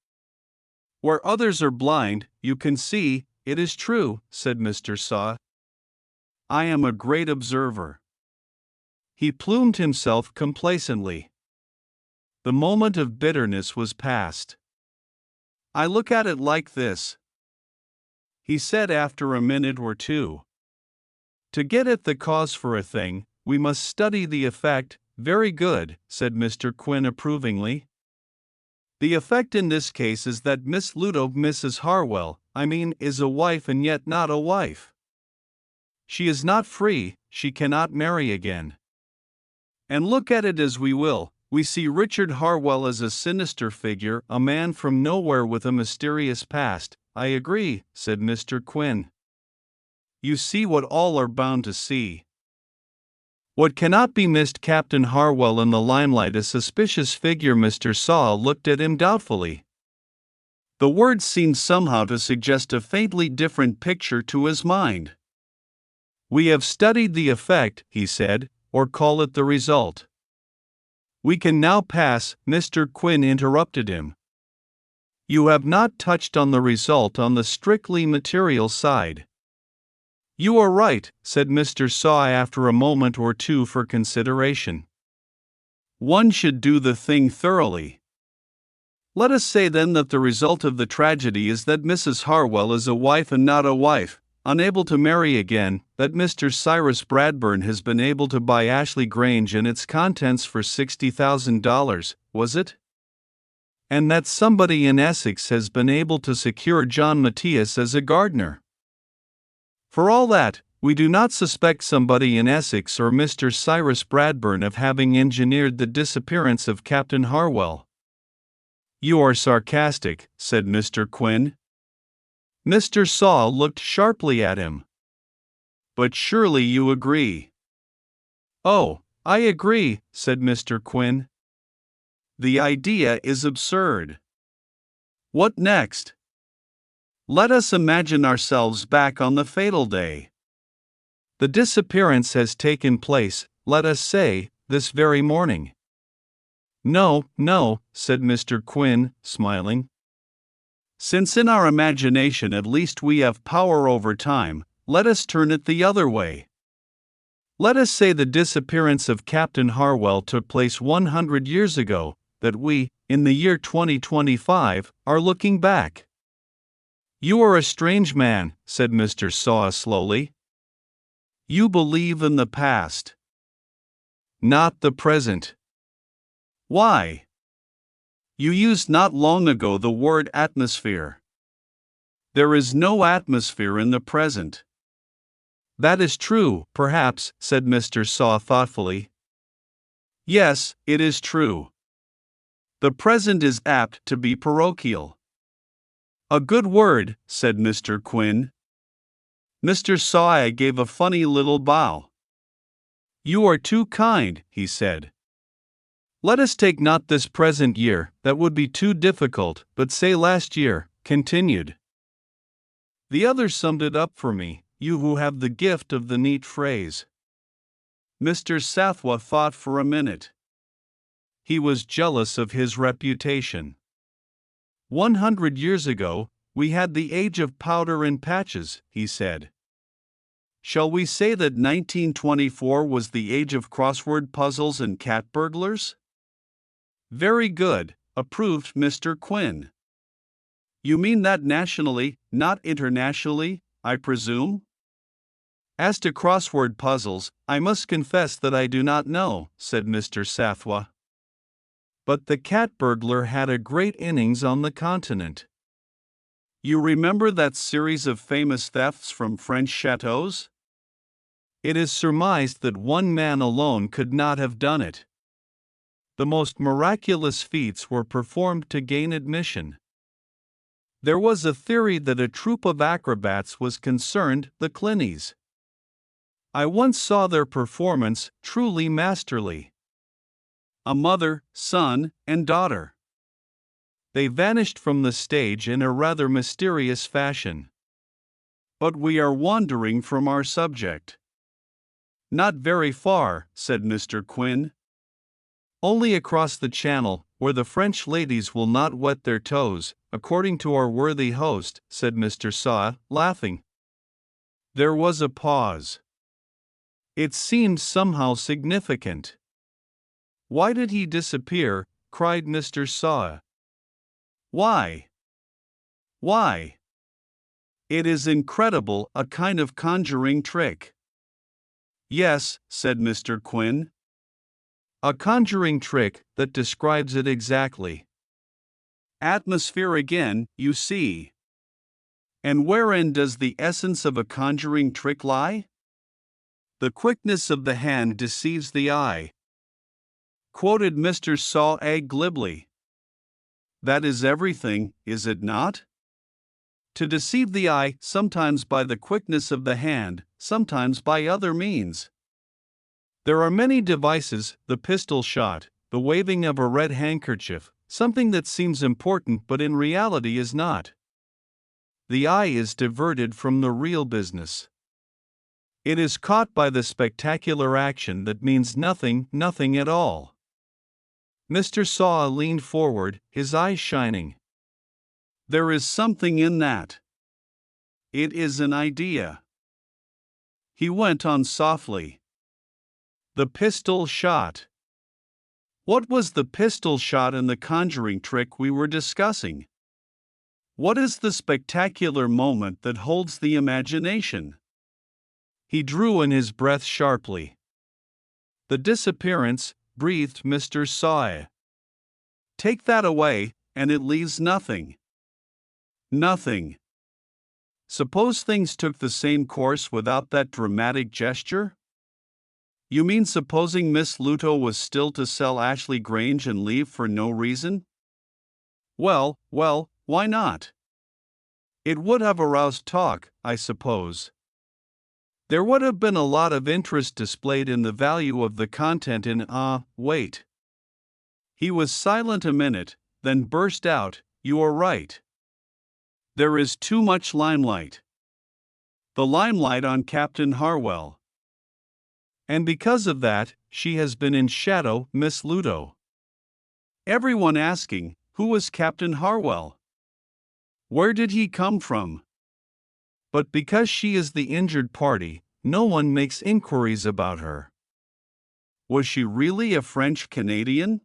S1: Where others are blind, you can see." "It is true," said Mr. Saw. "I am a great observer." He plumed himself complacently. The moment of bitterness was past. "I look at it like this," he said after a minute or two. "To get at the cause for a thing, we must study the effect." "Very good," said Mr. Quinn approvingly. "The effect in this case is that Miss Mrs. Harwell, is a wife and yet not a wife. She is not free, she cannot marry again. And look at it as we will, we see Richard Harwell as a sinister figure, a man from nowhere with a mysterious past." "I agree," said Mr. Quinn. "You see what all are bound to see. What cannot be missed, Captain Harwell in the limelight, a suspicious figure." Mr. Saw looked at him doubtfully. The words seemed somehow to suggest a faintly different picture to his mind. "We have studied the effect," he said, "or call it the result. We can now pass." Mr. Quinn interrupted him. "You have not touched on the result on the strictly material side." "You are right," said Mr. Saw after a moment or two for consideration. "One should do the thing thoroughly. Let us say then that the result of the tragedy is that Mrs. Harwell is a wife and not a wife, unable to marry again, that Mr. Cyrus Bradburn has been able to buy Ashley Grange and its contents for $60,000, was it? And that somebody in Essex has been able to secure John Matthias as a gardener. For all that, we do not suspect somebody in Essex or Mr. Cyrus Bradburn of having engineered the disappearance of Captain Harwell." "You are sarcastic," said Mr. Quinn. Mr. Saw looked sharply at him. "But surely you agree?" "Oh, I agree," said Mr. Quinn. "The idea is absurd. What next? Let us imagine ourselves back on the fatal day. The disappearance has taken place, let us say, this very morning." "No, no," said Mr. Quinn, smiling. "Since in our imagination at least we have power over time, let us turn it the other way. Let us say the disappearance of Captain Harwell took place 100 years ago, that we, in the year 2025, are looking back." "You are a strange man," said Mr. Saw slowly. "You believe in the past, not the present. Why? You used not long ago the word atmosphere. There is no atmosphere in the present." "That is true, perhaps," said Mr. Saw thoughtfully. "Yes, it is true. The present is apt to be parochial." "A good word," said Mr. Quinn. Mr. Saw gave a funny little bow. "You are too kind," he said. "Let us take not this present year, that would be too difficult, but say last year," continued. "The other summed it up for me, you who have the gift of the neat phrase." Mr. Sathwa thought for a minute. He was jealous of his reputation. 100 years ago, We had the age of powder and patches, he said. Shall we say that 1924 was the age of crossword puzzles and cat burglars? Very good, approved Mr. Quinn. You mean that nationally, not internationally, I presume? As to crossword puzzles, I must confess that I do not know, said Mr. Sathwa. But the cat burglar had a great innings on the continent. You remember that series of famous thefts from French chateaux? It is surmised that one man alone could not have done it. The most miraculous feats were performed to gain admission. There was a theory that a troupe of acrobats was concerned, the Clinnies. I once saw their performance, truly masterly. A mother, son, and daughter. They vanished from the stage in a rather mysterious fashion. But we are wandering from our subject. Not very far, said Mr. Quinn. Only across the channel, where the French ladies will not wet their toes, according to our worthy host, said Mr. Saw, laughing. There was a pause. It seemed somehow significant. Why did he disappear? Cried Mr. Saw. Why? Why? It is incredible, a kind of conjuring trick. Yes, said Mr. Quinn. A conjuring trick that describes it exactly. Atmosphere again, you see. And wherein does the essence of a conjuring trick lie? The quickness of the hand deceives the eye. Quoted Mr. Saw glibly. That is everything, is it not? To deceive the eye, sometimes by the quickness of the hand, sometimes by other means. There are many devices, the pistol shot, the waving of a red handkerchief, something that seems important but in reality is not. The eye is diverted from the real business. It is caught by the spectacular action that means nothing, nothing at all. Mr. Saw leaned forward, his eyes shining. There is something in that. It is an idea. He went on softly. The pistol shot. What was the pistol shot in the conjuring trick we were discussing? What is the spectacular moment that holds the imagination? He drew in his breath sharply. The disappearance, breathed Mr. Saw. Take that away, and it leaves nothing. Nothing. Suppose things took the same course without that dramatic gesture? You mean supposing Miss Luto was still to sell Ashley Grange and leave for no reason? Well, why not? It would have aroused talk, I suppose. There would have been a lot of interest displayed in the value of the content in wait. He was silent a minute, then burst out, You are right. There is too much limelight. The limelight on Captain Harwell. And because of that, she has been in shadow, Miss Luto. Everyone asking, who was Captain Harwell? Where did he come from? But because she is the injured party, no one makes inquiries about her. Was she really a French Canadian?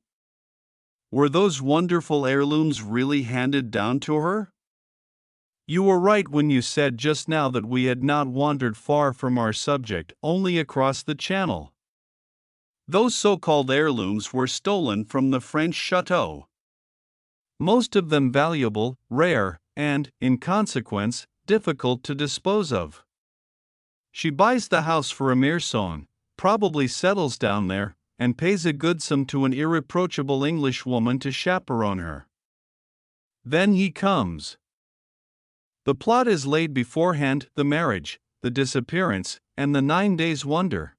S1: Were those wonderful heirlooms really handed down to her? You were right when you said just now that we had not wandered far from our subject, only across the channel. Those so-called heirlooms were stolen from the French chateau. Most of them valuable, rare, and, in consequence, difficult to dispose of. She buys the house for Immerse, probably settles down there, and pays a good sum to an irreproachable Englishwoman to chaperone her. Then he comes. The plot is laid beforehand, the marriage, the disappearance, and the 9 days' wonder.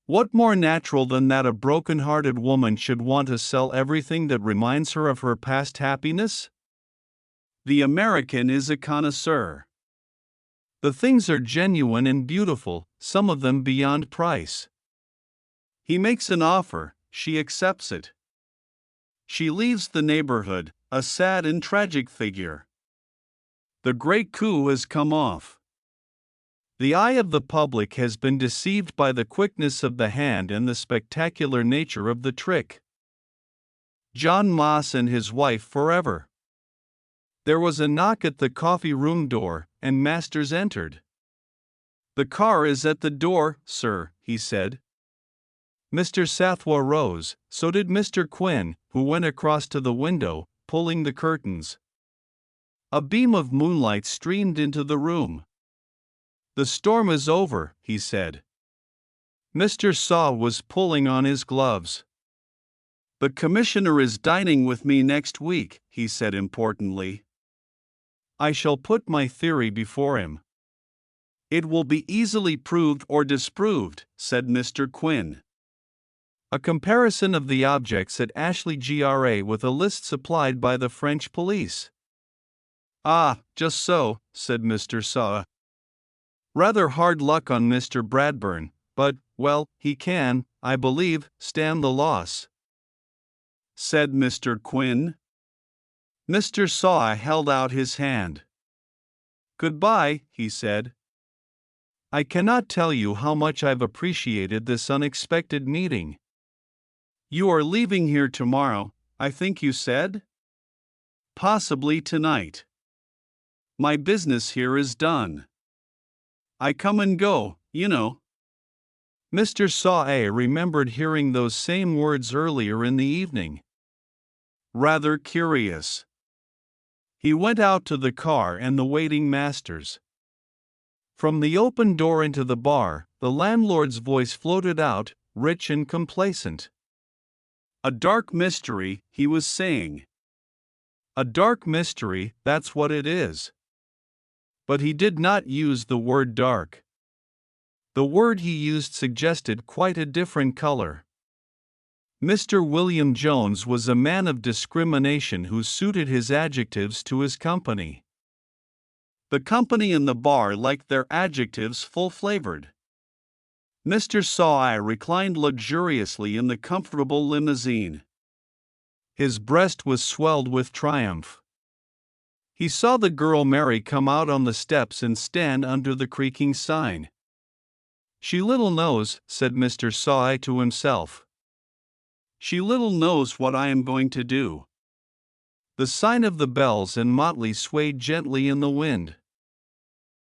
S1: What more natural than that a broken-hearted woman should want to sell everything that reminds her of her past happiness? The American is a connoisseur. The things are genuine and beautiful, some of them beyond price. He makes an offer, she accepts it. She leaves the neighborhood, a sad and tragic figure. The great coup has come off. The eye of the public has been deceived by the quickness of the hand and the spectacular nature of the trick. John Moss and his wife forever. There was a knock at the coffee room door, and Masters entered. "The car is at the door, sir," he said. Mr. Sathwa rose, so did Mr. Quinn, who went across to the window, pulling the curtains. A beam of moonlight streamed into the room. "The storm is over," he said. Mr. Saw was pulling on his gloves. "The commissioner is dining with me next week," he said importantly. "I shall put my theory before him. It will be easily proved or disproved," said Mr. Quinn. A comparison of the objects at Ashley GRA with a list supplied by the French police. "Ah, just so," said Mr. Saw. "Rather hard luck on Mr. Bradburn, but, well, he can, I believe, stand the loss," said Mr. Quinn. Mr. Saw held out his hand. "Goodbye," he said. "I cannot tell you how much I've appreciated this unexpected meeting." "You are leaving here tomorrow, I think you said?" "Possibly tonight. My business here is done. I come and go, you know." Mr. Saw remembered hearing those same words earlier in the evening. Rather curious. He went out to the car and the waiting Masters. From the open door into the bar, the landlord's voice floated out, rich and complacent. "A dark mystery," he was saying. "A dark mystery, that's what it is." But he did not use the word dark. The word he used suggested quite a different color. Mr. William Jones was a man of discrimination who suited his adjectives to his company. The company in the bar liked their adjectives full-flavored. Mr. Saw reclined luxuriously in the comfortable limousine. His breast was swelled with triumph. He saw the girl Mary come out on the steps and stand under the creaking sign. "She little knows," said Mr. Saw to himself. "She little knows what I am going to do." The sign of the bells and motley swayed gently in the wind.